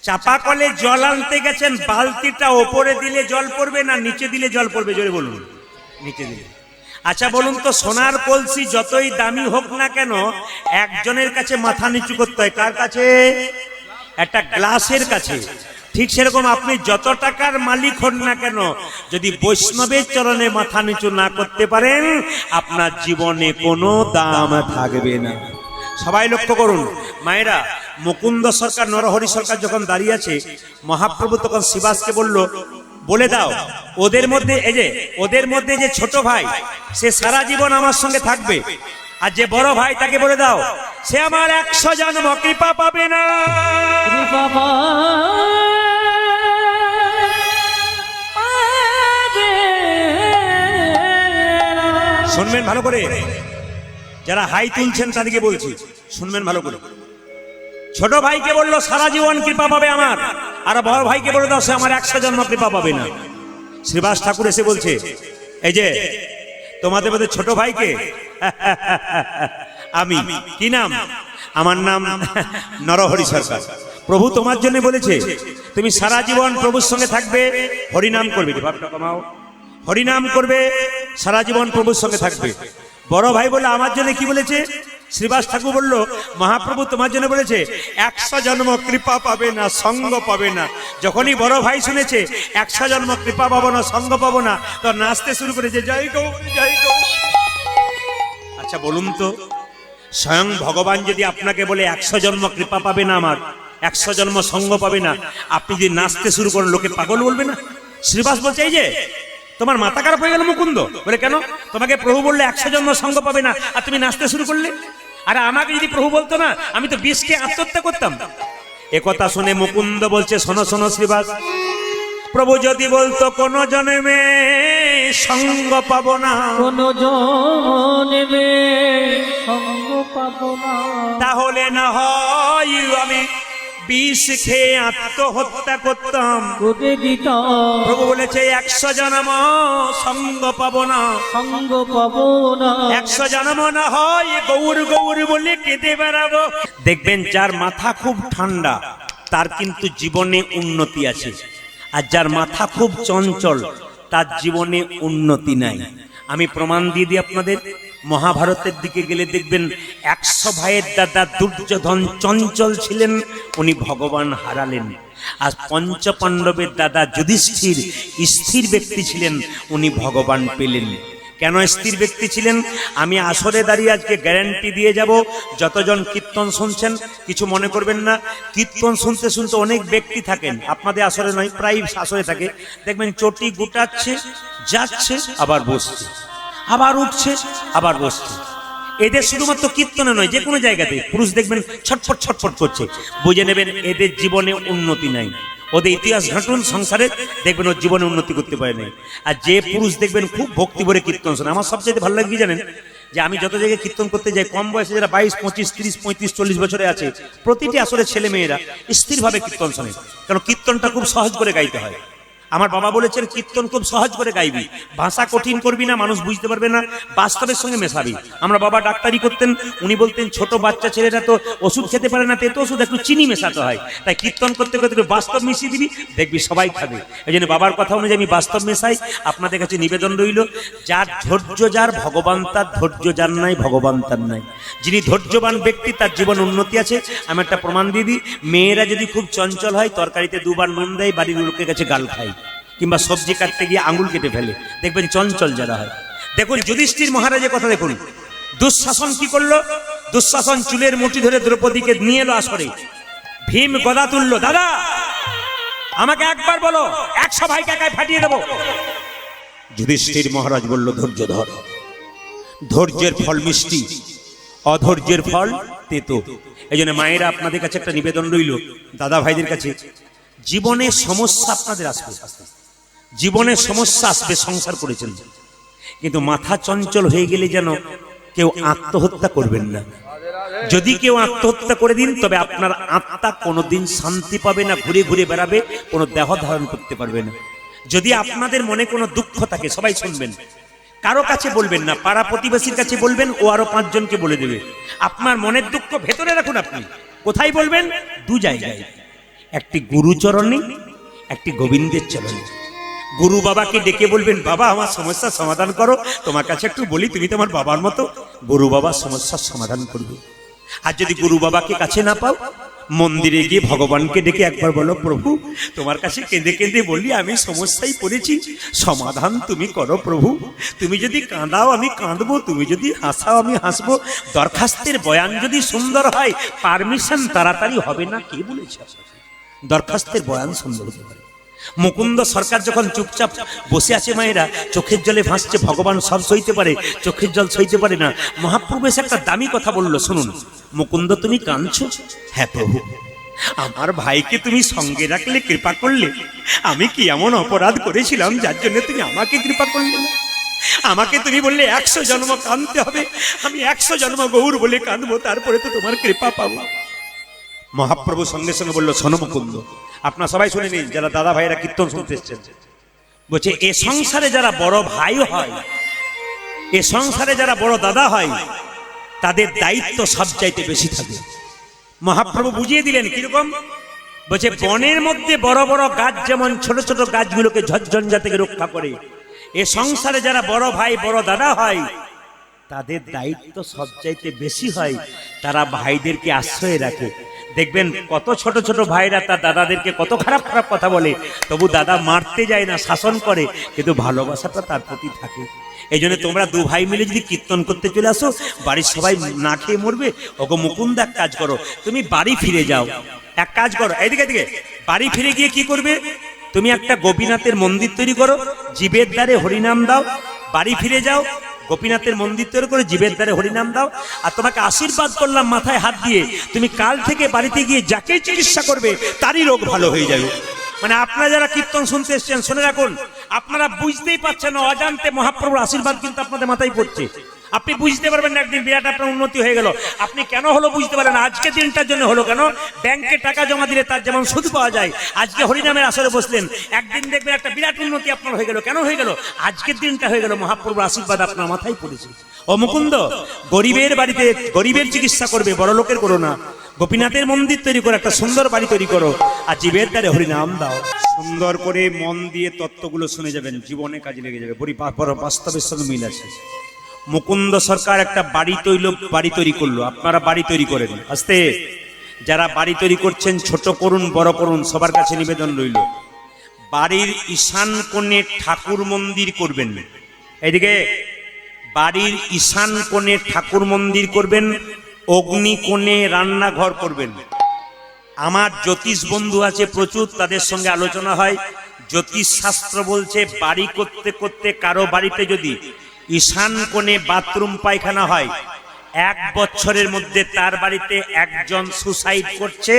চাপা কলে জল আনতে গেছেন, বালতিটা ওপরে দিলে জল পড়বে না নিচে দিলে জল পড়বে? জোরে বলুন। নিচে দিলে। আচ্ছা বলুন তো, সোনার কলসি যতই দামি হোক না কেন একজনের কাছে মাথা নিচু করতে হয়। কার কাছে? একটা গ্লাসের কাছে। ঠিক সেরকম আপনি যত টাকার মালিক হন না কেন, যদি বৈষ্ণবের চরণে মাথা নিচু না করতে পারেন আপনার জীবনে কোনো দাম থাকবে না। সবাই লক্ষ্য করুন মায়েরা, মুকুন্দ সরকার নরহরি সরকার যখন দাঁড়িয়ে আছে, মহাপ্রভু তখন শ্রীবাসকে বলল, বলে দাও ওদের মধ্যে, এই যে ওদের মধ্যে যে ছোট ভাই সে সারা জীবন আমার সঙ্গে থাকবে, আর যে বড় ভাই তাকে বলে দাও সে আমার 100 জন্ম কৃপা পাবে না। কৃপা পাবে না। শুনবেন ভালো করে, যারা হাই তুলছেন তাদেরকে বলছি, শুনবেন ভালো করে। ছোট ভাইকে বললো সারা জীবন কৃপা পাবে আমার, আর বড় ভাইকে বলে দাও সে আমার 100 জন্ম কৃপা পাবে না। শ্রীবাস ঠাকুর এসে বলছে, এই যে তোমাদের মধ্যে ছোট ভাইকে আমি, কি নাম? আমার নাম নরহরি সরকার। প্রভু তোমার জন্য বলেছে তুমি সারা জীবন প্রভুর সঙ্গে থাকবে, হরিনাম করবে। ভাবটা কমাও। হরিনাম করবে, সারা জীবন প্রভুর সঙ্গে থাকবে। বড় ভাই বললো আমার জন্য কি বলেছে? শ্রীবাস ঠাকুর বলল, মহাপ্রভু তোমার জন্য বলেছে 100 জন্ম কৃপা পাবে না, সঙ্গ পাবে না। যখনই বড় ভাই শুনেছে 100 জন্ম কৃপা পাবো না, সঙ্গ পাবো না, তো নাচতে শুরু করেছে, জয় গৌর জয় গৌর। আচ্ছা বলুন তো, স্বয়ং ভগবান যদি আপনাকে বলে 100 জন্ম কৃপা পাবে না আমার, 100 জন্ম সঙ্গ পাবে না, আপনি যদি নাচতে শুরু করেন লোকে পাগল বলবে না? শ্রীবাস বলছে, এই যে তোমার মাথা খারাপ হয়ে গেল মুকুন্দ? বলে কেন? তোমাকে প্রভু বললে 100 জন্ম সঙ্গ পাবে না, আর তুমি নাচতে শুরু করলে। আরে আমাকে যদি প্রভু বলতো না, আমি তো 20কে আত্মহত্যা করতাম। একথা শুনে মুকুন্দ বলছে, শোনো শোনো শ্রীবাস, প্রভু যদি বলতো কোন জন্মে সঙ্গ পাবো না, কোন জন্মে সঙ্গ পাবো না, তাহলে না হয় আমি বিষ খেয়ে আত্মহত্যা করতাম, করে দিতাম প্রভু বলেছে 100 জন্ম সঙ্গ পাবো না, সঙ্গ পাবো না 100 জন্ম না হয় গৌর গৌর বলে কেঁদে বেড়াবো। দেখবেন যার মাথা খুব ঠান্ডা তার কিন্তু জীবনে উন্নতি আছে, আর যার মাথা খুব চঞ্চল তার জীবনে উন্নতি নাই। আমি প্রমাণ দিয়ে দিই আপনাদের। মহাভারতের দিকে গেলে দেখবেন 100 ভাইয়ের দাদা দুর্যোধন চঞ্চল ছিলেন, উনি ভগবান হারালেন। আর পঞ্চপাণ্ডবের দাদা যুধিষ্ঠির স্থির ব্যক্তি ছিলেন, উনি ভগবান পেলেন। কেন স্থির ব্যক্তি ছিলেন? আমি আসরে দাঁড়িয়ে আজকে গ্যারান্টি দিয়ে যাব। যতজন কীর্তন শুনছেন কিছু মনে করবেন না, কীর্তন শুনতে শুনতে অনেক ব্যক্তি থাকেন, আপনাদের আসরে নয় প্রায় আসরে থাকে, দেখবেন চটি গুটাচ্ছে, যাচ্ছে, আবার বসছে, আবার উঠছে, আবার বসছে। এদের শুধুমাত্র কীর্তনে নয়, যে কোনো জায়গাতে পুরুষ দেখবেন ছটফট ছটফট করছে, বুঝে নেবেন এদের জীবনে উন্নতি নাই। ওদের ইতিহাস ঘাটুন সংসারে, দেখবেন ওর জীবনে উন্নতি করতে পারে নাই। আর যে পুরুষ দেখবেন খুব ভক্তি ভরে কীর্তন শোনে, আমার সবচেয়ে ভালো লাগে কি জানেন? যে আমি যত জায়গায় কীর্তন করতে যাই, কম বয়সে যারা 22, 25, 30, 35, 40 বছরে আছে, প্রতিটি আসলে ছেলে মেয়েরা স্থিরভাবে কীর্তন শোনে। কারণ কীর্তনটা খুব সহজ করে গাইতে হয়। আমার বাবা বলেছেন কীর্তন খুব সহজ করে গাইবি, ভাষা কঠিন করবি না, মানুষ বুঝতে পারবে না, বাস্তবের সঙ্গে মেশাবি। আমরা বাবা ডাক্তারি করতেন, উনি বলতেন ছোট বাচ্চা ছেলেরা তো ওষুধ খেতে পারে না, তেতো ওষুধ একটু চিনি মেশাতে হয়, তাই কীর্তন করতে করতে একটু বাস্তব মিশিয়ে দিবি, দেখবি সবাই খাবে। এই জন্য বাবার কথা অনুযায়ী আমি বাস্তব মেশাই। আপনাদের কাছে নিবেদন রইল, যার ধৈর্য যার ভগবান তার, ধৈর্য যার নাই ভগবান তার নাই। যিনি ধৈর্যবান ব্যক্তি তার জীবন উন্নতি আছে। আমি একটা প্রমাণ দিয়ে দিই, মেয়েরা যদি খুব চঞ্চল হয়, তরকারিতে 2 বার নুন দেয়, বাড়ির লোকের কাছে গাল খায়, কিংবা সবজি কাটতে গিয়ে আঙুল কেটে ফেলে, দেখবেন চঞ্চল যারা হয়। দেখুন যুধিষ্ঠির মহারাজের কথা দেখুন, দুঃশাসন কি করলো? দুঃশাসন চুলের মুঠি ধরে দ্রৌপদীকে নিয়ে এলো আসরে, ভীম গদা তুললো, দাদা আমাকে একবার বলো, 100 ভাইকে একাই ফাটিয়ে দেবো। যুধিষ্ঠির মহারাজ বলল, ধৈর্য ধর, ধৈর্যের ফল মিষ্টি, অধৈর্যের ফল তেতো। এই জন্য মায়েরা আপনাদের কাছে একটা নিবেদন রইল, দাদা ভাইদের কাছে, জীবনে সমস্যা আপনাদের আসবে, জীবনে সমস্যা আসবে, সংসার করেছেন, কিন্তু মাথা চঞ্চল হয়ে গেলে যেন কেউ আত্মহত্যা করবেন না। যদি কেউ আত্মহত্যা করে দিন, তবে আপনার আত্মা কোনোদিন শান্তি পাবে না, ঘুরে ঘুরে বেড়াবে, কোনো দেহ ধারণ করতে পারবে না। যদি আপনাদের মনে কোনো দুঃখ থাকে, সবাই শুনবেন, কারো কাছে বলবেন না, পাড়া প্রতিবেশীর কাছে বলবেন, ও আরো 5 জনকে বলে দেবে। আপনার মনের দুঃখ ভেতরে রাখুন। আপনি কোথায় বলবেন? 2 জায়গায়, একটি গুরুচরণে, একটি গোবিন্দের চরণে। গুরু বাবাকে ডেকে বলবেন, বাবা আমার সমস্যার সমাধান করো, তোমার কাছে একটু বলি, তুমি তো আমার বাবার মতো। গুরু বাবা সমস্যার সমাধান করবে। আর যদি গুরু বাবাকে কাছে না পাও, মন্দিরে গিয়ে ভগবানকে ডেকে একবার বলো, প্রভু তোমার কাছে কেঁদে কেঁদে বলি, আমি সমস্যায় পড়েছি, সমাধান তুমি করো প্রভু। তুমি যদি কাঁদাও আমি কাঁদবো, তুমি যদি হাসাও আমি হাসবো। দরখাস্তের বয়ান যদি সুন্দর হয়, পারমিশন তাড়াতাড়ি হবে না, কে বলেছে? দরখাস্তের বয়ান সুন্দর হতে পারে। মুকুন্দ সরকার যখন চুপচাপ বসে আছে, মায়েরা চোখের জলে ভাসছে, ভগবান সব সইতে পারে, চোখের জল সইতে পারে না। মহাপ্রভু এসে একটা দামি কথা বলল, শুনুন। মুকুন্দ তুমি কাঁদছো? হ্যাঁ প্রভু, আমার ভাইকে তুমি সঙ্গে রাখলে, কৃপা করলে, আমি কি এমন অপরাধ করেছিলাম যার জন্য তুমি আমাকে কৃপা করলে না? আমাকে তুমি বললে 100 জন্ম কাঁদতে হবে, আমি 100 জন্ম গৌর বলে কাঁদবো, তারপরে তো তোমার কৃপা পাবো। মহাপ্রভু সঙ্গে সঙ্গে বললো, শোনো মুকুন্দ, আপনারা সবাই শুনে নিন, যারা দাদা ভাইরা কীর্তন শুনতে এসছেন, বলছে এ সংসারে যারা বড় ভাই হয়, এ সংসারে যারা বড় দাদা হয়, তাদের দায়িত্ব সবচাইতে বেশি থাকে। মহাপ্রভু বুঝিয়ে দিলেন কিরকম? বলছে বনের মধ্যে বড় বড় গাছ যেমন ছোট ছোট গাছগুলোকে ঝড়ঝঞ্ঝা থেকে রক্ষা করে, এ সংসারে যারা বড় ভাই বড় দাদা হয়, তাদের দায়িত্ব সবচাইতে বেশি হয়, তারা ভাইদেরকে আশ্রয় রাখে। দেখবেন কত ছোট ছোট ভাইরা তার দাদাদেরকে কত খারাপ খারাপ কথা বলে, তবু দাদা মারতে যায় না, শাসন করে, কিন্তু ভালোবাসাটা তার প্রতি থাকে। এই জন্য তোমরা 2 ভাই মিলে যদি কীর্তন করতে চলে আসো, বাড়ির সবাই না খেয়ে মরবে। ওগো মুকুন্দ, এক কাজ করো, তুমি বাড়ি ফিরে যাও, এক কাজ করো, এদিকে এদিকে, বাড়ি ফিরে গিয়ে কি করবে? তুমি একটা গোপীনাথের মন্দির তৈরি করো, জীবের দ্বারে হরিনাম দাও, বাড়ি ফিরে যাও, গোপীনাথের মন্দির তৈরি করে জীবের দ্বারে হরিনাম দাও। আর তোমাকে আশীর্বাদ করলাম মাথায় হাত দিয়ে, তুমি কাল থেকে বাড়িতে গিয়ে যাকে চিকিৎসা করবে তারই রোগ ভালো হয়ে যাবে। মানে আপনারা যারা কীর্তন শুনতে এসছেন, শুনে রাখুন, আপনারা বুঝতেই পারছেন না, অজান্তে মহাপ্রভুর আশীর্বাদ কিন্তু আপনাদের মাথায় পড়ছে। আপনি বুঝতে পারবেন না একদিন বিরাট আপনার উন্নতি হয়ে গেল। আপনি কেন হলো বুঝতে পারেন না, আজকে দিনটার জন্য হলো কেন? ব্যাংকে টাকা জমা দিলে তার যেমন সুদ পাওয়া যায়, আজকে হরিনামের আসরে বসলেন, একদিন দেখবেন একটা বিরাট উন্নতি আপনার হয়ে গেল। কেন হয়ে গেল? আজকের দিনটা হয়ে গেল, মহাপ্রভুর আশীর্বাদ আপনার মাথায় পড়েছে। ও মুকুন্দ, গরিবের বাড়িতে গরিবের চিকিৎসা করবে, বড় লোকের করো না। গোপীনাথের মন্দির তৈরি করো, একটা সুন্দর বাড়ি তৈরি করো, আর জীবের দ্বারে হরিনাম দাও। সুন্দর করে মন দিয়ে তত্ত্বগুলো শুনে যাবেন, জীবনে কাজে লেগে যাবে, বাস্তবের সঙ্গে মিল আছে। মুকুন্দ সরকার একটা বাড়ি তৈরি করলো, আপনারা বাড়ি তৈরি করেন আস্তে। যারা বাড়ি তৈরি করছেন, ছোট করুন বড় করুন, সবার কাছে নিবেদন রইল, বাড়ির ঈশান কোণে ঠাকুর মন্দির করবেন। এইদিকে বাড়ির ঈশান কোণে ঠাকুর মন্দির করবেন, অগ্নি কোণে রান্নাঘর করবেন। আমার জ্যোতিষ বন্ধু আছে প্রচুর, তাদের সঙ্গে আলোচনা হয়। জ্যোতিষ শাস্ত্র বলছে বাড়ি করতে করতে কারো বাড়িতে যদি ঈশান কোণে বাথরুম পায়খানা হয়, 1 বছরের মধ্যে তার বাড়িতে একজন সুসাইড করছে,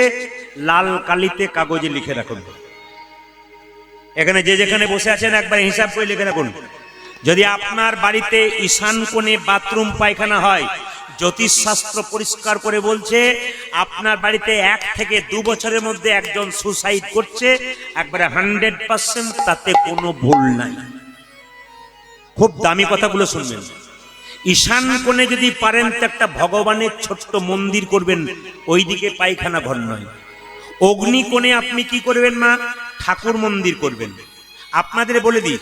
লাল কালিতে কাগজে লিখে রাখুন। এখানে যে যেখানে বসে আছেন একবার হিসাব করে লিখে রাখুন। যদি আপনার বাড়িতে ঈশান কোণে বাথরুম পায়খানা হয়, জ্যোতিষ শাস্ত্র পরিষ্কার করে বলছে আপনার বাড়িতে 1 থেকে 2 বছরের মধ্যে একজন সুসাইড করছে, একবারে 100%, তাতে কোনো ভুল নাই। খুব দামি কথাগুলো শুনবেন। ঈশান কোণে যদি পারেন তো একটা ভগবানের ছোট্ট মন্দির করবেন, ওইদিকে পায়খানা ঘর নয়। অগ্নি কোণে আপনি কি করবেন মা? ঠাকুর মন্দির করবেন। আপনাদের বলে দিই,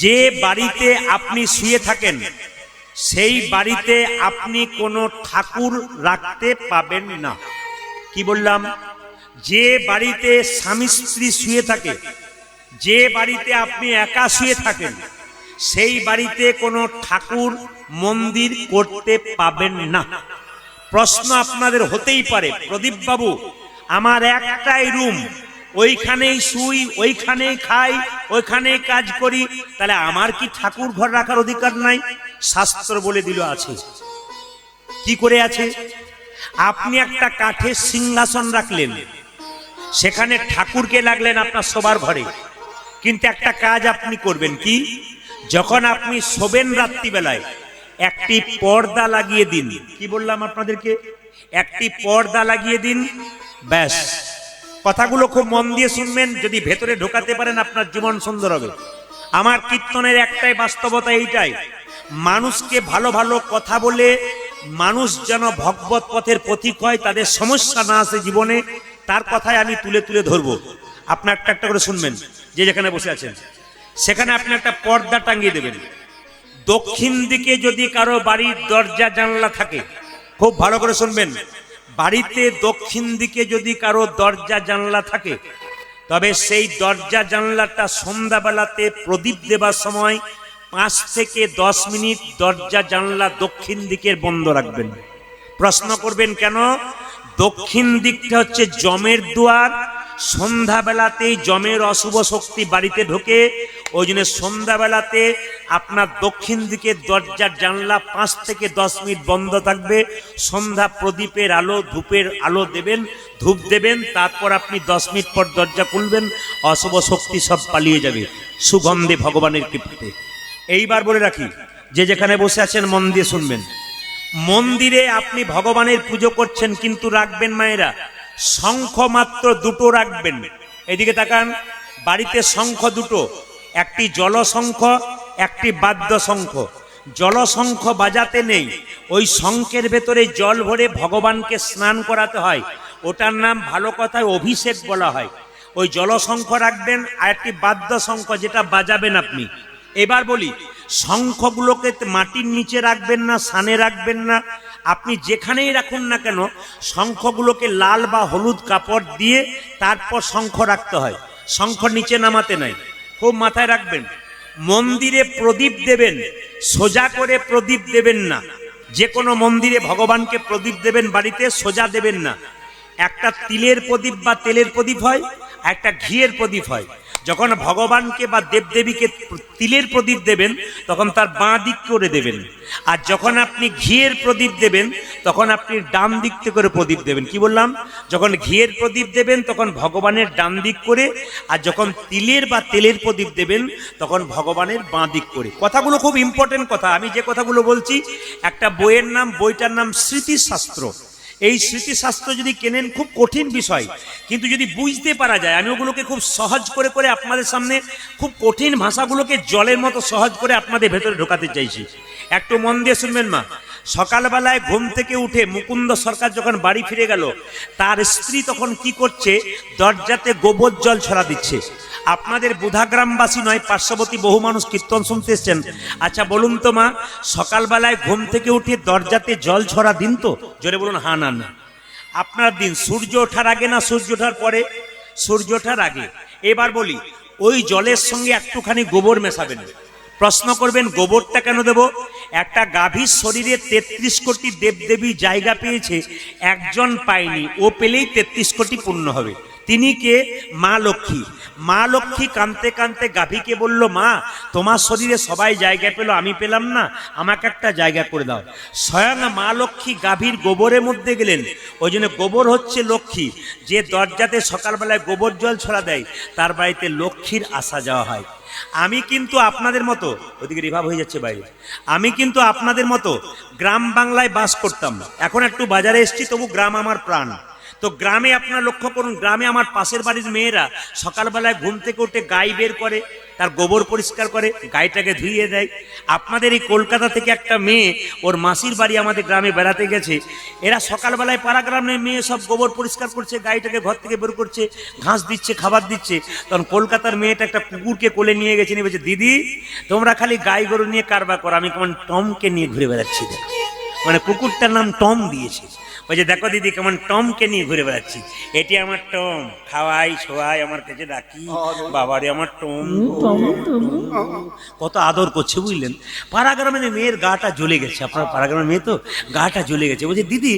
যে বাড়িতে আপনি শুয়ে থাকেন সেই বাড়িতে আপনি কোনো ঠাকুর রাখতে পাবেন না। কি বললাম? যে বাড়িতে স্বামী স্ত্রী শুয়ে থাকে, যে বাড়িতে আপনি একা শুয়ে থাকেন, সেই বাড়িতে কোনো ঠাকুর মন্দির করতে পাবেন না। প্রশ্ন আপনাদের হতেই পারে, প্রদীপ বাবু আমার একটাই রুম, ওইখানেই শুই, ওইখানেই খাই, ওইখানেই কাজ করি, তাহলে আমার কি ঠাকুর ঘর রাখার অধিকার নাই? শাস্ত্র বলে দিল আছে। কি করে আছে? আপনি একটা কাঠের সিংহাসন রাখলেন, সেখানে ঠাকুরকে লাগলেন আপনার শোবার ঘরে, কিন্তু একটা কাজ আপনি করবেন কি? যখন আপনি শোবেন রাত্রিবেলায় একটি পর্দা লাগিয়ে দিন। কি বললাম আপনাদেরকে? একটি পর্দা লাগিয়ে দিন, ব্যাস। কথাগুলো খুব মন দিয়ে শুনবেন, যদি ভেতরে ঢোকাতে পারেন আপনার জীবন সুন্দর হবে। আমার কীর্তনের একটাই বাস্তবতা এইটাই, মানুষকে ভালো ভালো কথা বলে মানুষ যেন ভগবত পথের পথিক হয়, তাদের সমস্যা না আসে জীবনে, তার কথাই আমি তুলে তুলে ধরবো। আপনার একটা একটা করে শুনবেন। যে যেখানে বসে আছেন সেখানে আপনি একটা পর্দা টাঙিয়ে দেবেন। দক্ষিণ দিকে যদি কারো বাড়ির দরজা জানলা থাকে, খুব ভালো করে শুনবেন, বাড়িতে দক্ষিণ দিকে যদি কারো দরজা জানলা থাকে, তবে সেই দরজা জানলাটা সন্ধ্যাবেলাতে প্রদীপ দেবার সময় 5 থেকে 10 মিনিট দরজা জানলা দক্ষিণ দিকের বন্ধ রাখবেন। প্রশ্ন করবেন কেন? দক্ষিণ দিকটা হচ্ছে যমের দুয়ার, সন্ধ্যাবেলাতেই যমের অশুভ শক্তি বাড়িতে ঢোকে, ওই জন্য সন্ধ্যাবেলাতে আপনার দক্ষিণ দিকে দরজার জানলা 5 থেকে 10 মিনিট বন্ধ থাকবে। সন্ধ্যা প্রদীপের আলো, ধূপের আলো দেবেন, ধূপ দেবেন, তারপর আপনি 10 মিনিট পর দরজা খুলবেন, অশুভ শক্তি সব পালিয়ে যাবে সুগন্ধে ভগবানের কৃপাতে। এইবার বলে রাখি, যে যেখানে বসে আছেন মন দিয়ে শুনবেন। মন্দিরে আপনি ভগবানের পুজো করছেন, কিন্তু রাখবেন মায়েরা শঙ্খ মাত্র 2টো রাখবেন। এদিকে তাকান, বাড়িতে শঙ্খ 2টো, একটি জলশঙ্খ, একটি বাদ্য শঙ্খ। জলশঙ্খ বাজাতে নেই, ওই শঙ্খের ভেতরে জল ভরে ভগবানকে স্নান করাতে হয়, ওটার নাম ভালো কথায় অভিষেক বলা হয়। ওই জলশঙ্খ রাখবেন, আর একটি বাদ্য শঙ্খ যেটা বাজাবেন আপনি। এবার বলি, শঙ্খগুলোকে মাটির নিচে রাখবেন না, সানে রাখবেন না, আপনি যেখানেই রাখুন না কেন শঙ্খগুলোকে লাল বা হলুদ কাপড় দিয়ে তারপর শঙ্খ রাখতে হয়, শঙ্খ নিচে নামাতে নাই। খুব মাথায় রাখবেন। মন্দিরে প্রদীপ দেবেন, সোজা করে প্রদীপ দেবেন না। যে কোনো মন্দিরে ভগবানকে প্রদীপ দেবেন, বাড়িতে সোজা দেবেন না। একটা তিলের প্রদীপ বা তেলের প্রদীপ হয়, একটা ঘিয়ের প্রদীপ হয়। যখন ভগবানকে বা দেবদেবীকে তিলের প্রদীপ দেবেন তখন তার বাঁ দিক করে দেবেন, আর যখন আপনি ঘিয়ের প্রদীপ দেবেন তখন আপনি ডান দিক করে প্রদীপ দেবেন। কি বললাম? যখন ঘিয়ের প্রদীপ দেবেন তখন ভগবানের ডান দিক করে, আর যখন তিলের বা তেলের প্রদীপ দেবেন তখন ভগবানের বাঁ দিক করে। কথাগুলো খুব ইম্পর্টেন্ট কথা। আমি যে কথাগুলো বলছি, একটা বইটার নাম স্মৃতিশাস্ত্র। এই স্মৃতিশাস্ত্র যদি কেনেন, খুব কঠিন বিষয়, কিন্তু যদি বুঝতে পারা যায়, আমি ওগুলোকে খুব সহজ করে করে আপনাদের সামনে খুব কঠিন ভাষাগুলোকে জলের মতো সহজ করে আপনাদের ভেতরে ঢোকাতে চাইছি। একটু মন দিয়ে শুনবেন মা। সকালবেলায় ঘুম থেকে উঠে মুকুন্দ সরকার যখন বাড়ি ফিরে গেল, তার স্ত্রী তখন কি করছে? দরজাতে গোবর জল ছড়া দিচ্ছে। আপনাদের বুধা গ্রামবাসী নয়, পার্শ্ববর্তী বহু মানুষ কীর্তন শুনতে এসছেন। আচ্ছা বলুন তো মা, সকালবেলায় ঘুম থেকে উঠে দরজাতে জল ছড়া দিন তো? জোরে বলুন হ্যাঁ না না। আপনার দিন সূর্য ওঠার আগে না সূর্য ওঠার পরে? সূর্য ওঠার আগে। এবার বলি, ওই জলের সঙ্গে একটুখানি গোবর মেশাবেন। প্রশ্ন করবেন গোবরটা কেন দেব? একটা গাভীর শরীরে 33 কোটি দেবদেবী জায়গা পেয়েছে, একজন পায়নি, ও পেলেই 33 কোটি পূর্ণ হবে। তিনি কে? মা লক্ষ্মী। মা লক্ষ্মী কাঁদতে কাঁদতে গাভীকে বলল, মা তোমার শরীরে সবাই জায়গা পেল, আমি পেলাম না, আমাকে একটা জায়গা করে দাও। স্বয়ং মা লক্ষ্মী গাভীর গোবরের মধ্যে গেলেন। ওই জন্য গোবর হচ্ছে লক্ষ্মী। যে দরজাতে সকালবেলায় গোবর জল ছড়া দেয়, তার বাড়িতে লক্ষ্মীর আসা যাওয়া হয়। আমি কিন্তু আপনাদের মতো, ওদিকে রিভাব হয়ে যাচ্ছে বাইরে, আমি কিন্তু আপনাদের মতো গ্রাম বাংলায় বাস করতাম। এখন একটু বাজারে এসেছি, তবু গ্রাম আমার প্রাণ। তো গ্রামে আপনারা লক্ষ্য করুন, গ্রামে আমার পাশের বাড়ির মেয়েরা সকালবেলায় ঘুম থেকে উঠে গাই বের করে, তার গোবর পরিষ্কার করে, গাইটাকে ধুইয়ে দেয়। আপনাদের এই কলকাতা থেকে একটা মেয়ে ওর মাসির বাড়ি আমাদের গ্রামে বেড়াতে গেছে, এরা সকালবেলায় পাড়া গ্রামের মেয়ে সব গোবর পরিষ্কার করছে, গাইটাকে ঘর থেকে বের করছে, ঘাস দিচ্ছে, খাবার দিচ্ছে। তখন কলকাতার মেয়েটা একটা কুকুরকে কোলে নিয়ে গেছে, নিয়ে বলছে, দিদি তোমরা খালি গাই গরু নিয়ে কারবার করো, আমি কেমন টমকে নিয়ে ঘুরে বেড়াচ্ছি। মানে কুকুরটার নাম টম দিয়েছে। বলছে, দেখো দিদি কেমন টমকে নিয়ে ঘুরে বেড়াচ্ছি, এটি আমার টম, খাওয়াই ছোয়াই, আমার কাছে ডাকি, বাবারে আমার টম। কত আদর করছে বুঝলেন। পাড়াগ্রামের মেয়ের গাটা জ্বলে গেছে। আপনার পাড়াগ্রামের মেয়ে তো, গাটা জ্বলে গেছে। বলছে, দিদি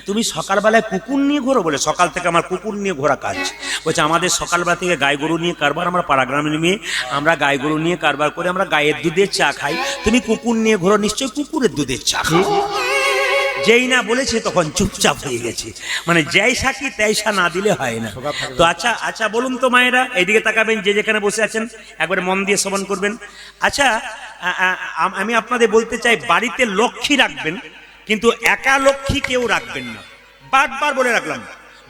তুমি সকালবেলায় কুকুর নিয়ে ঘোরো? বলে, সকাল থেকে আমার কুকুর নিয়ে ঘোরা কাজ। বলছে, আমাদের সকালবেলা থেকে গাই গরু নিয়ে কারবার, আমরা পাড়াগ্রামের মেয়ে, আমরা গাই গরু নিয়ে কারবার করে আমরা গায়ের দুধের চা খাই, তুমি কুকুর নিয়ে ঘোরো, নিশ্চয়ই কুকুরের দুধের চা খাও। যেই না বলেছে তখন চুপচাপ হয়ে গেছে। মানে জয়সা কি তেইসা না দিলে হয় না। তো আচ্ছা আচ্ছা বলুন তো মায়েরা, এইদিকে তাকাবেন, যে যেখানে বসে আছেন একবারে মন দিয়ে শ্রবণ করবেন। আচ্ছা আমি আপনাদের বলতে চাই, বাড়িতে লক্ষ্মী রাখবেন, কিন্তু একা লক্ষ্মী কেউ রাখবেন না। বারবার বলে রাখলাম,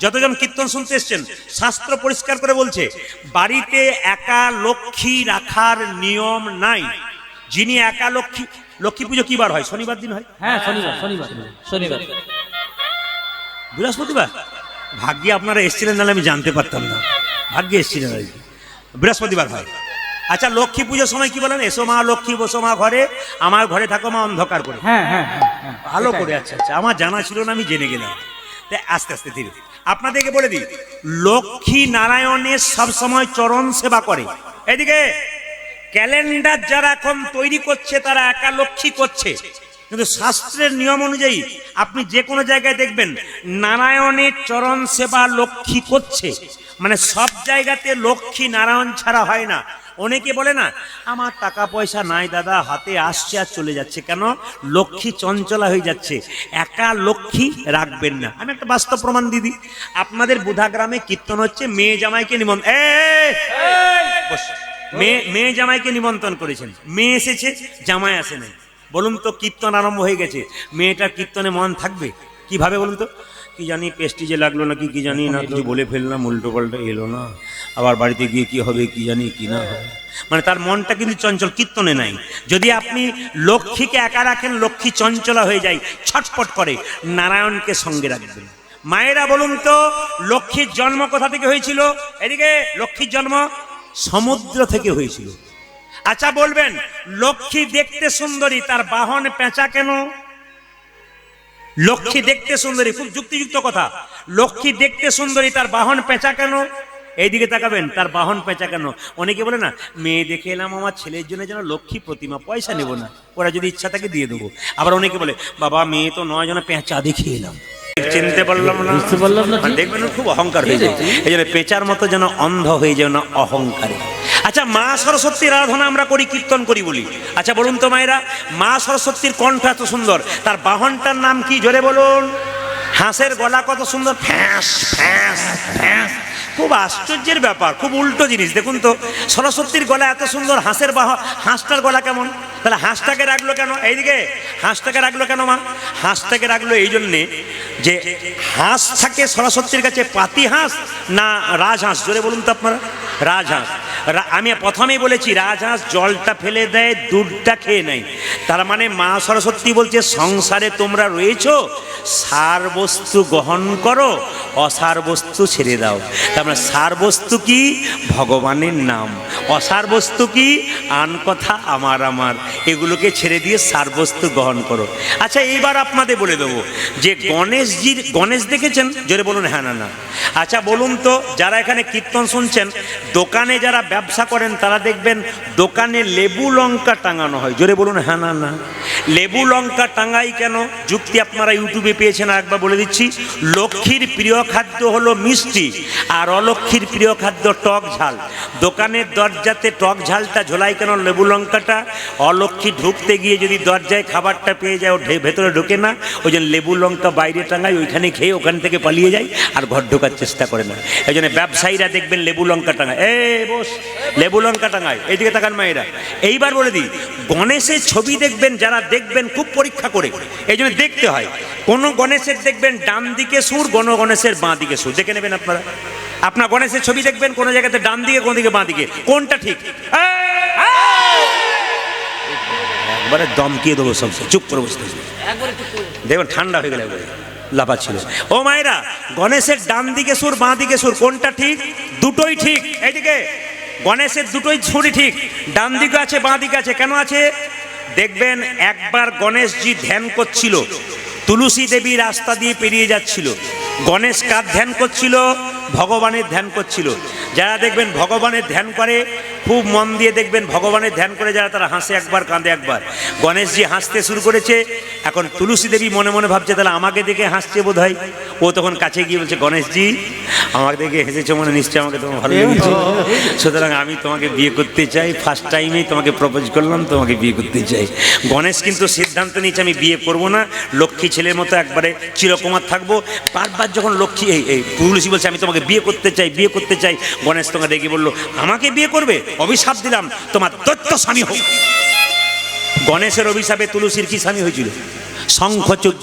যতজন কীর্তন শুনতে এসছেন, শাস্ত্র পরিষ্কার করে বলছে বাড়িতে একা লক্ষ্মী রাখার নিয়ম নাই। যিনি একা লক্ষ্মী, লক্ষ্মী পুজো কি বার হয়? শনিবার দিন হয়। হ্যাঁ শনিবার শনিবার শনিবার বৃহস্পতিবার। ভাগ্যে আপনারা এসেছিলেন, নাহলে আমি জানতে পারতাম না। ভাগ্যে এসেছিলেন আর কি। বৃহস্পতিবার হয়। আচ্ছা লক্ষ্মী পুজোর সময় কি বলেন? এসো মা লক্ষ্মী, বসো মা ঘরে, আমার ঘরে থাকো মা অন্ধকার করে। হ্যাঁ হ্যাঁ ভালো করে। আচ্ছা আচ্ছা, আমার জানা ছিল না, আমি জেনে গেলাম। তাই আস্তে আস্তে ধীরে আপনাদেরকে বলে দিই, লক্ষ্মী নারায়ণের সবসময় চরণ সেবা করে। এদিকে ক্যালেন্ডার যারা এখন তৈরি করছে তারা একা লক্ষ্মী করছে, কিন্তু শাস্ত্রের নিয়ম অনুযায়ী আপনি যে কোনো জায়গায় দেখবেন নারায়ণের চরণ সেবা লক্ষ্মী করছে। মানে সব জায়গাতে লক্ষ্মী নারায়ণ ছাড়া হয় না। অনেকে বলে না, আমার টাকা পয়সা নাই দাদা, হাতে আসছে আর চলে যাচ্ছে। কেন? লক্ষ্মী চঞ্চলা হয়ে যাচ্ছে। একা লক্ষ্মী রাখবেন না। আমি একটা বাস্তব প্রমাণ দিদি। আপনাদের বুধা গ্রামে কীর্তন হচ্ছে, মেয়ে জামাইকে নিমন্ত্রণ, মেয়ে জামাইকে নিমন্ত্রণ করেছেন, মেয়ে এসেছে, জামাই আসে নাই। বলুন তো, কীর্তন আরম্ভ হয়ে গেছে, মেয়েটার কীর্তনে মন থাকবে? কিভাবে বলুন তো? কি জানি পেস্টিজে লাগলো নাকি, কি জানি না, কিছু বলে ফেললাম, উল্টো পাল্টা এলো না, আবার বাড়িতে গিয়ে কি হবে, কি জানি কি না হবে। মানে তার মনটা কিন্তু চঞ্চল, কীর্তনে নাই। যদি আপনি লক্ষ্মীকে একা রাখেন, লক্ষ্মী চঞ্চলা হয়ে যায়, ছটপট করে। নারায়ণকে সঙ্গে রাখবেন। মায়েরা বলুন তো, লক্ষ্মীর জন্ম কোথা থেকে হয়েছিল? এদিকে লক্ষ্মীর জন্ম সমুদ্র থেকে হয়েছিল। আচ্ছা বলবেন, লক্ষ্মী দেখতে সুন্দরী, তার বাহন পেঁচা কেন? লক্ষ্মী দেখতে সুন্দরী, খুব যুক্তিযুক্ত কথা। লক্ষ্মী দেখতে সুন্দরী, তার বাহন পেঁচা কেন? এইদিকে তাকাবেন, তার বাহন পেঁচা কেন? অনেকে বলে না, মেয়ে দেখে এলাম আমার ছেলের জন্য যেন লক্ষ্মী প্রতিমা, পয়সা নেব না, ওরা যদি ইচ্ছা থাকে দিয়ে দেবো। আবার অনেকে বলে, বাবা মেয়ে তো নয়, যেন পেঁচা দেখে এলাম। চিনতে পারলাম না, বুঝতে পারলাম না। দেখবেন খুব অহংকার হয়ে যায়। এই জন্য পেঁচার মতো যেন অন্ধ হয়ে যায় না অহংকারে। আচ্ছা, মা সরস্বতীর আরাধনা আমরা করি, কীর্তন করি বলি। আচ্ছা বলুন তো মায়েরা, মা সরস্বতীর কণ্ঠ এত সুন্দর, তার বাহনটার নাম কি জোরে বলুন? হাঁসের গলা কত সুন্দর, ফ্যাঁস ফ্যাঁস ফ্যাঁস। খুব আশ্চর্যের ব্যাপার, খুব উল্টো জিনিস। দেখুন তো, সরস্বতীর গলা এত সুন্দর, হাঁসটার গলা কেমন? তাহলে হাঁসটাকে রাখলো কেন? এইদিকে হাঁসটাকে রাখলো কেন মা? হাঁসটাকে রাখলো এই জন্যে যে হাঁস থাকে সরস্বতীর কাছে পাতি হাঁস না রাজহাঁস? জোরে বলুন তো আপনারা। রাজহাঁস। আমি প্রথমেই বলেছি রাজহাঁস জলটা ফেলে দেয়, দুধটা খেয়ে নেয়। তার মানে মা সরস্বতী বলছে সংসারে তোমরা রয়েছো, সার বস্তু গ্রহণ করো, অসার বস্তু ছেড়ে দাও। তার মানে সার বস্তু কি? ভগবানের নাম। অসার বস্তু কি? আন কথা আমার আমার, এগুলোকে ছেড়ে দিয়ে সার বস্তু গ্রহণ করো। আচ্ছা, এইবার আপনাদের বলে দেবো যে গণেশ দেখেছেন? জোরে বলুন হ্যাঁ না না। আচ্ছা বলুন তো, যারা এখানে কীর্তন শুনছেন, দোকানে যারা ব্যবসা করেন তারা দেখবেন দোকানে লেবু লঙ্কা টাঙানো হয়। জোরে বলুন হ্যাঁ না না। লেবু লঙ্কা টাঙাই কেন? যুক্তি আপনারা ইউটিউবে পেয়েছেন, আর একবার বলে দিচ্ছি। লক্ষ্মীর প্রিয় খাদ্য হলো মিষ্টি, আর অলক্ষ্মীর প্রিয় খাদ্য টক ঝাল। দোকানের দরজাতে টক ঝালটা ঝোলাই কেন, লেবু লঙ্কাটা? অলক্ষ্মী ঢুকতে গিয়ে যদি দরজায় খাবারটা পেয়ে যায়, ও ভেতরে ঢোকে না, ওই জন্য লেবু লঙ্কা বাইরে টাঙায়, ওইখানে খেয়ে ওখান থেকে পালিয়ে যায়, আর ঘর ঢোকার চেষ্টা করে না। এই জন্য ব্যবসায়ীরা দেখবেন লেবু লঙ্কা টাঙায়। বস, লেবু লঙ্কা টাঙায়। এইদিকে তাকান মায়েরা। এইবার বলে দিই, গণেশের ছবি দেখবেন, যারা দেখবেন খুব পরীক্ষা করে, এই জন্য দেখতে হয়। কোন গণেশের দেখবেন ডান দিকে সুর, কোন গণেশের বাঁ দিকে সুর, দেখে নেবেন আপনারা। আপনার গণেশের ছবি দেখবেন, কোন জায়গাতে ডান দিকে, কোন দিকে বাঁ দিকে, কোনটা ঠিক? একবারে দমকিয়ে দেবো সব, চুপ করে বসতে। দেখুন ঠান্ডা হয়ে গেলে লাফা ছিল। ও মায়েরা, গণেশের ডান দিকে সুর, বাঁ দিকে সুর, কোনটা ঠিক? দুটোই ঠিক। এইদিকে গণেশের দুটোই সুরই ঠিক, ডান দিকে আছে, বাঁ দিকে আছে। কেন আছে? দেখবেন একবার গণেশজি ধ্যান করছিল, তুলসী দেবী রাস্তা দিয়ে পেরিয়ে যাচ্ছিল। গণেশ কার ধ্যান করছিল? ভগবানের ধ্যান করছিল। যারা দেখবেন ভগবানের ধ্যান করে, খুব মন দিয়ে দেখবেন, ভগবানের ধ্যান করে যারা, তারা হাসে একবার, কাঁদে একবার। গণেশজি হাসতে শুরু করেছে, এখন তুলসী দেবী মনে মনে ভাবছে তাহলে আমাকে দেখে হাসছে বোধ হয়। ও তখন কাছে গিয়ে বলছে, গণেশজি আমাকে দেখে হেসেছো মানে নিশ্চয়ই আমাকে তোমার ভালো লেগেছে, সুতরাং আমি তোমাকে বিয়ে করতে চাই, ফার্স্ট টাইমেই তোমাকে প্রপোজ করলাম, তোমাকে বিয়ে করতে চাই। গণেশ কিন্তু সিদ্ধান্ত নিয়েছে আমি বিয়ে করব না, লক্ষ্মী ছেলের মতো একবারে চিরকুমার থাকবো। বারবার যখন লক্ষ্মী এই তুলসী বলছে আমি তোমাকে বিয়ে করতে চাই, বিয়ে করতে চাই, গণেশ তোমাকে ডেকে বললো আমাকে বিয়ে করবে? অভিশাপ দিলাম তোমার দৈত্য স্বামী হোক। গণেশের অভিশাপে তুলসীর কি স্বামী হয়েছিল? শঙ্খচূড়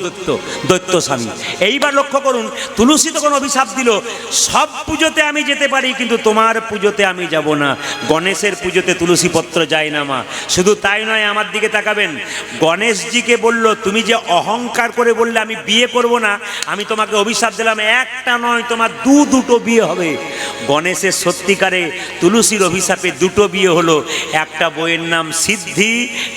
দৈত্য স্বামী। এইবার লক্ষ্য করুন, তুলসী তখন অভিশাপ দিল, সব পুজোতে আমি যেতে পারি কিন্তু তোমার পুজোতে আমি যাব না। গণেশের পুজোতে তুলসী পত্র যায় না মা। শুধু তাই নয়, আমার দিকে তাকাবেন, গণেশজিকে বলল তুমি যে অহংকার করে বললে আমি বিয়ে করব না, আমি তোমাকে অভিশাপ দিলাম, একটা নয় তোমার দুটো বিয়ে হবে। গণেশের সত্যিকারে তুলসীর অভিশাপে দুটো বিয়ে হলো। একটা বইয়ের নাম সিদ্ধি,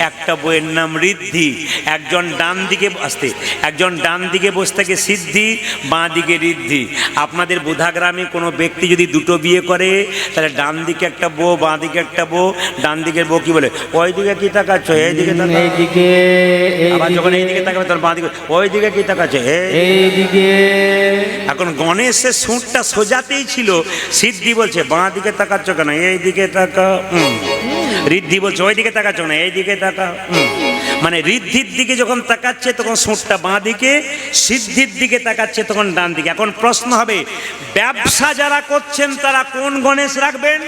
একটা বইয়ের নাম ঋদ্ধি। একজন ডান দিকে আসতে, একজন ডান দিকে বসে থাকে সিদ্ধি, বাঁ দিকে ঋদ্ধি। আপনাদের বোধাগ্রামে কোনো ব্যক্তি যদি দুটো বিয়ে করে, তাহলে ডান দিকে একটা বউ, বাঁ দিকে একটা বউ। ডান দিকের বউ কি বলে? ওই দিকে কি তাকাচ্ছ? এইদিকে এইদিকে। আবার যখন এইদিকে তাকাবে তখন বাঁ দিকে, ওই দিকে কি তাকাচ্ছ? এইদিকে। এখন গণেশের সুরটা সোজাতেই ছিল, সিদ্ধি বলছে বাঁ দিকে তাকাচ্ছ কেন? এইদিকে তাকা। ঋদ্ধি বলছে ওই দিকে তাকাচ্ছ না, এইদিকে তাকা। মানে ঋদ্ধির দিকে যখন তাকাচ্ছে তখন সুরটা বাঁ দিকে, সিদ্ধির দিকে তাকাচ্ছে তখন ডান দিকে। এখন প্রশ্ন হবে, ব্যবসা যারা করছেন তারা কোন গণেশ রাখবেন?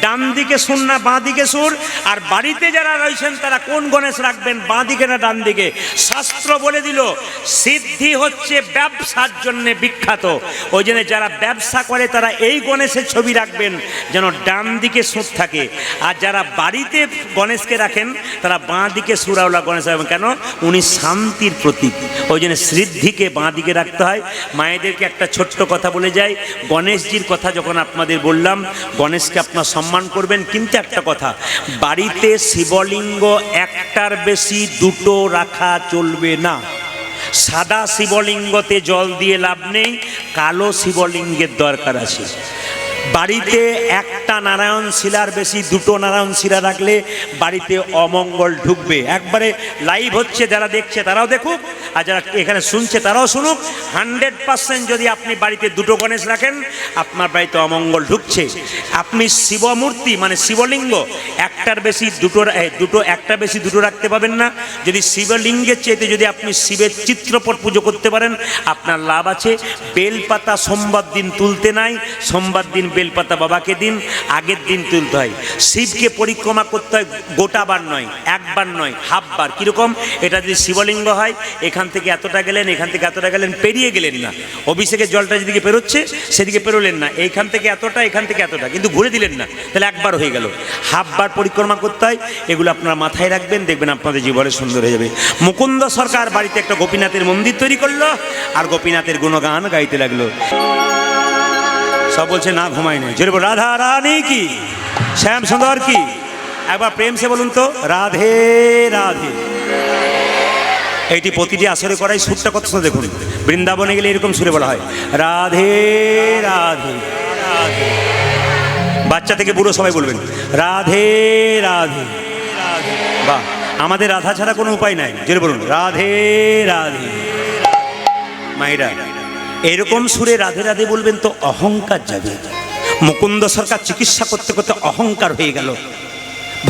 ডান দিকে সুর না বাঁ দিকে সুর? আর বাড়িতে যারা রয়েছেন তারা কোন গণেশ রাখবেন? বাঁ দিকে না ডান দিকে? শাস্ত্র বলে দিল সিদ্ধি হচ্ছে ব্যবসার জন্য বিখ্যাত। ওই জন্য যারা ব্যবসা করে তারা এই গণেশের ছবি রাখবেন যেন ডান দিকে সুর থাকে। আর যারা বাড়িতে গণেশকে রাখেন তারা বাঁ দিকে সুরাওলা গণেশ রাখবেন। কেন? উনি শান্তির প্রতীক। ওই জন্য সিদ্ধিকে বাঁ দিকে রাখতে হয়। মায়েদেরকে একটা ছোট্ট কথা বলে যাই, গণেশজির কথা যখন আপনাদের বললাম, গণেশকে আপনার সম্মান করবেন, কিন্তু একটা কথা, বাড়িতে শিবলিঙ্গ একটার বেশি দুটো রাখা চলবে না। সাদা শিবলিঙ্গতে জল দিয়ে লাভ নেই, কালো শিবলিঙ্গের দরকার আছে। বাড়িতে একটা নারায়ণ শিলার বেশি দুটো নারায়ণ শিলা রাখলে বাড়িতে অমঙ্গল ঢুকবে। একবারে লাইভ হচ্ছে, যারা দেখছে তারাও দেখুক, আর যারা এখানে শুনছে তারাও শুনুক। 100% যদি আপনি বাড়িতে দুটো গণেশ রাখেন, আপনার বাড়িতে অমঙ্গল ঢুকছে। আপনি শিবমূর্তি মানে শিবলিঙ্গ একটার বেশি একটা বেশি দুটো রাখতে পাবেন না। যদি শিবলিঙ্গের চাইতে যদি আপনি শিবের চিত্রপট পুজো করতে পারেন, আপনার লাভ আছে। বেলপাতা সোমবার দিন তুলতে নাই, সোমবার দিন বেলপাতা বাবাকে দিন, আগের দিন তুলতে হয়। শিবকে পরিক্রমা করতে হয় গোটাবার নয়, একবার নয়, হাফবার। কিরকম? এটা যদি শিবলিঙ্গ হয়, এখান থেকে এতটা গেলেন, এখান থেকে এতটা গেলেন, পেরিয়ে গেলেন না। অভিষেকের জলটা যেদিকে পেরোচ্ছে সেদিকে পেরোলেন না, এইখান থেকে এতটা, এখান থেকে এতটা, কিন্তু ঘুরে দিলেন না, তাহলে একবার হয়ে গেল। হাফবার পরিক্রমা করতে হয়। এগুলো আপনারা মাথায় রাখবেন, দেখবেন আপনাদের জীবনে সুন্দর হয়ে যাবে। মুকুন্দ সরকার বাড়িতে একটা গোপীনাথের মন্দির তৈরি করলো, আর গোপীনাথের গুণগান গাইতে লাগলো। সব বলছে না ঘুমায় না, জোরে বল রাধা রানী কি, শ্যাম সুন্দর কি। একবার প্রেম সে বলুন তো, রাধে রাধে। এইটি প্রতিটি আসরে করাই, সুরটা কত সুন্দর দেখুন। বৃন্দাবনে গেলে এরকম সুরে বলা হয়, রাধে রাধে রাধে। বাচ্চা থেকে বুড়ো সবাই বলবেন রাধে রাধে রাধে। বাহ, আমাদের রাধা ছাড়া কোনো উপায় নাই, জোরে বলুন রাধে রাধে। মায়েরা এরকম সুরে রাধে রাধে বলবেন তো অহংকার যাবে। মুকুন্দ সরকার চিকিৎসা করতে করতে অহংকার হয়ে গেল।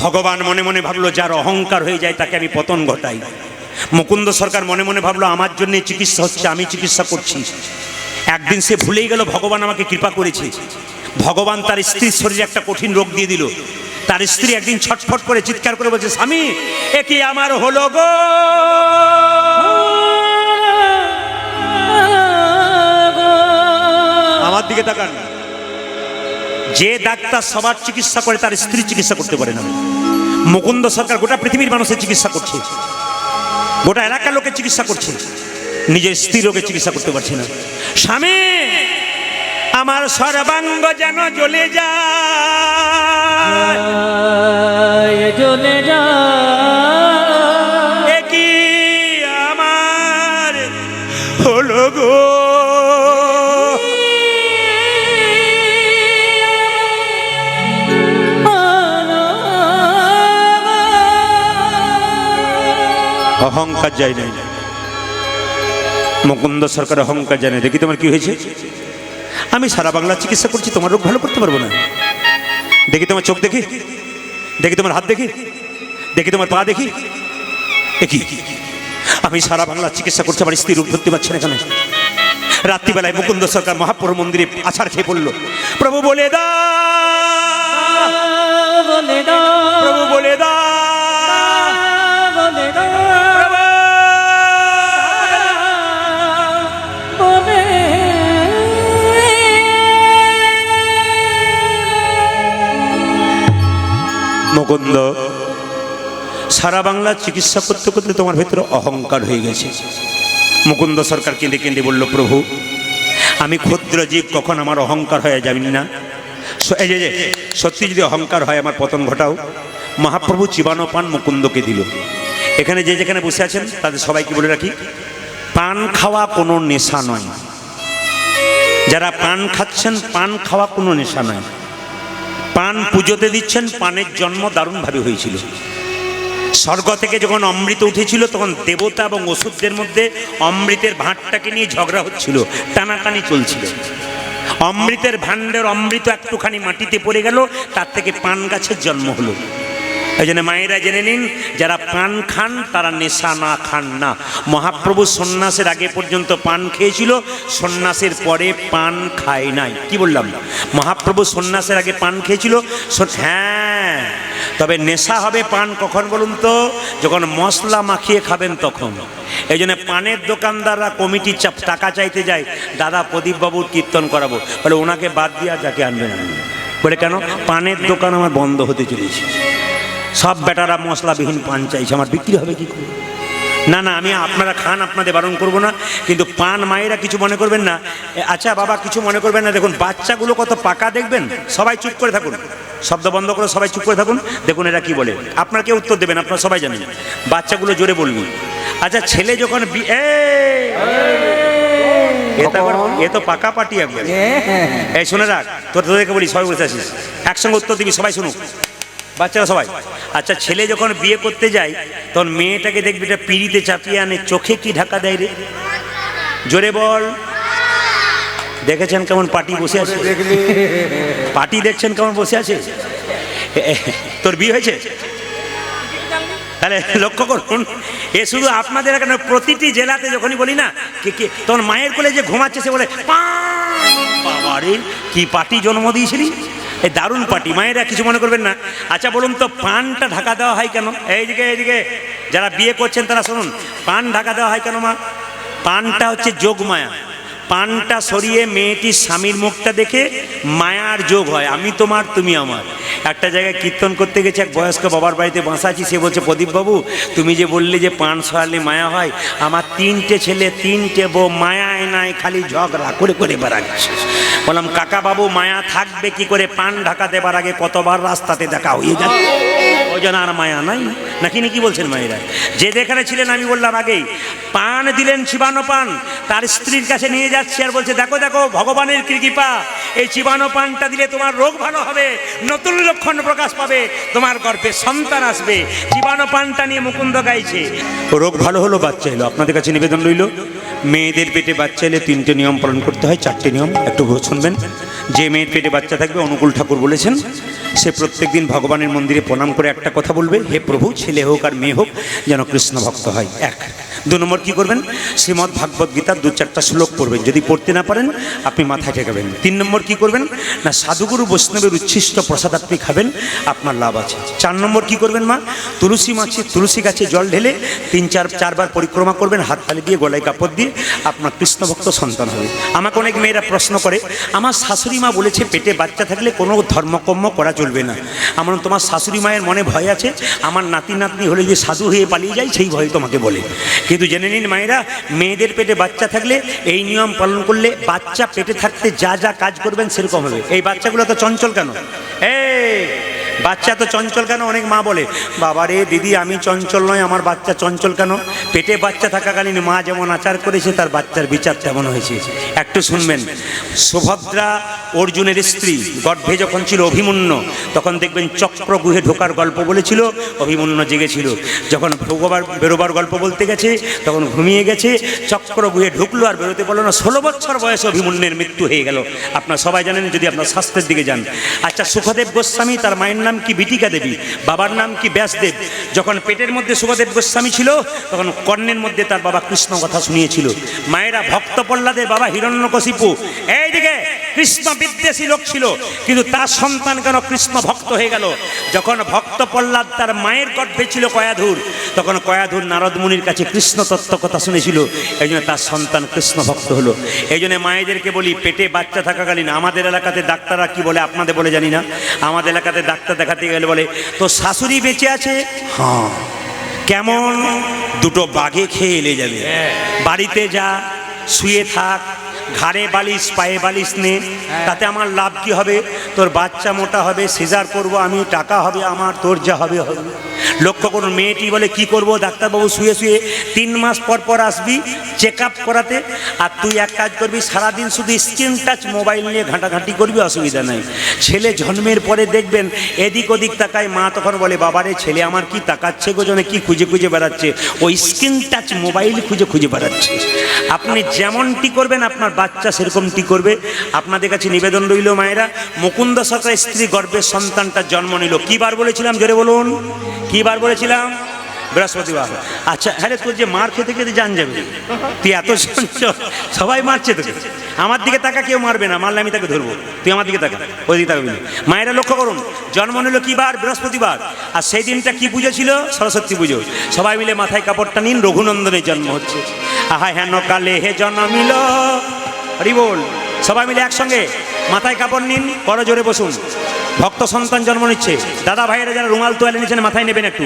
ভগবান মনে মনে ভাবলো, যার অহংকার হয়ে যায় তাকে আমি পতন ঘটাই। মুকুন্দ সরকার মনে মনে ভাবলো, আমার জন্য চিকিৎসা হচ্ছে, আমি চিকিৎসা করছি। একদিন সে ভুলেই গেল ভগবান আমাকে কৃপা করেছে। ভগবান তার স্ত্রীর শরীরে একটা কঠিন রোগ দিয়ে দিল। তার স্ত্রী একদিন ছটফট করে চিৎকার করে বলছে, স্বামী এ কি আমার হলো গো। আমার দিকে তাকান। যে ডাক্তার সবার চিকিৎসা করে, তার স্ত্রী চিকিৎসা করতে পারে না। মুকুন্দ সরকার গোটা পৃথিবীর মানুষের চিকিৎসা করছে, গোটা এলাকার লোকের চিকিৎসা করছে, নিজের স্ত্রী রোগের চিকিৎসা করতে পারছে না। স্বামী আমার সর্বাঙ্গ যেন জ্বলে যায়, জ্বলে যায়, এ কি আমার হলো গো। অহংকার যায় নাই, মুকুন্দ সরকার অহংকার জানে। দেখি তোমার কি হয়েছে? আমি সারা বাংলা চিকিৎসা করছি, তোমার রোগ ভালো করতে পারবো না। দেখি তোমার চোখ দেখি, দেখি তোমার হাত দেখি, দেখি তোমার পা দেখি। দেখি আমি সারা বাংলা চিকিৎসা করছি, আমার স্ত্রী রোগ ধরতে পারছে না। এখানে রাত্রিবেলায় মুকুন্দ সরকার মহাপ্রভু মন্দিরে আছাড় খেয়ে পড়লো। প্রভু বলে দা, বলে দাও, প্রভু বলে দা, বলে দাও, বলে মুকুন্দ সারা বাংলা চিকিৎসা করতে করতে তোমার ভেতরে অহংকার হয়ে গেছে। মুকুন্দ সরকার কেঁদে কেঁদে বলল, প্রভু আমি ক্ষুদ্র জীব, কখন আমার অহংকার হয়ে যাবেন না। এই যে সত্যি যদি অহংকার হয়, আমার পতন ঘটাও। মহাপ্রভু চিবানো পান মুকুন্দকে দিল। এখানে যে যেখানে বসে আছেন তাদের সবাইকে বলে রাখি, পান খাওয়া কোনো নেশা নয়। যারা পান খাচ্ছেন, পান খাওয়া কোনো নেশা নয়। পান পুজোতে দিচ্ছেন, পানের জন্ম দারুণভাবে হয়েছিল। স্বর্গ থেকে যখন অমৃত উঠেছিল, তখন দেবতা এবং অসুরদের মধ্যে অমৃতের ভাঁড়টাকে নিয়ে ঝগড়া হচ্ছিল, টানাটানি চলছিল। অমৃতের ভাণ্ডের অমৃত একটুখানি মাটিতে পড়ে গেল, তার থেকে পান গাছের জন্ম হলো। এই জন্য মায়েরা জেনে নিন, যারা পান খান তারা নেশা না খান না। মহাপ্রভু সন্ন্যাসের আগে পর্যন্ত পান খেয়েছিল, সন্ন্যাসের পরে পান খায় নাই। কি বললাম? মহাপ্রভু সন্ন্যাসের আগে পান খেয়েছিল। হ্যাঁ, তবে নেশা হবে পান কখন বলুন তো? যখন মশলা মাখিয়ে খাবেন তখন। এই জন্য পানের দোকানদাররা কমিটির টাকা চাইতে যায়, দাদা প্রদীপ বাবুর কীর্তন করাবো, বলে ওনাকে বাদ দিয়া যাকে আনবেন আনবেন। বলে কেন? পানের দোকান আমার বন্ধ হতে চলেছে, সব বেটারা মশলাবিহীন পান চাইছে, আমার বিক্রি হবে কি করে? না না, আমি আপনারা খান, আপনাদের বারণ করব না, কিন্তু পান মায়েরা কিছু মনে করবেন না। আচ্ছা বাবা, কিছু মনে করবেন না। দেখুন বাচ্চাগুলো কত পাকা, দেখবেন। সবাই চুপ করে থাকুন, শব্দ বন্ধ করে সবাই চুপ করে থাকুন। দেখুন এরা কি বলে, আপনার কেউ উত্তর দেবেন, আপনারা সবাই জানেন। বাচ্চাগুলো জোরে বলবি। আচ্ছা ছেলে যখন এ তো পাকা পাটি একবার। এই শুনে রাখ, তোদেরকে বলি, সবাই বলতে আসিস, একসঙ্গে উত্তর দিবি, সবাই শুনুক, বাচ্চারা সবাই। আচ্ছা, ছেলে যখন বিয়ে করতে যায় তখন মেয়েটাকে দেখবি এটা পিড়িতে চাপিয়ে আনে, চোখে কি ঢাকা দেয় রে? জোরে বল। দেখেছেন কেমন পাটি বসে আছে? পাটি দেখছেন কেমন বসে আছে? তোর বিয়ে হয়েছে? তাহলে লক্ষ্য করুন, এ শুধু আপনাদের এখানে, প্রতিটি জেলাতে যখনই বলি না কে তোর মায়ের কোলে যে ঘুমাচ্ছে সে বলে বাবারে কি পাটি জন্ম দিয়েছিলি, এই দারুণ পাটি। মায়েরা কিছু মনে করবেন না। আচ্ছা বলুন তো, পানটা ঢাকা দেওয়া হয় কেন? এইদিকে যারা বিয়ে করছেন তারা শুনুন, পান ঢাকা দেওয়া হয় কেন মা? পানটা হচ্ছে যোগমায়া। পানটা সরিয়ে মেয়েটির স্বামীর মুখটা দেখে মায়ার যোগ হয়, আমি তোমার তুমি আমার। একটা জায়গায় কীর্তন করতে গেছে, এক বয়স্ক বাবার বাড়িতে বাঁচাচ্ছি, সে বলছে, প্রদীপবাবু তুমি যে বললে যে পান সরালে মায়া হয়, আমার 3টে ছেলে 3টে বউ, মায়ায় নাই, খালি ঝগড়া করে করে বেড়াচ্ছে। বললাম, কাকা বাবু মায়া থাকবে কি করে? পান ঢাকা দেবার আগে কতবার রাস্তাতে দেখা হয়ে যাচ্ছে, ওই জন্য আর মায়া নাই নাকি? কি বলছেন মায়েরা? যে যেখানে ছিলেন, আমি বললাম আগেই, পান দিলেন, চিবানো পান, তার স্ত্রীর কাছে নিয়ে যাচ্ছে আর বলছে, দেখো দেখো ভগবানের কৃপা, এই চিবানো পানটা দিলে তোমার রোগ ভালো হবে, নতুন লক্ষণ প্রকাশ পাবে, তোমার গর্ভে সন্তান আসবে। চিবানো পানটা নিয়ে মুকুন্দ গাইছে, রোগ ভালো হলো, বাচ্চা এলো। আপনাদের কাছে নিবেদন রইল, মেয়েদের পেটে বাচ্চা এলে 3টে নিয়ম পালন করতে হয়, 4টে নিয়ম, একটু শুনবেন। যে মেয়ের পেটে বাচ্চা থাকবে, অনুকূল ঠাকুর বলেছেন, সে প্রত্যেকদিন ভগবানের মন্দিরে প্রণাম করে একটা কথা বলবে, হে প্রভু, ছেলে হোক আর মেয়ে হোক যেন কৃষ্ণ ভক্ত হয়। 1। 2 নম্বর কি করবেন? শ্রীমদ্ ভাগবত গীতার 2-4টা শ্লোক পড়বেন, যদি পড়তে না পারেন আপনি মাথায় ঠেকাবেন। 3 নম্বর কি করবেন? না সাধুগুরু বৈষ্ণবের উচ্ছিষ্ট প্রসাদ আপনি খাবেন, আপনার লাভ আছে। 4 নম্বর কি করবেন মা? তুলসী গাছে জল ঢেলে 3-4 বার পরিক্রমা করবেন, হাত তালি দিয়ে, গলায় কাপড় দিয়ে, আপনার কৃষ্ণভক্ত সন্তান হবে। আমাকে অনেক মেয়েরা প্রশ্ন করে, আমার শাশুড়ি মা বলেছে পেটে বাচ্চা থাকলে কোনো ধর্মকর্ম করা চলবে না। আমার, তোমার শাশুড়ি মায়ের মনে ভয় আছে আমার নাতি নাতনি হলে যে সাধু হয়ে পালিয়ে যায়, সেই ভয় তোমাকে বলে। কিন্তু জেনে নিন মায়েরা, মেয়েদের পেটে বাচ্চা থাকলে এই নিয়ম পালন করলে বাচ্চা পেটে থাকতে যা যা কাজ করবেন সেরকম হবে। এই বাচ্চাগুলো তো চঞ্চল কেন? বাচ্চা তো চঞ্চল কেন? অনেক মা বলে, বাবা রে দিদি, আমি চঞ্চল নয়, আমার বাচ্চা চঞ্চল কেন? পেটে বাচ্চা থাকাকালীন মা যেমন আচার করেছে, তার বাচ্চার বিচার তেমন হয়েছে। একটু শুনবেন। সুভদ্রা অর্জুনের স্ত্রী, গর্ভে যখন ছিল অভিমন্যু, তখন দেখবেন চক্রগুহে ঢোকার গল্প বলেছিল, অভিমন্যু জেগেছিল। যখন বেরোবার গল্প বলতে গেছে তখন ঘুমিয়ে গেছে, চক্রগুহে ঢুকলো আর বেরোতে পারলো না। 16 বছর বয়সে অভিমন্যুর মৃত্যু হয়ে গেল। আপনারা সবাই জানেন যদি আপনার শাস্ত্রের দিকে যান। আচ্ছা, সুখদেব গোস্বামী, তার মায়ের নাম কি? বিটিকা দেবী, বাবার নাম কি? ব্যাসদেব। যখন পেটের মধ্যে সুখদেব গোস্বামী ছিল, তখন কর্ণের মধ্যে তার বাবা কৃষ্ণ কথা শুনিয়েছিল। মায়েরা, ভক্ত প্রহ্লাদের বাবা হিরণ্যকশিপু, এইদিকে কৃষ্ণ বিদ্বেষী লোক ছিল, কিন্তু তার সন্তান কেন কৃষ্ণ ভক্ত হয়ে গেল? যখন ভক্ত প্রহ্লাদ তার মায়ের গর্ভে ছিল কয়াধুর, তখন কয়াধুর নারদ মুনির কাছে কৃষ্ণ তত্ত্ব কথা শুনেছিল, এই জন্য তার সন্তান কৃষ্ণ ভক্ত হলো। এই জন্য মায়েদেরকে বলি, পেটে বাচ্চা থাকাকালীন, আমাদের এলাকাতে ডাক্তাররা কি বলে আপনাদের বলে জানি না, আমাদের এলাকাতে ডাক্তার দেখাতে গেলে বলে, তো শাশুড়ি বেঁচে আছে? হ্যাঁ। কেমন? 2টো বাঘে খেয়ে এলে যাবে। বাড়িতে যা, শুয়ে থাক, ঘাড়ে বালিশ পায়ে বালিশ নে, তাতে আমার লাভ কি হবে? তোর বাচ্চা মোটা হবে, সিজার করব আমি, টাকা হবে আমার, তোর যা হবে হবে। লক্ষ্য করুন, মেয়েটি বলে কি করব ডাক্তারবাবু, শুয়ে শুয়ে 3 মাস পর পর আসবি চেক আপ করাতে, আর তুই এক কাজ করবি, সারাদিন শুধু স্ক্রিন টাচ মোবাইল নিয়ে ঘাঁটাঘাঁটি করবি, অসুবিধা নাই। ছেলে জন্মের পরে দেখবেন এদিক ওদিক তাকায়, মা তখন বলে, বাবারে ছেলে আমার কি তাকাচ্ছে গো, জনে কি খুঁজে খুঁজে বেড়াচ্ছে, ওই স্ক্রিন টাচ মোবাইল খুঁজে খুঁজে বেড়াচ্ছে। আপনি যেমনটি করবেন আপনার বাচ্চা সেরকমটি করবে। আপনাদের কাছে নিবেদন রইল মায়েরা, মুকুন্দ সরকার স্ত্রী গর্ভের সন্তানটা জন্ম নিল, কি বার বলেছিলাম জোরে বলুন, কি বার বলেছিলাম? বৃহস্পতিবার। আচ্ছা, হ্যাঁ রে, তোর যে মার খেতে খেতে জান যাবে, তুই এত চঞ্চল, সবাই মারছে তোকে। আমার দিকে তাকা, কেউ মারবে না, মারলে আমি তাকে ধরবো, তুই আমার দিকে তাকা, ওই দিকে তাকাবি না। মায়েরা লক্ষ্য করুন, জন্ম নিল কি বার? বৃহস্পতিবার। আর সেই দিনটা কি পুজো ছিল? সরস্বতী পুজো। সবাই মিলে মাথায় কাপড়টা নিন, রঘুনন্দনের জন্ম হচ্ছে। আহা হেন কালে হে জন্মিল, হরি বল। সবাই মিলে একসঙ্গে মাথায় কাপড় নিন, বড় জোরে বসুন। ভক্ত সন্তান জন্ম নিচ্ছে, দাদা ভাইয়েরা যারা রুমাল তোয়ালে নিচ্ছেন মাথায় নেবেন একটু।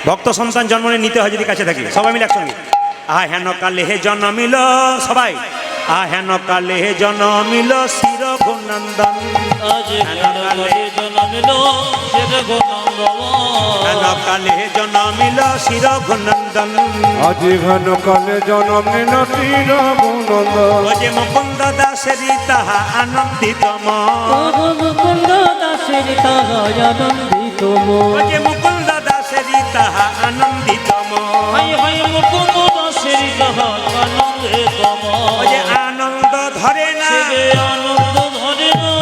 ভক্ত সন্তান জন্ম নিতে হয় যদি কাছে থাকে, সবাই মিলে একসঙ্গে। আহা হেন কালে হে জন্মিল, সবাই। আহা হেন কালে হে জন্মিল শির ঘনন্দন, হেন কালে হে জন্মিল শির ঘনন্দন। নন্দন আজি ঘন কালে জনম নিল শ্রী রঘুনন্দন ও যে মুকুন্দ দাসেরই তাহা আনন্দিত মন মুকুন্দ দাসের তাহা আনন্দিত ও যে মুকুন্দ দাসেরই তাহা আনন্দিত মন হাই হাই মুকুন্দ দাসের তাহা আনন্দিত ও যে আনন্দ ধরে না আনন্দ ধরে না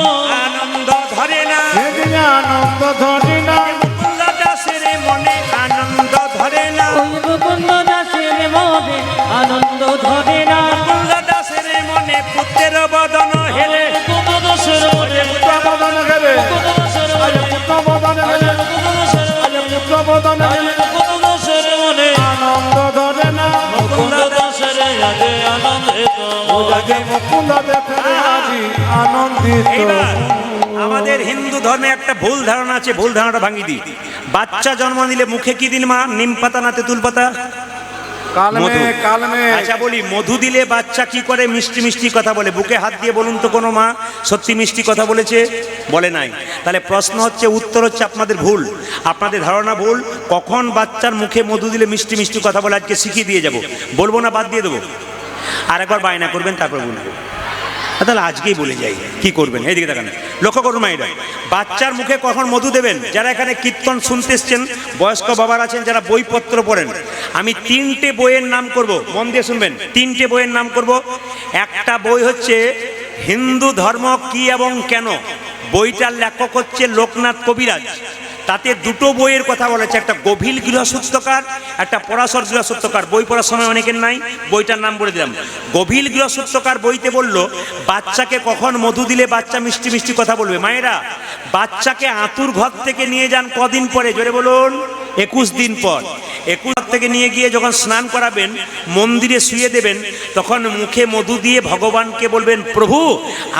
আনন্দ ধরে না সেদিন আনন্দ ধরে না মুকুন্দ দাসের মনে আনন্দ ধরে না ওই মুকুন্দ দাসের মনে আনন্দ ধরে না মুকুন্দ দাসের মনে পুত্রের বদন হেলে মুকুন্দ দাসের মনে পুত্রবদন গেলে মুকুন্দ দাসের মনে পুত্রবদন গেলে মুকুন্দ দাসের মনে পুত্রবদন গেলে মুকুন্দ দাসের মনে আনন্দ ধরে না মুকুন্দ দাসের আগে আনন্দিত ওজাকে মুকুন্দ দেখে আজি আনন্দিত এইবার আমাদের হিন্দু ধর্মে একটা ভুল ধারণা আছে, ভুল ধারণাটা ভাঙি দিই। বাচ্চা জন্ম দিলে মুখে কি দিন মা? নিম পাতা না তেঁতুল পাতা? কালমে মধু। কালমে আচ্ছা বলি, মধু দিলে বাচ্চা কি করে? মিষ্টি মিষ্টি কথা বলে। বুকে হাত দিয়ে বলুন তো কোনো মা সত্যি মিষ্টি কথা বলেছে? বলে নাই। তাহলে প্রশ্ন হচ্ছে, উত্তর হচ্ছে আপনাদের ভুল, আপনাদের ধারণা ভুল। কখন বাচ্চার মুখে মধু দিলে মিষ্টি মিষ্টি কথা বলে আজকে শিখিয়ে দিয়ে যাব। বলবো না, বাদ দিয়ে দেবো। আর একবার বায়না করবেন, তারপর বলবো। তাহলে আজকেই বলে যাই, কি করবেন? এইদিকে দেখান, লক্ষ্য করুন মায়েরা, বাচ্চার মুখে কখন মধু দেবেন? যারা এখানে কীর্তন শুনতে এসছেন, বয়স্ক বাবার আছেন যারা বইপত্র পড়েন, আমি 3টে বইয়ের নাম করব, মন দিয়ে শুনবেন। 3টে বইয়ের নাম করব। একটা বই হচ্ছে হিন্দু ধর্ম কি এবং কেন, বইটার লেখক হচ্ছে লোকনাথ কবিরাজ। তাতে দুটো বইয়ের কথা বলেছে, একটা গভীর গৃহসূত্রকার, একটা পরাশর গৃহসূত্রকার। বই পড়ার সময় অনেকের নাই, বইটার নাম বলে দিলাম। গভীর গৃহসূত্রকার বইতে বলল, বাচ্চাকে কখন মধু দিলে বাচ্চা মিষ্টি মিষ্টি কথা বলবে। মায়েরা, বাচ্চাকে আতুর ঘর থেকে নিয়ে যান কদিন পরে? জোরে বলুন। 21 দিন পর। 21 থেকে নিয়ে গিয়ে যখন স্নান করাবেন, মন্দিরে শুয়ে দেবেন, তখন মুখে মধু দিয়ে ভগবানকে বলবেন, প্রভু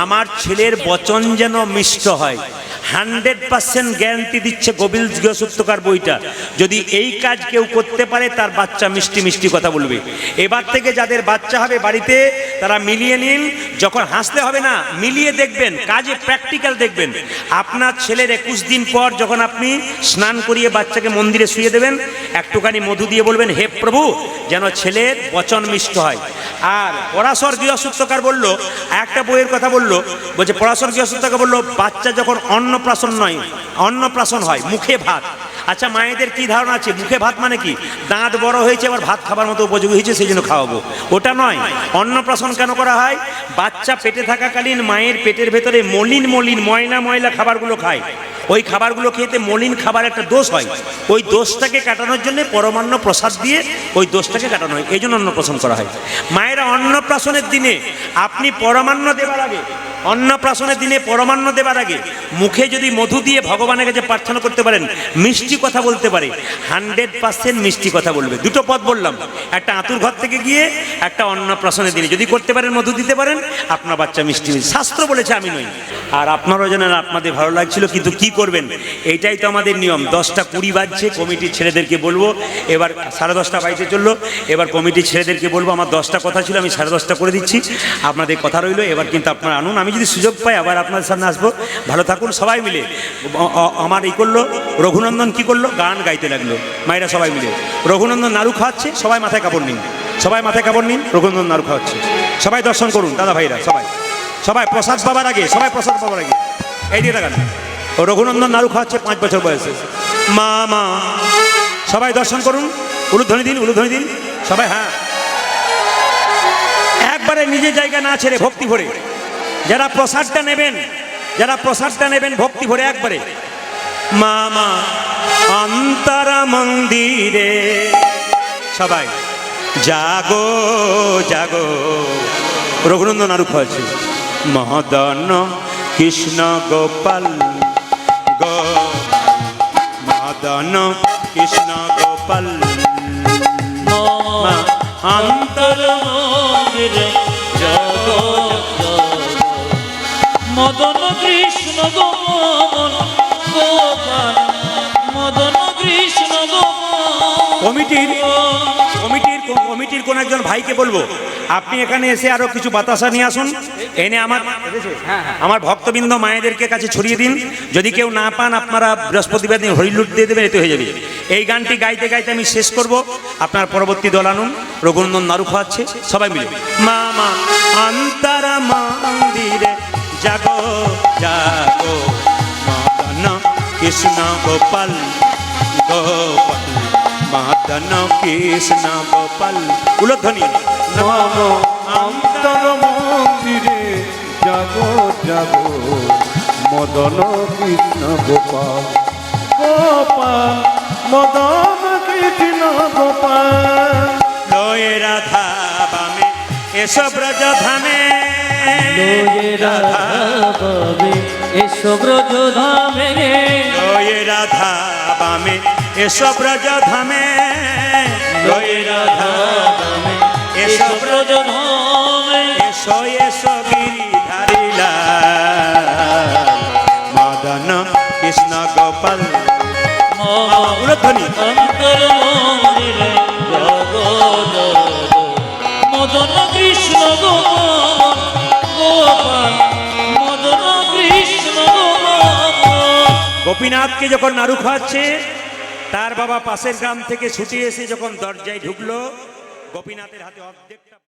আমার ছেলের বচন যেন মিষ্ট হয়। 100% গ্যারান্টি দিচ্ছে গভীর গৃহসূত্রকার বইটা। যদি এই কাজ কেউ করতে পারে, তার বাচ্চা মিষ্টি মিষ্টি কথা বলবে। এবার থেকে যাদের বাচ্চা হবে বাড়িতে, তারা মিলিয়ে নিন। যখন হাসতে হবে না, মিলিয়ে দেখবেন, কাজে প্র্যাকটিক্যাল দেখবেন। আপনার ছেলের 21 দিন পর যখন আপনি স্নান করিয়ে বাচ্চাকে মন্দিরে শুয়ে দেবেন, একটুখানি মধু দিয়ে বলবেন, হে প্রভু যেন ছেলের বচন মিষ্ট হয়। আর পরাশর গৃহসূত্রকার বলল, একটা বইয়ের কথা বলল, বলছে পরাশর গৃহসূত্রকার বলল, বাচ্চা যখন অন্নপ্রাশন নয়, অন্নপ্রাশন হয় মুখে ভাত। আচ্ছা মায়েদের কি ধারণা আছে, মুখে ভাত মানে কি? দাঁত বড় হয়েছে, আবার ভাত খাবার মতো উপযোগী হয়েছে, সেই জন্য খাওয়াবো, ওটা নয়। অন্নপ্রাশন কেন করা হয়? বাচ্চা পেটে থাকাকালীন মায়ের পেটের ভেতরে মলিন মলিন ময়লা ময়লা খাবারগুলো খায়। ওই খাবারগুলো খেতে মলিন খাবার একটা দোষ হয়, ওই দোষটাকে কাটানোর জন্য পরমান্ন প্রসাদ দিয়ে ওই দোষটাকে কাটানো হয়, এই জন্য অন্নপ্রাশন করা হয়। মায়েরা, অন্নপ্রাশনের দিনে আপনি পরমান্ন দেবার আগে, অন্নপ্রাশনের দিনে পরমান্ন দেবার আগে মুখে যদি মধু দিয়ে ভগবানের কাছে প্রার্থনা করতে পারেন, মিষ্টি কথা বলতে পারে, 100% মিষ্টি কথা বলবে। দুটো পথ বললাম, একটা আতুর ঘর থেকে গিয়ে, একটা অন্নপ্রাশনের দিনে যদি করতে পারেন, মধু দিতে পারেন, আপনার বাচ্চা মিষ্টি মিষ্টি। শাস্ত্র বলেছে, আমি নই। আর আপনারাও জানেন, আপনাদের ভালো লাগছিল, কিন্তু কি করবেন, এইটাই তো আমাদের নিয়ম। 10টা 20 বাজছে, কমিটির ছেলেদেরকে বলবো, এবার 10:30 বাজতে চললো, এবার কমিটির ছেলেদেরকে বলবো, আমার 10টা কথা ছিল, আমি 10:30 করে দিচ্ছি, আপনাদের কথা রইলো। এবার কিন্তু আপনারা আনুন, আমি যদি সুযোগ পাই আবার আপনাদের সামনে আসবো। ভালো থাকুন সবাই মিলে। আমার এই করলো, রঘুনন্দন কি করলো, গান গাইতে লাগলো। মায়েরা সবাই মিলে, রঘুনন্দন নাড়ু খাওয়াচ্ছে, সবাই মাথায় কাপড় নিন, সবাই মাথায় কাপড় নিন, রঘুনন্দন নাড়ু খাওয়াচ্ছে, সবাই দর্শন করুন। দাদা ভাইরা সবাই, সবাই প্রসাদ পাবার আগে, সবাই প্রসাদ পাবার আগে এই দিয়ে দেখান, ও রঘুনন্দন নাড়ু খাওয়াচ্ছে 5 বছর বয়সে। মা মা সবাই দর্শন করুন, উলুধ্বনি দিন, উলুধ্বনি দিন সবাই। হ্যাঁ, একবারে নিজের জায়গা না ছেড়ে ভক্তি ভরে, যারা প্রসাদটা নেবেন, যারা প্রসাদটা নেবেন ভক্তি ভরে একবারে। মা মা অন্তরা মন্দিরে সবাই জাগো জাগো, রঘুনন্দন আরু খাওয়াচ্ছে। মদন কৃষ্ণ গোপাল গো, মদন কৃষ্ণ গোপাল অন্তর মন্দিরে জাগো মদন কৃষ্ণ গোপাল গোপাল, মদন কৃষ্ণ গোপাল। কমিটির কোন একজন ভাইকে বলবো, আপনি এখানে এসে আরো কিছু বাতাসা নিয়ে আসুন, এনে আমার ভক্তবৃন্দ মায়েদেরকে কাছে ছড়িয়ে দিন। যদি কেউ না পান, আপনারা বৃহস্পতিবার দিন হরিলুট দিয়ে দেবেন, এতে হয়ে যাবে। এই গানটি গাইতে গাইতে আমি শেষ করব। আপনার পরবর্তী দল আনুন, রঘুনন্দন নাড়ু খাওয়াচ্ছে, সবাই মিলে মামা অন্তরা মন্দিরে জাগো জাগো মদন কৃষ্ণ গোপাল গোপাল মদন কৃষ্ণ গোপাল। উলধ্বনি নম অন্তর মন্দিরে জাগো জাগো মদন কৃষ্ণ গোপাল গোপাল মদন কৃষ্ণ গোপাল। লয়ে রাধা বামে এসো ব্রজ ধামে, লয়ে রাধা বাবে এসো ব্রজ ধামে, লয়ে রাধা বামে এসো ব্রজ ধামে, লয়ে রাধা বামে এসো ব্রজ ধামে, এসো এসো গিরিধারী লাল মদন কৃষ্ণ গোপাল। উলধ্বনি অন্তর মন্দিরে জাগো জাগো মদন কৃষ্ণ গোপাল গোপাল মদন কৃষ্ণ গোপাল। গোপীনাথকে যখন নাড়ু খাওয়াচ্ছে, তার বাবা পাশের গ্রাম থেকে ছুটে এসে যখন দরজায় ঢুকলো, গোপীনাথের হাতে অর্ধেক